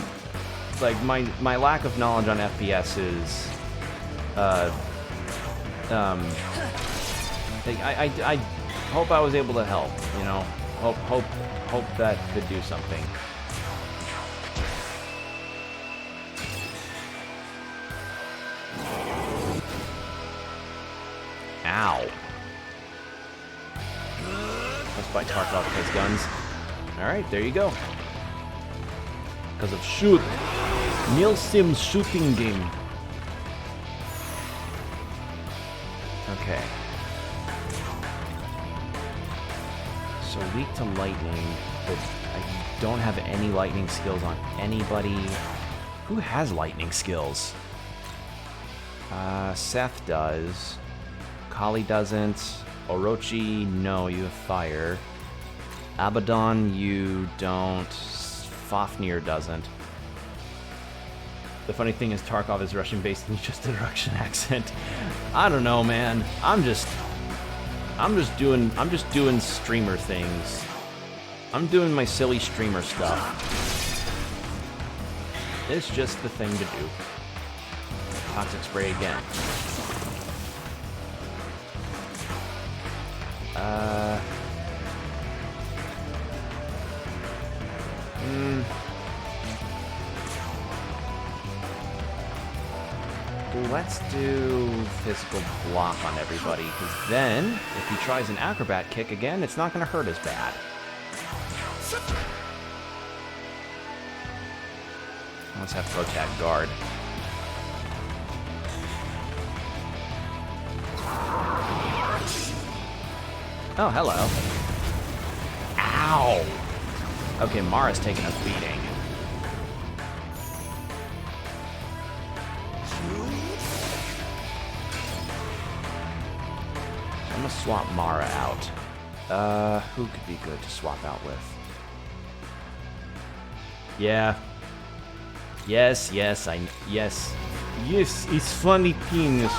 like my lack of knowledge on FPS is I hope I was able to help, you know. Hope that could do something. Ow. That's by Tarkov has guns. Alright, there you go. Because of shoot. Nilsim's shooting game. Okay. So weak to lightning, but I don't have any lightning skills on anybody. Who has lightning skills? Seth does. Kali doesn't. Orochi, no, you have fire. Abaddon, you don't. Fafnir doesn't. The funny thing is Tarkov is Russian based and he just did a Russian accent. I don't know, man. I'm just doing streamer things. I'm doing my silly streamer stuff. It's just the thing to do. Toxic spray again. Let's do physical block on everybody, because then, if he tries an acrobat kick again, it's not going to hurt as bad. Let's have protag guard. Oh, hello. Ow! Okay, Mara's taking a beating. I'm gonna swap Mara out. Who could be good to swap out with? Yeah. Yes, yes, yes. Yes, it's funny penis.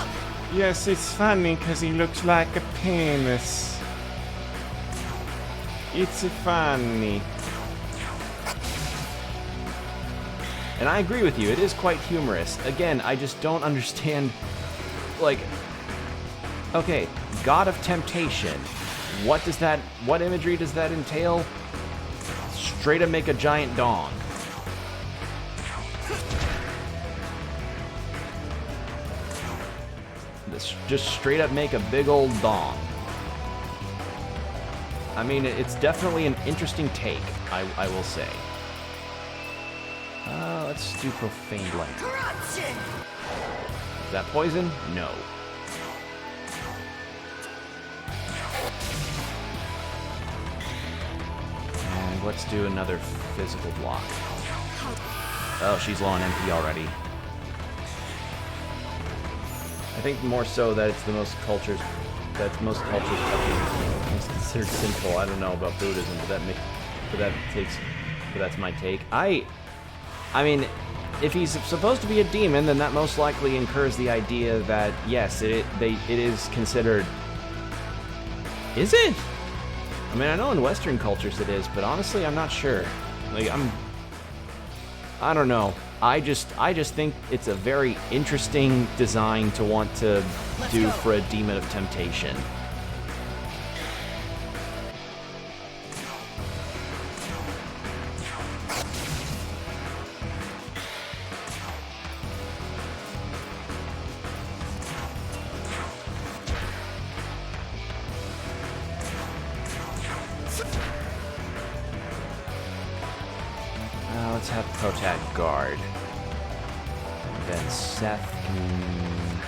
Yes, it's funny because he looks like a penis. It's funny. And I agree with you, it is quite humorous. Again, I just don't understand, like, okay, God of Temptation. What imagery does that entail? Straight up make a giant dong. Just straight up make a big old dong. I mean, it's definitely an interesting take, I will say. Let's do Profane Light. Is that poison? No. And let's do another physical block. Oh, she's low on MP already. I think more so that it's the most cultures, that's most cultures touching. It's considered sinful. I don't know about Buddhism, but that's my take. I mean, if he's supposed to be a demon, then that most likely incurs the idea that yes, it is considered. Is it? I mean, I know in Western cultures it is, but honestly, I'm not sure. Like, I don't know. I just think it's a very interesting design to want to do for a demon of temptation. Let's have Protag guard. Then Seth can...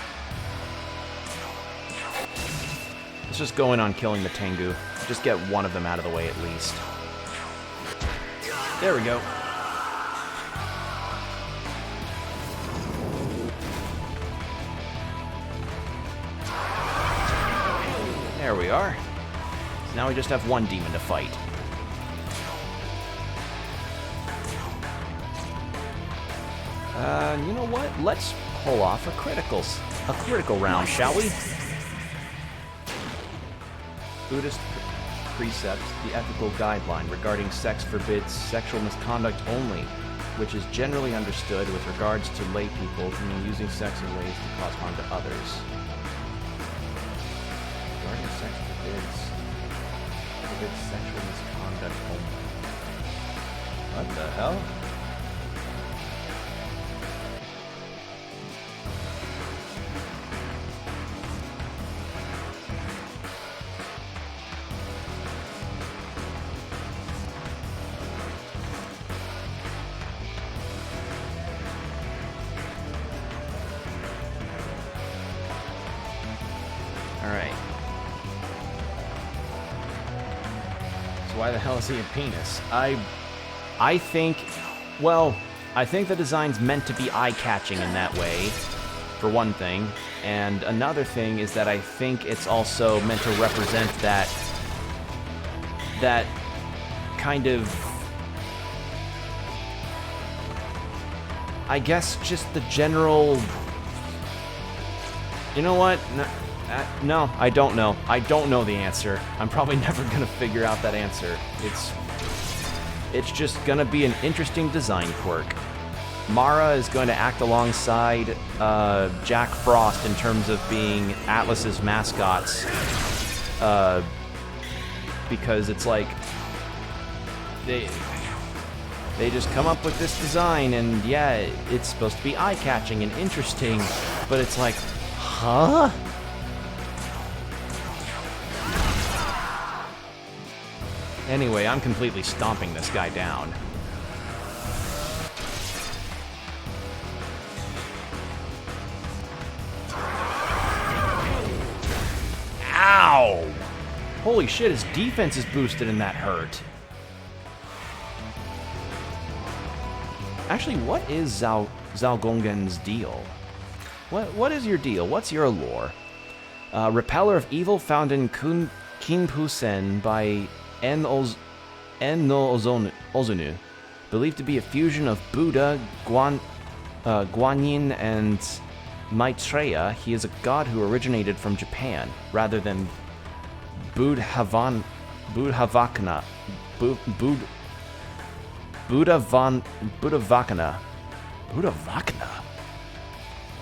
Let's just go in on killing the Tengu. Just get one of them out of the way at least. There we go. There we are. So now we just have one demon to fight. You know what? Let's pull off a critical round, shall we? Buddhist precepts, the ethical guideline regarding sex forbids sexual misconduct only, which is generally understood with regards to lay people to mean using sex in ways to cause harm to others. Regarding sex forbids sexual misconduct only. What the hell? Alright. So why the hell is he a penis? I think, well, I think the design's meant to be eye-catching in that way, for one thing. And another thing is that I think it's also meant to represent that kind of, I guess, just the general... You know what? No, I don't know. I don't know the answer. I'm probably never gonna figure out that answer. It's just gonna be an interesting design quirk. Mara is going to act alongside Jack Frost in terms of being Atlas's mascots, because it's like they just come up with this design, and yeah, it's supposed to be eye-catching and interesting, but it's like, huh? Anyway, I'm completely stomping this guy down. Ow! Holy shit, his defense is boosted and that hurt. Actually, what is Zalgongen's deal? What is your deal? What's your lore? Repeller of evil found in Kinpusen by En no Ozunu. Believed to be a fusion of Buddha, Guanyin, and Maitreya. He is a god who originated from Japan, rather than Buddhavakana.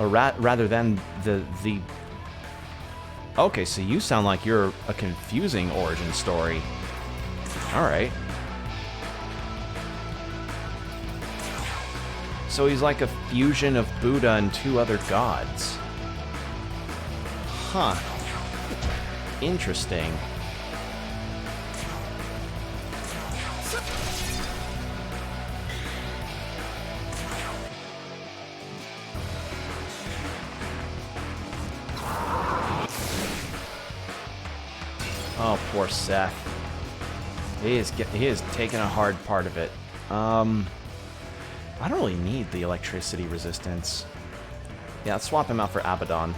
Or rather than the... Okay, so you sound like you're a confusing origin story. Alright. So he's like a fusion of Buddha and two other gods. Huh. Interesting. Oh, poor Seth. He is taking a hard part of it. I don't really need the electricity resistance. Yeah, let's swap him out for Abaddon.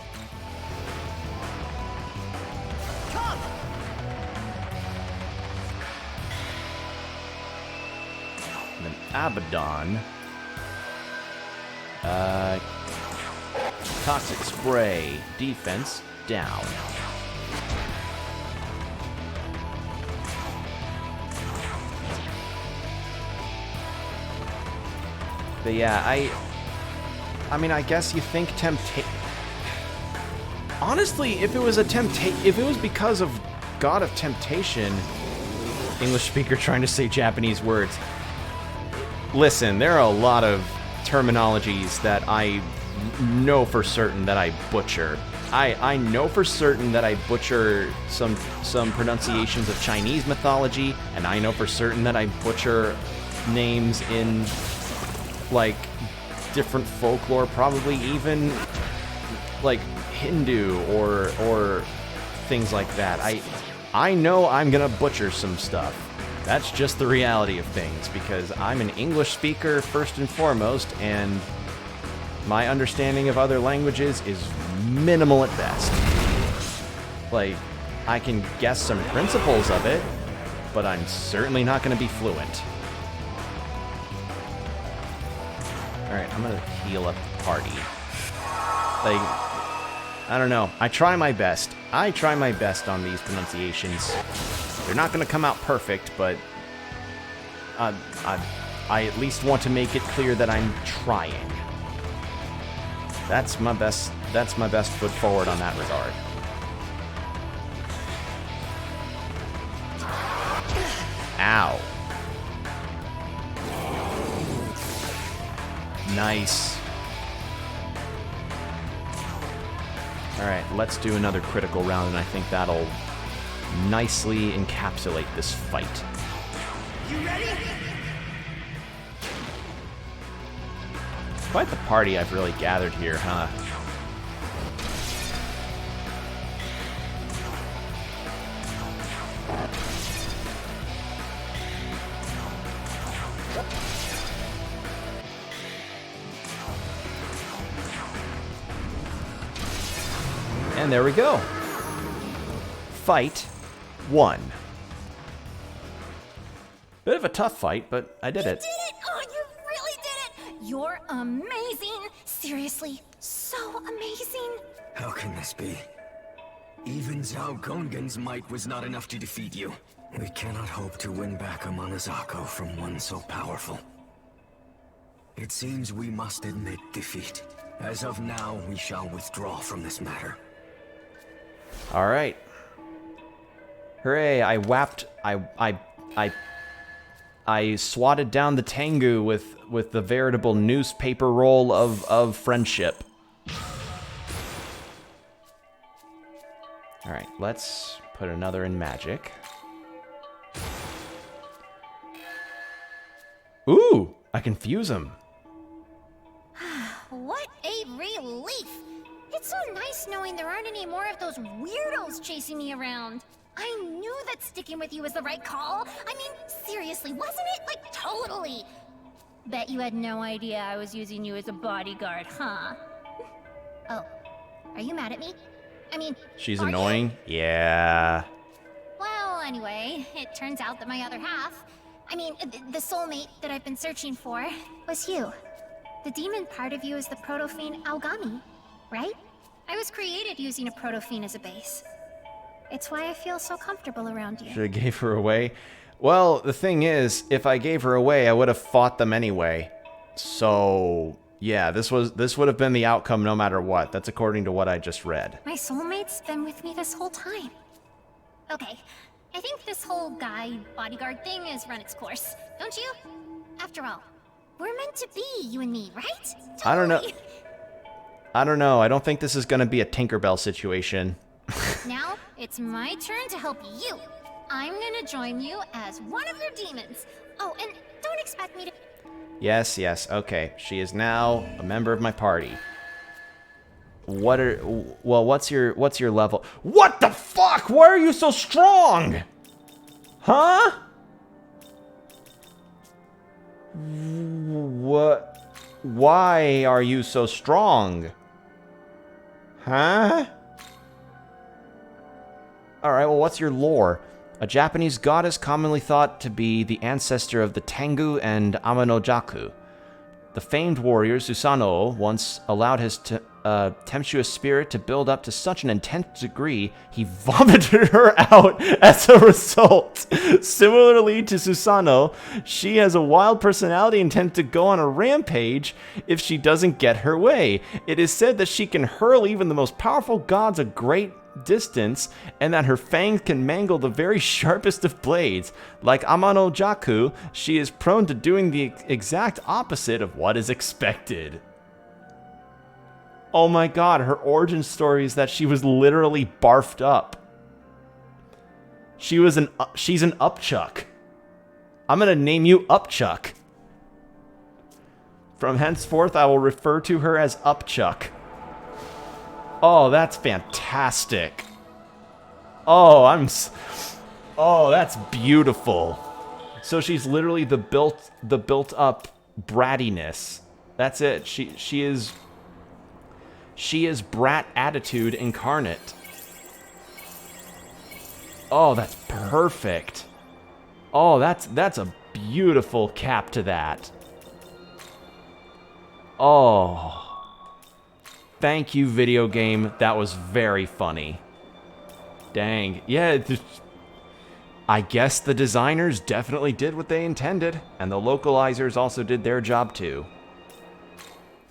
And then Abaddon Toxic spray. Defense down. But yeah, I mean, I guess you think honestly, if it was because of God of Temptation, English speaker trying to say Japanese words. Listen, there are a lot of terminologies that I know for certain that I butcher. I know for certain that I butcher some pronunciations of Chinese mythology, and I know for certain that I butcher names in like different folklore, probably even like Hindu or things like that. I know I'm gonna butcher some stuff. That's just the reality of things, because I'm an English speaker first and foremost, and my understanding of other languages is minimal at best. Like, I can guess some principles of it, but I'm certainly not gonna be fluent. Alright, I'm gonna heal up the party. Like, I don't know. I try my best. I try my best on these pronunciations. They're not gonna come out perfect, but I at least want to make it clear that I'm trying. That's my best foot forward on that regard. Ow. Nice. Alright, let's do another critical round, and I think that'll nicely encapsulate this fight. You ready? Quite the party I've really gathered here, huh? And there we go. Fight 1. Bit of a tough fight, but I did it. You did it! Oh, you really did it! You're amazing! Seriously, so amazing! How can this be? Even Zhao Gongen's might was not enough to defeat you. We cannot hope to win back Amanazako from one so powerful. It seems we must admit defeat. As of now, we shall withdraw from this matter. All right. Hooray! I swatted down the Tengu with the veritable newspaper roll of friendship. All right, let's put another in magic. Ooh, I can fuse him. What a relief! It's so nice knowing there aren't any more of those weirdos chasing me around. I knew that sticking with you was the right call. I mean, seriously, wasn't it? Like, totally. Bet you had no idea I was using you as a bodyguard, huh? Oh, are you mad at me? I mean, she's are annoying? you? Yeah. Well, anyway, it turns out that my other half, I mean, the soulmate that I've been searching for, was you. The demon part of you is the proto-fiend Aogami, right? I was created using a proto-fiend as a base. It's why I feel so comfortable around you. Should have gave her away? Well, the thing is, if I gave her away, I would have fought them anyway. So, yeah, this would have been the outcome no matter what. That's according to what I just read. My soulmate's been with me this whole time. Okay, I think this whole guy bodyguard thing has run its course, don't you? After all, we're meant to be, you and me, right? Totally. I don't know. I don't think this is going to be a Tinkerbell situation. Now, it's my turn to help you. I'm gonna join you as one of your demons. Oh, and don't expect me to... Yes, okay. She is now a member of my party. What's your level? What the fuck? Why are you so strong? Huh? What? Why are you so strong? Huh? Alright, well, what's your lore? A Japanese goddess commonly thought to be the ancestor of the Tengu and Amanojaku. The famed warrior Susanoo once allowed his tempestuous spirit to build up to such an intense degree, he vomited her out as a result. Similarly to Susanoo, she has a wild personality and tends to go on a rampage if she doesn't get her way. It is said that she can hurl even the most powerful gods a great distance, and that her fangs can mangle the very sharpest of blades. Like Amano Jaku, she is prone to doing the exact opposite of what is expected. Oh my god, her origin story is that she was literally barfed up. She's an Upchuck. I'm gonna name you Upchuck. From henceforth, I will refer to her as Upchuck. Oh, that's fantastic. Oh, oh, that's beautiful. So she's literally the built up brattiness. That's it. She is brat attitude incarnate. Oh, that's perfect. Oh, that's a beautiful cap to that. Oh. Thank you, video game. That was very funny. Dang. Yeah, I guess the designers definitely did what they intended, and the localizers also did their job too.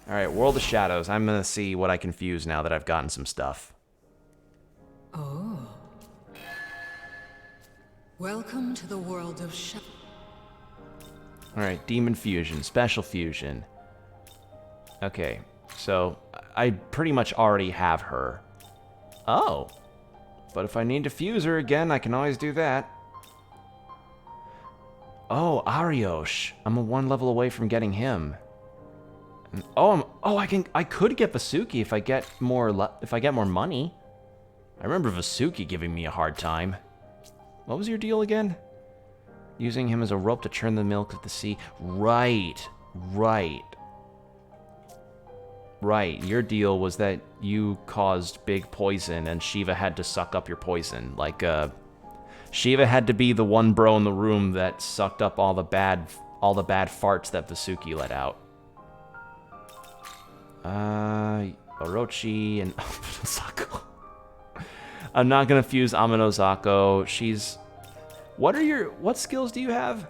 Alright, World of Shadows. I'm gonna see what I can fuse now that I've gotten some stuff. Oh. Welcome to the world of Shadows. Alright, Demon Fusion, Special Fusion. Okay, so I pretty much already have her. Oh. But if I need to fuse her again, I can always do that. Oh, Ariosh. I'm 1 level away from getting him. And, I could get Vasuki if I get more money. I remember Vasuki giving me a hard time. What was your deal again? Using him as a rope to churn the milk of the sea. Right. Your deal was that you caused big poison and Shiva had to suck up your poison. Like, Shiva had to be the one bro in the room that sucked up all the bad farts that Vasuki let out. Orochi and Amanozako. I'm not gonna fuse Amanozako. She's... What skills do you have?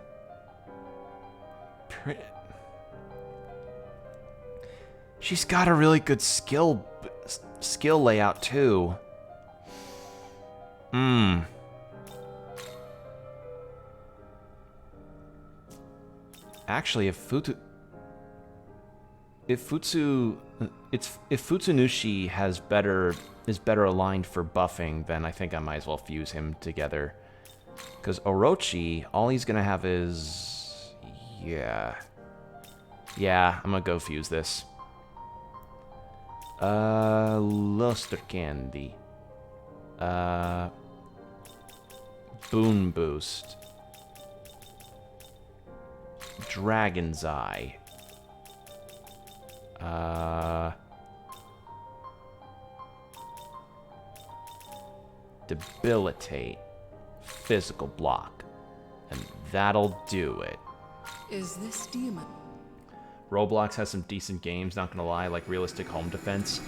She's got a really good skill layout too. Actually, if Futsunushi is better aligned for buffing, then I think I might as well fuse him together. Because Orochi, all he's gonna have is... Yeah, I'm gonna go fuse this. Luster Candy. Boon Boost. Dragon's Eye. Debilitate. Physical block. And that'll do it. Is this demon? Roblox has some decent games, not gonna lie, like Realistic Home Defense.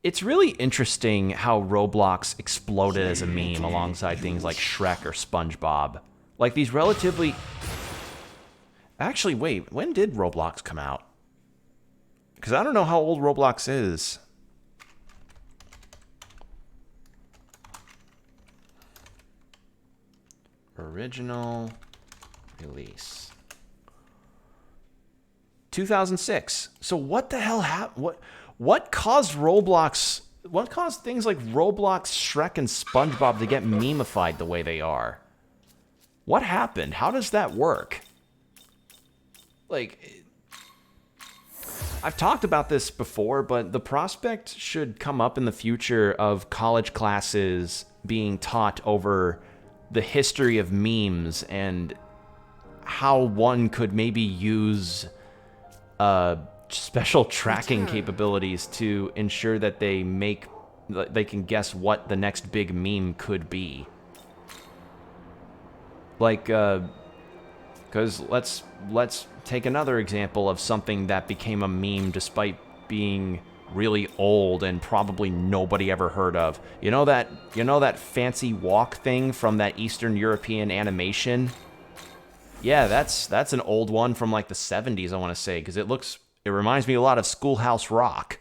It's really interesting how Roblox exploded as a meme alongside things like Shrek or SpongeBob. Like these relatively... Actually, wait, when did Roblox come out? Because I don't know how old Roblox is. Original release. 2006. So what the hell happened? What caused Roblox... What caused things like Roblox, Shrek, and SpongeBob to get memeified the way they are? What happened? How does that work? Like... I've talked about this before, but the prospect should come up in the future of college classes being taught over the history of memes and how one could maybe use special tracking capabilities to ensure that they can guess what the next big meme could be. Like, Because let's take another example of something that became a meme despite being really old and probably nobody ever heard of. You know that fancy walk thing from that Eastern European animation? Yeah, that's an old one from like the 70s, I want to say, because it reminds me a lot of Schoolhouse Rock.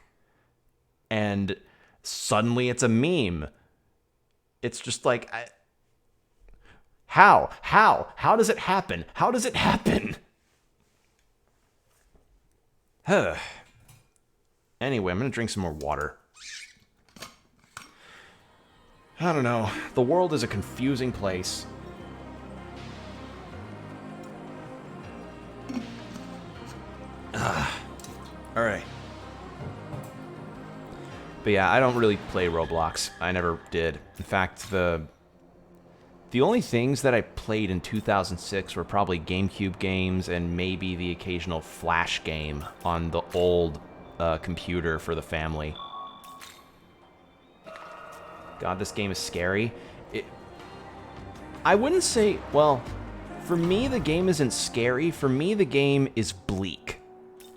And suddenly it's a meme. It's just like, how does it happen? How does it happen? Huh. Anyway, I'm gonna drink some more water. I don't know. The world is a confusing place. Alright. But yeah, I don't really play Roblox. I never did. In fact, the only things that I played in 2006 were probably GameCube games and maybe the occasional Flash game on the old computer for the family. God, this game is scary. I wouldn't say, well, for me the game isn't scary. For me the game is bleak.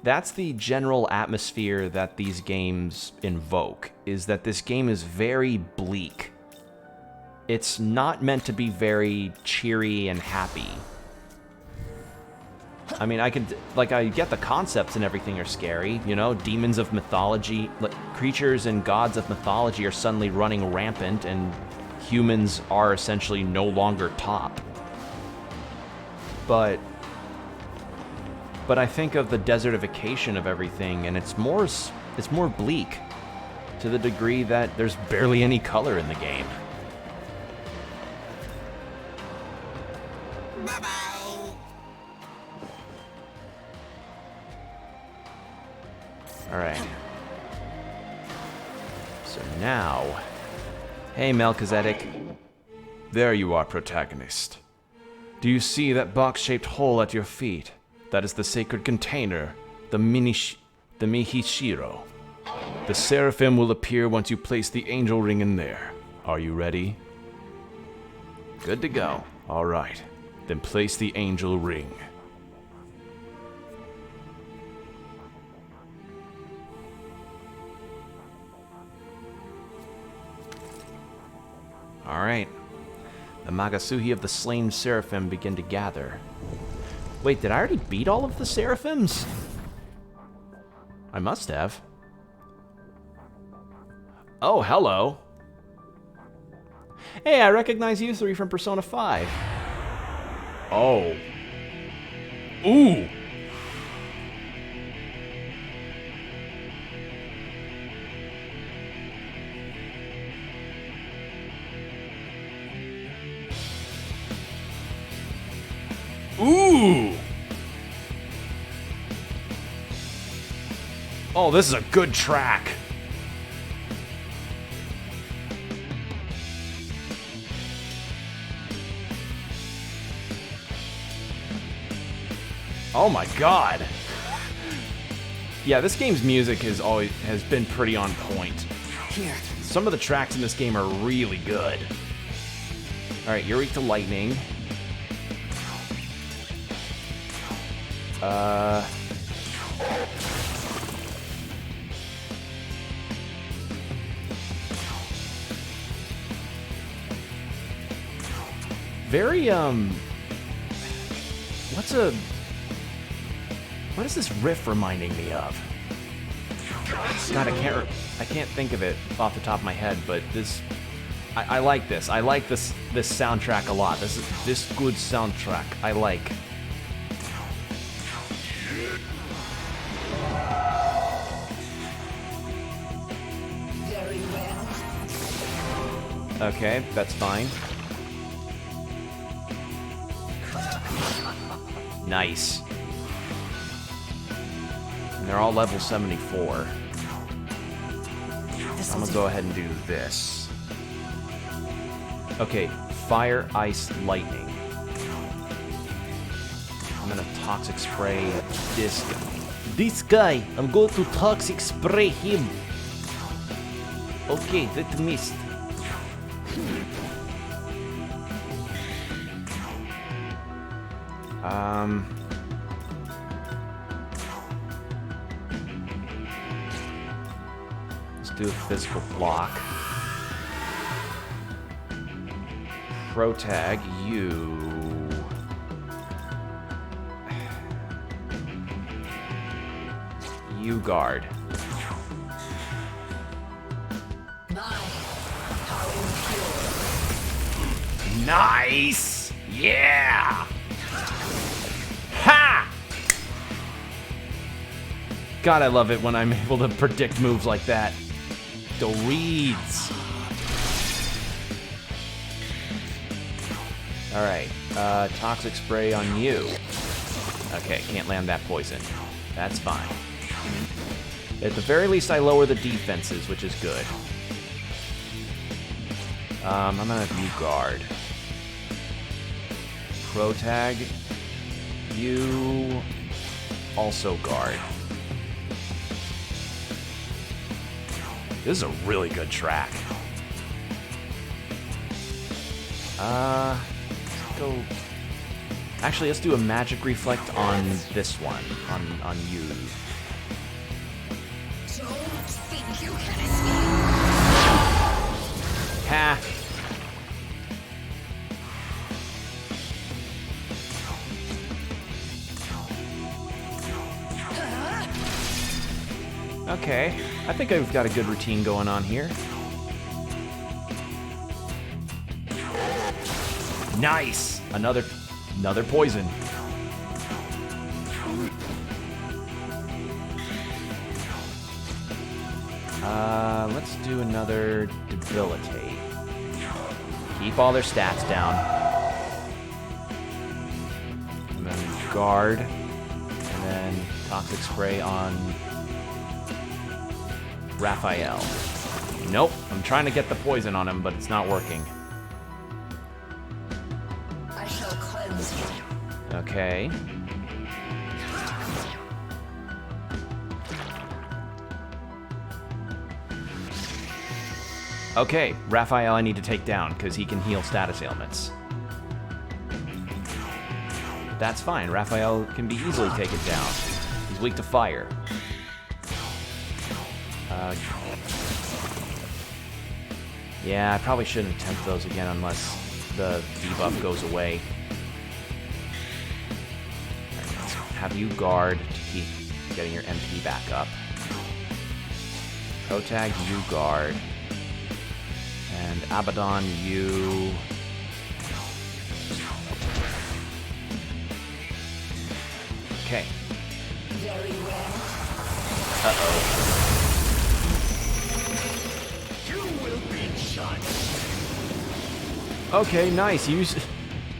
That's the general atmosphere that these games invoke, is that this game is very bleak. It's not meant to be very cheery and happy. I mean, I get the concepts and everything are scary, you know, demons of mythology, like creatures and gods of mythology are suddenly running rampant and humans are essentially no longer top. But I think of the desertification of everything, and it's more bleak to the degree that there's barely any color in the game. Alright. So now... Hey, Melchizedek. There you are, protagonist. Do you see that box-shaped hole at your feet? That is the sacred container, the Mihishiro. The seraphim will appear once you place the angel ring in there. Are you ready? Good to go. All right. Then place the angel ring. Alright. The Magasuhi of the slain seraphim begin to gather. Wait, did I already beat all of the seraphims? I must have. Oh, hello. Hey, I recognize you three from Persona 5. Oh. Ooh! Ooh! Oh, this is a good track. Oh my god. Yeah, this game's music has been pretty on point. Here. Some of the tracks in this game are really good. Alright, you're weak to lightning. Very, what is this riff reminding me of? God, I can't think of it off the top of my head, but this, I like this. I like this soundtrack a lot. This good soundtrack. I like. Very well. Okay, that's fine. Nice. And they're all level 74. I'm gonna go ahead and do this. Okay, fire, ice, lightning. I'm gonna toxic spray this guy. This guy! I'm going to toxic spray him. Okay, that missed. Let's do a physical block. Protag, you. You guard. Nice! Yeah! Ha! God, I love it when I'm able to predict moves like that. The reads. Alright, toxic spray on you. Okay, can't land that poison. That's fine. At the very least, I lower the defenses, which is good. I'm gonna have you guard. Protag, you also guard. This is a really good track. Let's go. Actually, let's do a magic reflect on this one, on you. Don't think you can escape. Ha! Okay, I think I've got a good routine going on here. Nice! Another poison. Let's do another debilitate. Keep all their stats down. And then guard. And then toxic spray on Raphael. Nope, I'm trying to get the poison on him, but it's not working. I shall cleanse you. Okay. Okay, Raphael I need to take down, because he can heal status ailments. That's fine, Raphael can be easily taken down. He's weak to fire. Yeah, I probably shouldn't attempt those again unless the debuff goes away. Alright, let's have you guard to keep getting your MP back up. Protag, you guard. And Abaddon, you... Okay. Very well. Uh-oh. You will be judged. Okay, nice.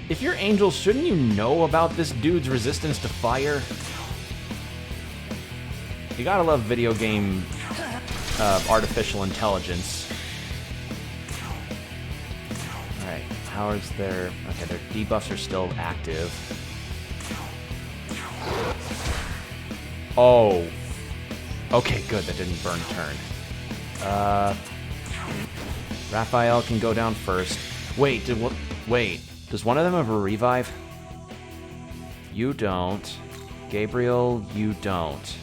If you're angels, shouldn't you know about this dude's resistance to fire? You gotta love video game artificial intelligence. Alright, how is their... Okay, their debuffs are still active. Oh. Okay, good, that didn't burn turn. Raphael can go down first. Wait, does one of them have a revive? You don't. Gabriel, you don't.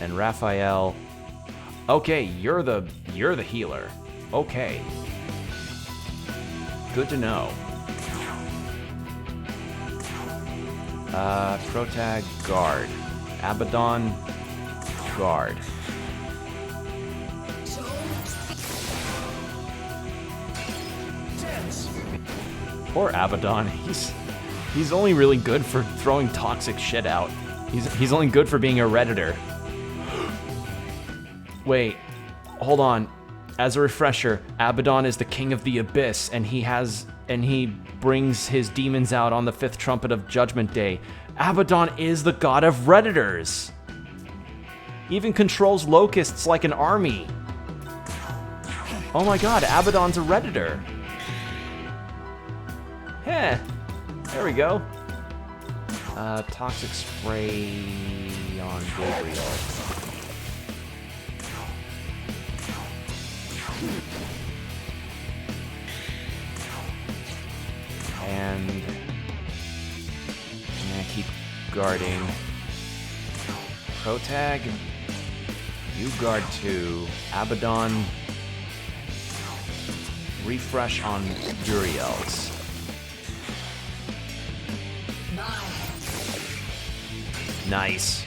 And Raphael... Okay, you're the healer. Okay. Good to know. Protag, guard. Abaddon, guard. Poor Abaddon. He's only really good for throwing toxic shit out. He's only good for being a Redditor. Wait, hold on. As a refresher, Abaddon is the king of the abyss, and he brings his demons out on the 5th trumpet of Judgment Day. Abaddon is the god of Redditors. He even controls locusts like an army. Oh my god, Abaddon's a Redditor. Heh, there we go. Toxic spray on Gabriel. And guarding. Protag. You guard 2. Abaddon. Refresh on Uriel's. Nice.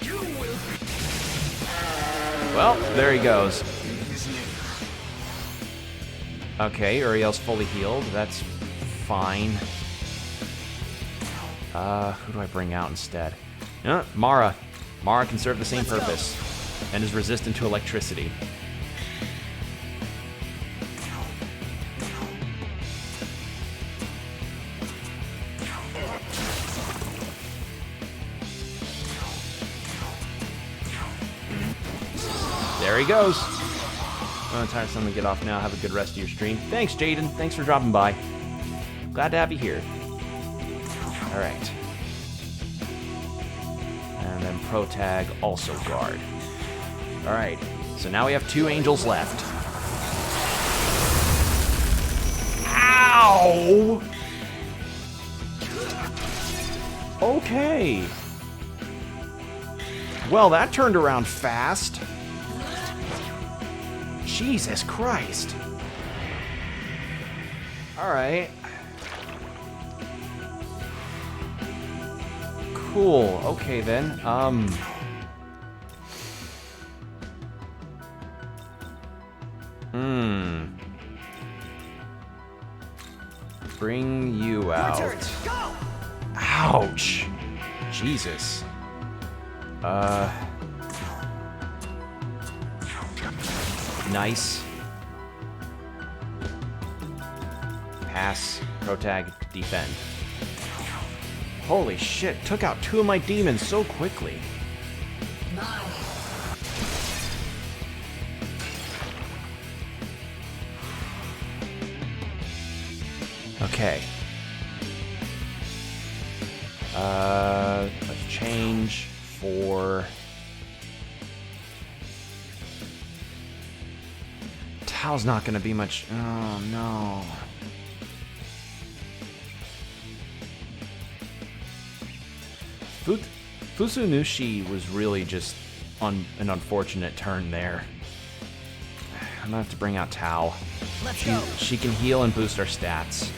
Well, there he goes. Okay, Uriel's fully healed. That's fine. Who do I bring out instead? Mara. Mara can serve the same purpose and is resistant to electricity. There he goes. Oh, time for someone to get off now. Have a good rest of your stream. Thanks, Jaden. Thanks for dropping by. Glad to have you here. All right. And then Protag also guard. All right. So now we have 2 angels left. Ow! Okay. Well, that turned around fast. Jesus Christ. Alright. Cool. Okay then. Bring you out. Ouch. Jesus. Nice. Pass. Protag. Defend. Holy shit. Took out 2 of my demons so quickly. Okay. Let's change for... Tao's not going to be much... Oh, no. Fusunushi was really just on an unfortunate turn there. I'm going to have to bring out Tao. She can heal and boost our stats.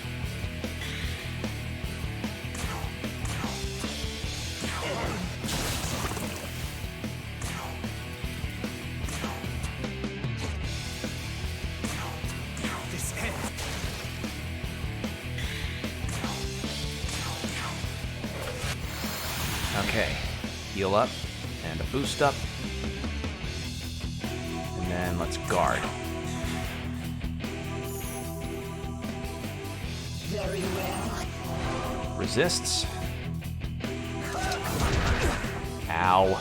Okay, heal up and a boost up. And then let's guard. Very well. Resists. Ow.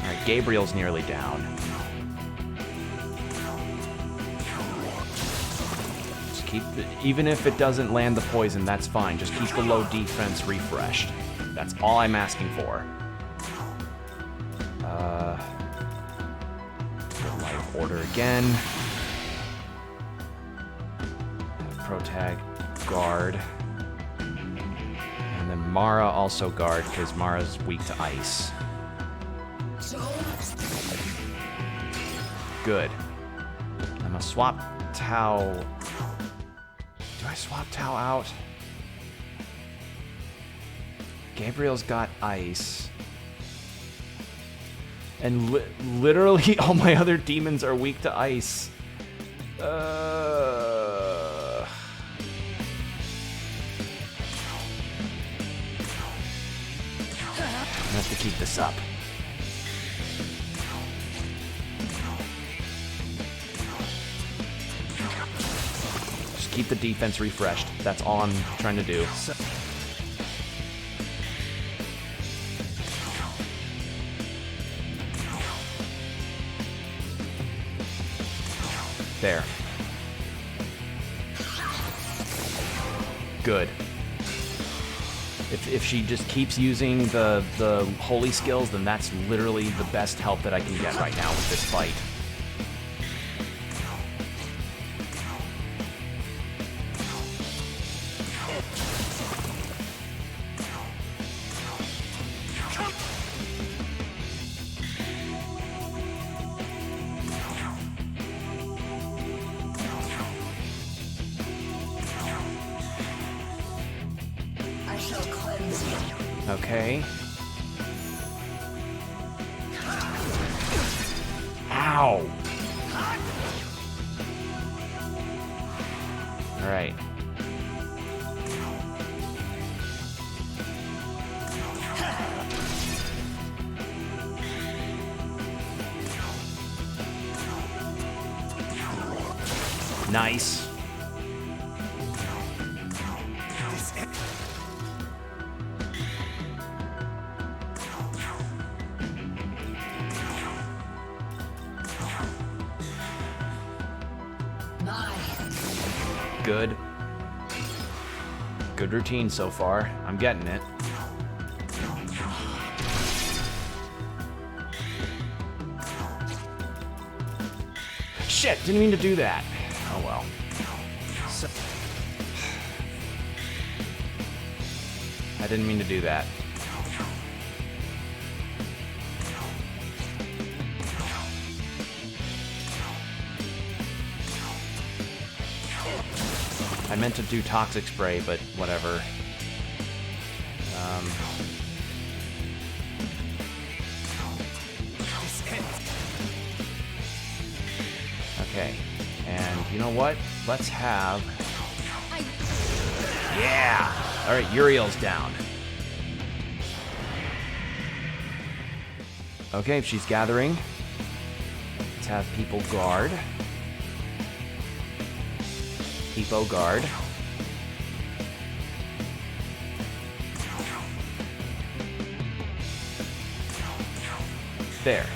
Alright, Gabriel's nearly down. Just keep the, even if it doesn't land the poison, that's fine. Just keep the low defense refreshed. That's all I'm asking for. Life order again. Protag, guard. And then Mara also guard, because Mara's weak to ice. Good. I'm gonna swap Tao. Do I swap Tao out? Gabriel's got ice. And literally all my other demons are weak to ice. I have to keep this up. Just keep the defense refreshed. That's all I'm trying to do. There. Good. If she just keeps using the holy skills, then that's literally the best help that I can get right now with this fight. Okay. Ow! Alright. Nice. Good. Good routine so far. I'm getting it. Shit, didn't mean to do that. Oh well. So I didn't mean to do that. I meant to do toxic spray, but whatever. Okay, and you know what? Let's have... Yeah! Alright, Uriel's down. Okay, if she's gathering, let's have people guard. People guard. There.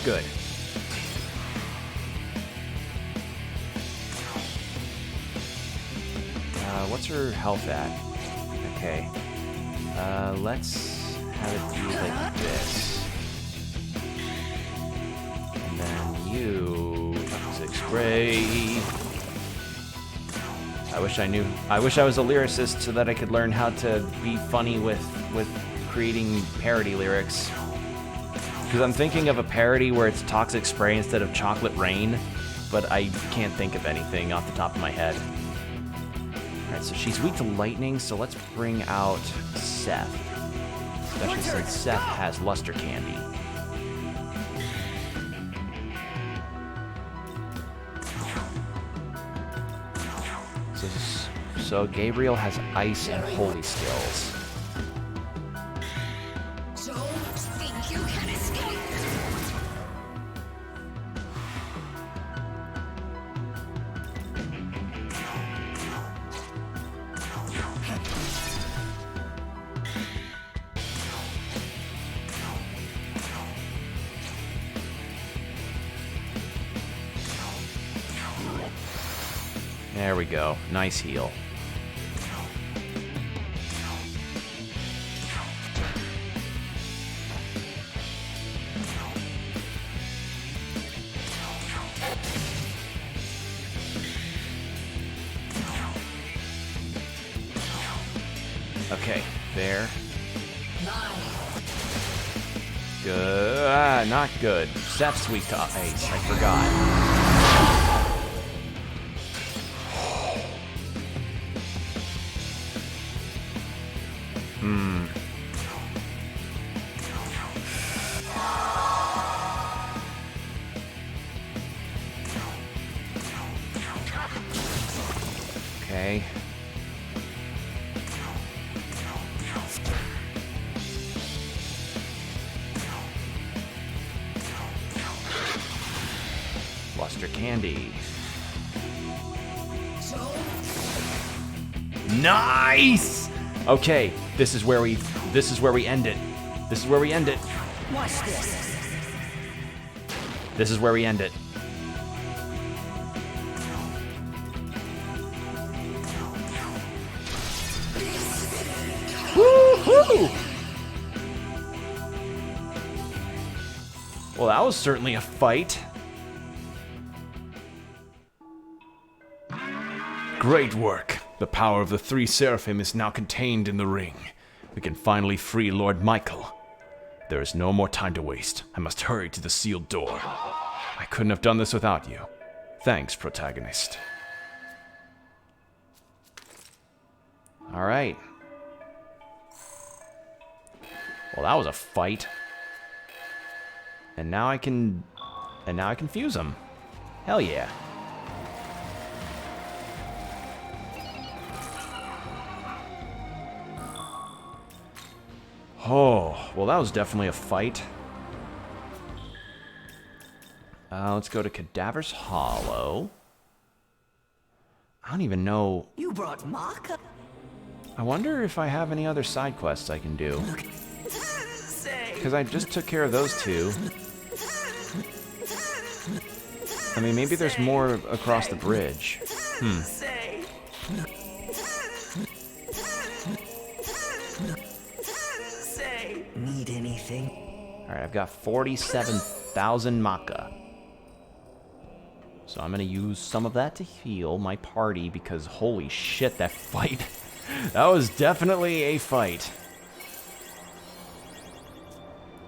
Good. What's her health at? Okay. Let's have it be like this. And then you... toxic spray. I wish I was a lyricist so that I could learn how to be funny with creating parody lyrics. Because I'm thinking of a parody where it's toxic spray instead of chocolate rain, but I can't think of anything off the top of my head. Alright, so she's weak to lightning, so let's bring out Seth. Especially since Seth has luster candy. So Gabriel has ice and holy skills. Don't think you can escape. There we go. Nice heal. Okay, there. Good. Not good. Seth's weak to ice. I forgot. Okay. Luster candy. Nice! Okay, this is where we end it. This is where we end it. Watch this. This is where we end it. was certainly a fight. Great work. The power of the three seraphim is now contained in the ring. We can finally free Lord Michael. There is no more time to waste. I must hurry to the sealed door. I couldn't have done this without you. Thanks, protagonist. Alright. Well, that was a fight. And now I can fuse them. Hell yeah. Oh, well, that was definitely a fight. Let's go to Cadaver's Hollow. I don't even know. You brought Maka? I wonder if I have any other side quests I can do. Because I just took care of those two. I mean, maybe there's more across the bridge. Need anything? Alright, I've got 47,000 Maka. So I'm going to use some of that to heal my party because holy shit, that fight. That was definitely a fight.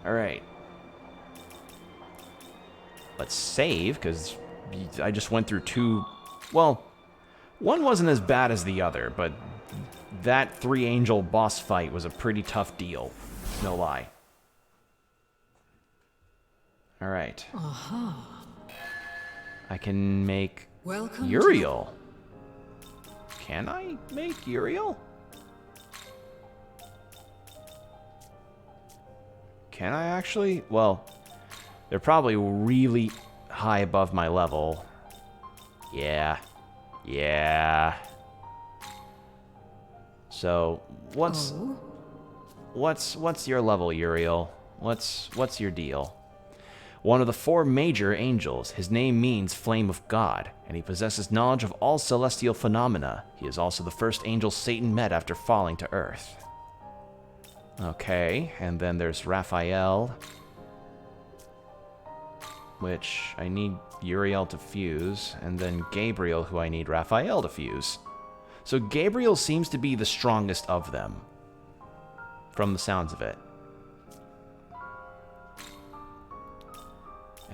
Alright. Let's save because I just went through two. Well, one wasn't as bad as the other, but that three angel boss fight was a pretty tough deal. No lie. Alright. I can make Welcome Uriel. Can I make Uriel? Can I actually? Well, they're probably really high above my level. Yeah. Yeah. So, what's your level, Uriel? What's your deal? One of the four major angels. His name means Flame of God, and he possesses knowledge of all celestial phenomena. He is also the first angel Satan met after falling to Earth. Okay, and then there's Raphael, which I need Uriel to fuse, and then Gabriel, who I need Raphael to fuse. So Gabriel seems to be the strongest of them, from the sounds of it.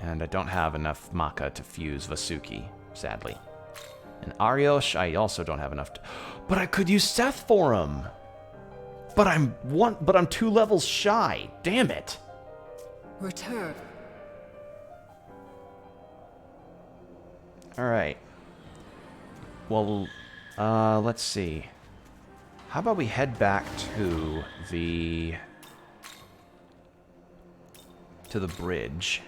And I don't have enough Maka to fuse Vasuki, sadly. And Ariosh, I also don't have enough to... But I could use Seth for him! But I'm 2 levels shy. Damn it! Return. Alright. Well, let's see. How about we head back to the bridge.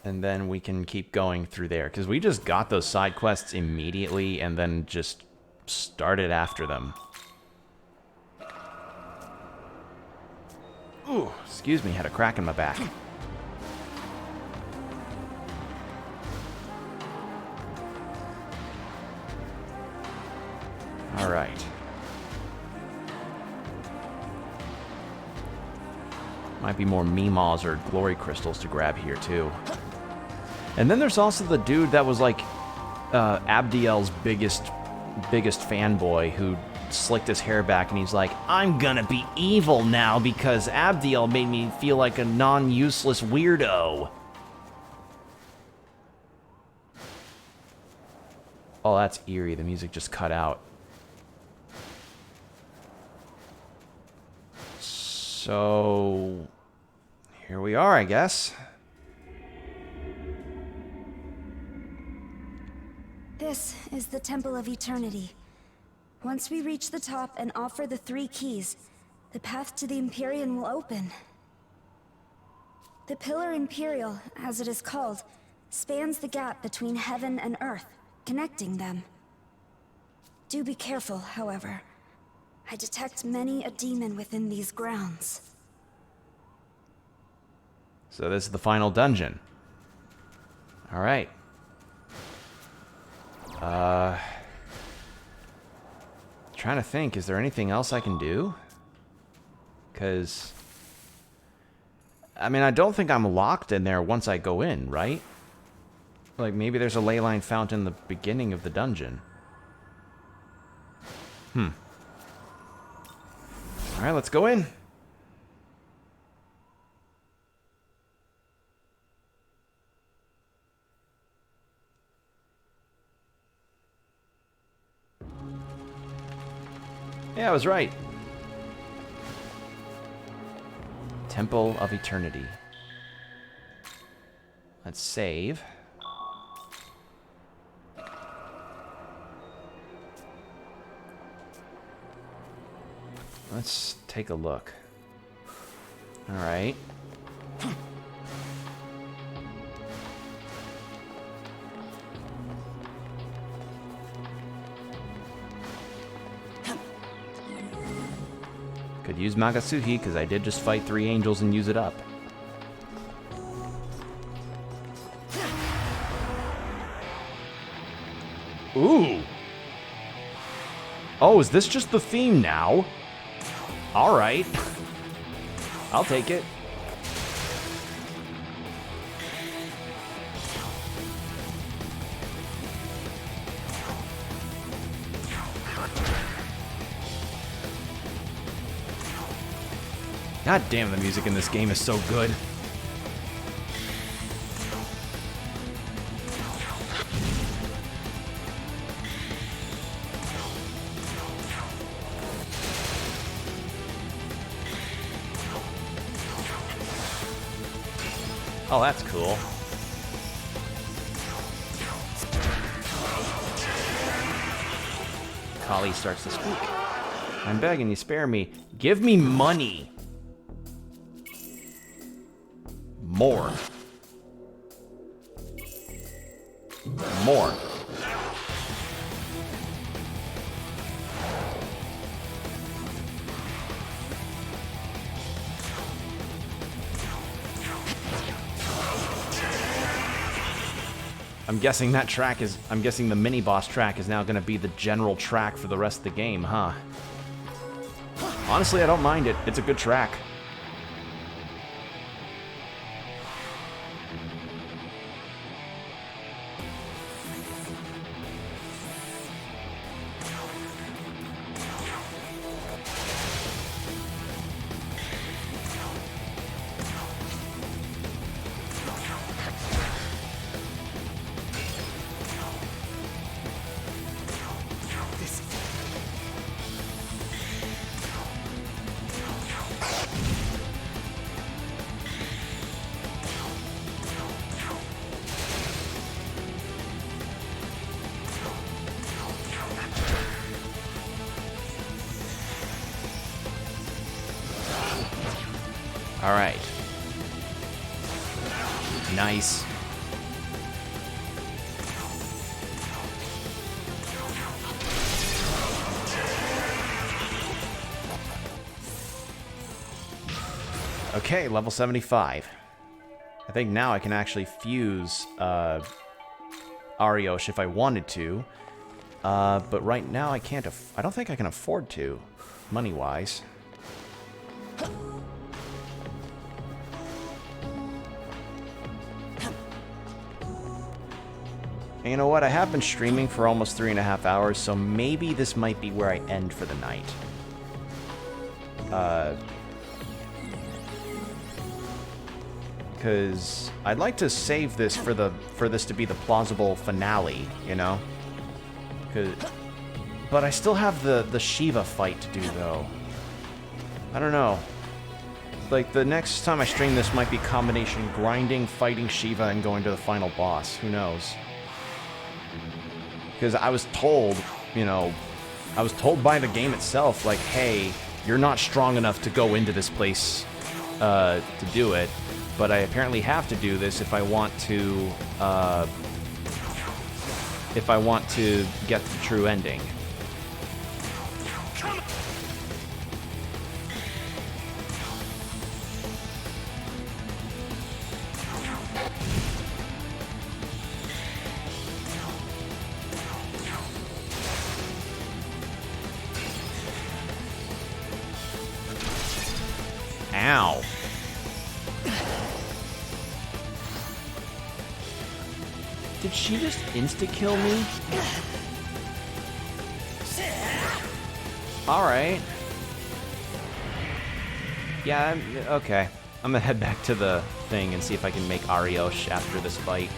And then we can keep going through there. Because we just got those side quests immediately and then just started after them. Ooh, excuse me, had a crack in my back. Alright. Might be more Meemaws or Glory Crystals to grab here, too. And then there's also the dude that was like Abdiel's biggest fanboy who slicked his hair back and he's like, I'm gonna be evil now because Abdiel made me feel like a non-useless weirdo. Oh, that's eerie. The music just cut out. So, here we are, I guess. This is the Temple of Eternity. Once we reach the top and offer the 3 keys, the path to the Empyrean will open. The Pillar Imperial, as it is called, spans the gap between heaven and earth, connecting them. Do be careful, however. I detect many a demon within these grounds. So this is the final dungeon. Alright. Trying to think, is there anything else I can do? Because, I mean, I don't think I'm locked in there once I go in, right? Like, maybe there's a ley line fountain in the beginning of the dungeon. Alright, let's go in. Yeah, I was right. Temple of Eternity. Let's save. Let's take a look. All right. Could use Magatsuhi, because I did just fight 3 angels and use it up. Ooh! Oh, is this just the theme now? Alright. I'll take it. God damn, the music in this game is so good. Oh, that's cool. Kali starts to speak. I'm begging you, spare me. Give me money. More. More. I'm guessing that track is... I'm guessing the mini-boss track is now going to be the general track for the rest of the game, huh? Honestly, I don't mind it. It's a good track. All right. Nice. Okay, level 75. I think now I can actually fuse Ariosh if I wanted to. But right now I can't. I don't think I can afford to, money-wise. And you know what? I have been streaming for almost 3.5 hours, so maybe this might be where I end for the night. Because I'd like to save this for this to be the plausible finale, you know? But I still have the Shiva fight to do, though. I don't know. Like, the next time I stream this might be combination grinding, fighting Shiva, and going to the final boss. Who knows? Because I was told, you know, I was told by the game itself, like, hey, you're not strong enough to go into this place to do it, but I apparently have to do this if I want to get the true ending. Ow. Did she just insta-kill me? Alright. Yeah, okay. I'm gonna head back to the thing and see if I can make Ariosh after this fight.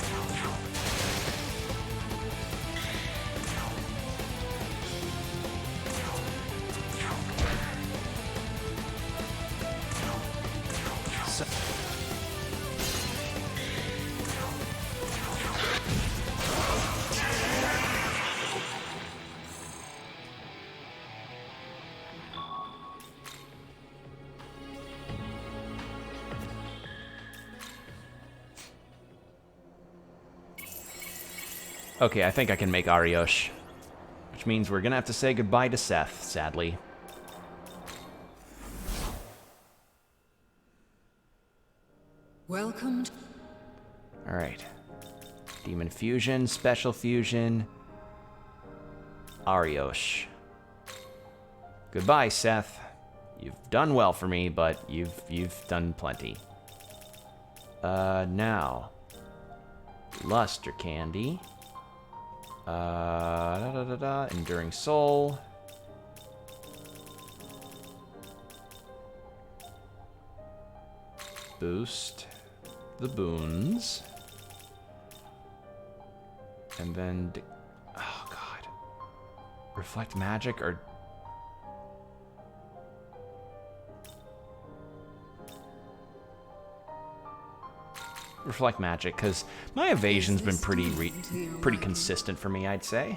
Okay, I think I can make Ariosh. Which means we're gonna have to say goodbye to Seth, sadly. Welcome. Alright. Demon Fusion, Special Fusion. Ariosh. Goodbye, Seth. You've done well for me, but you've done plenty. Now. Luster Candy. Enduring Soul. Boost the boons. And then, oh god. Reflect Magic or... Reflect Magic, because my evasion's been pretty consistent for me, I'd say.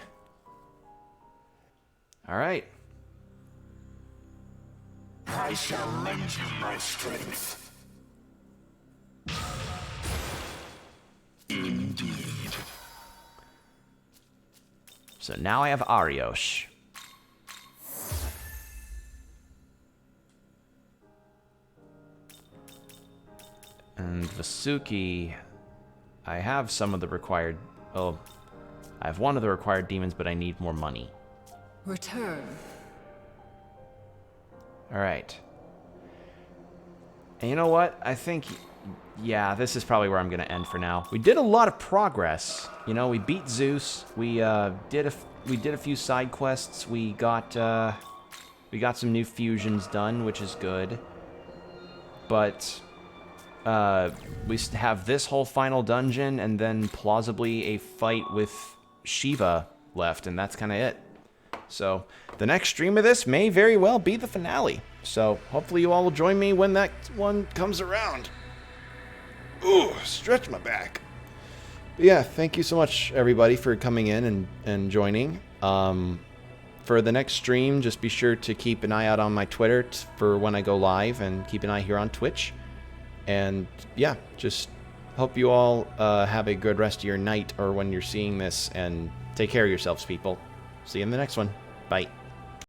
Alright. I shall lend you my strength. Indeed. So now I have Ariosh. And Vasuki, I have some of the required... Oh, I have one of the required demons, but I need more money. Return. Alright. And you know what? I think... Yeah, this is probably where I'm going to end for now. We did a lot of progress. You know, we beat Zeus. We did a few side quests. We got some new fusions done, which is good. But... we have this whole final dungeon and then plausibly a fight with Shiva left, and that's kind of it. So the next stream of this may very well be the finale. So hopefully you all will join me when that one comes around. Ooh, stretch my back. But yeah, thank you so much, everybody, for coming in and joining. For the next stream, just be sure to keep an eye out on my Twitter for when I go live, and keep an eye here on Twitch. And yeah, just hope you all have a good rest of your night or when you're seeing this, and take care of yourselves, people. See you in the next one. Bye.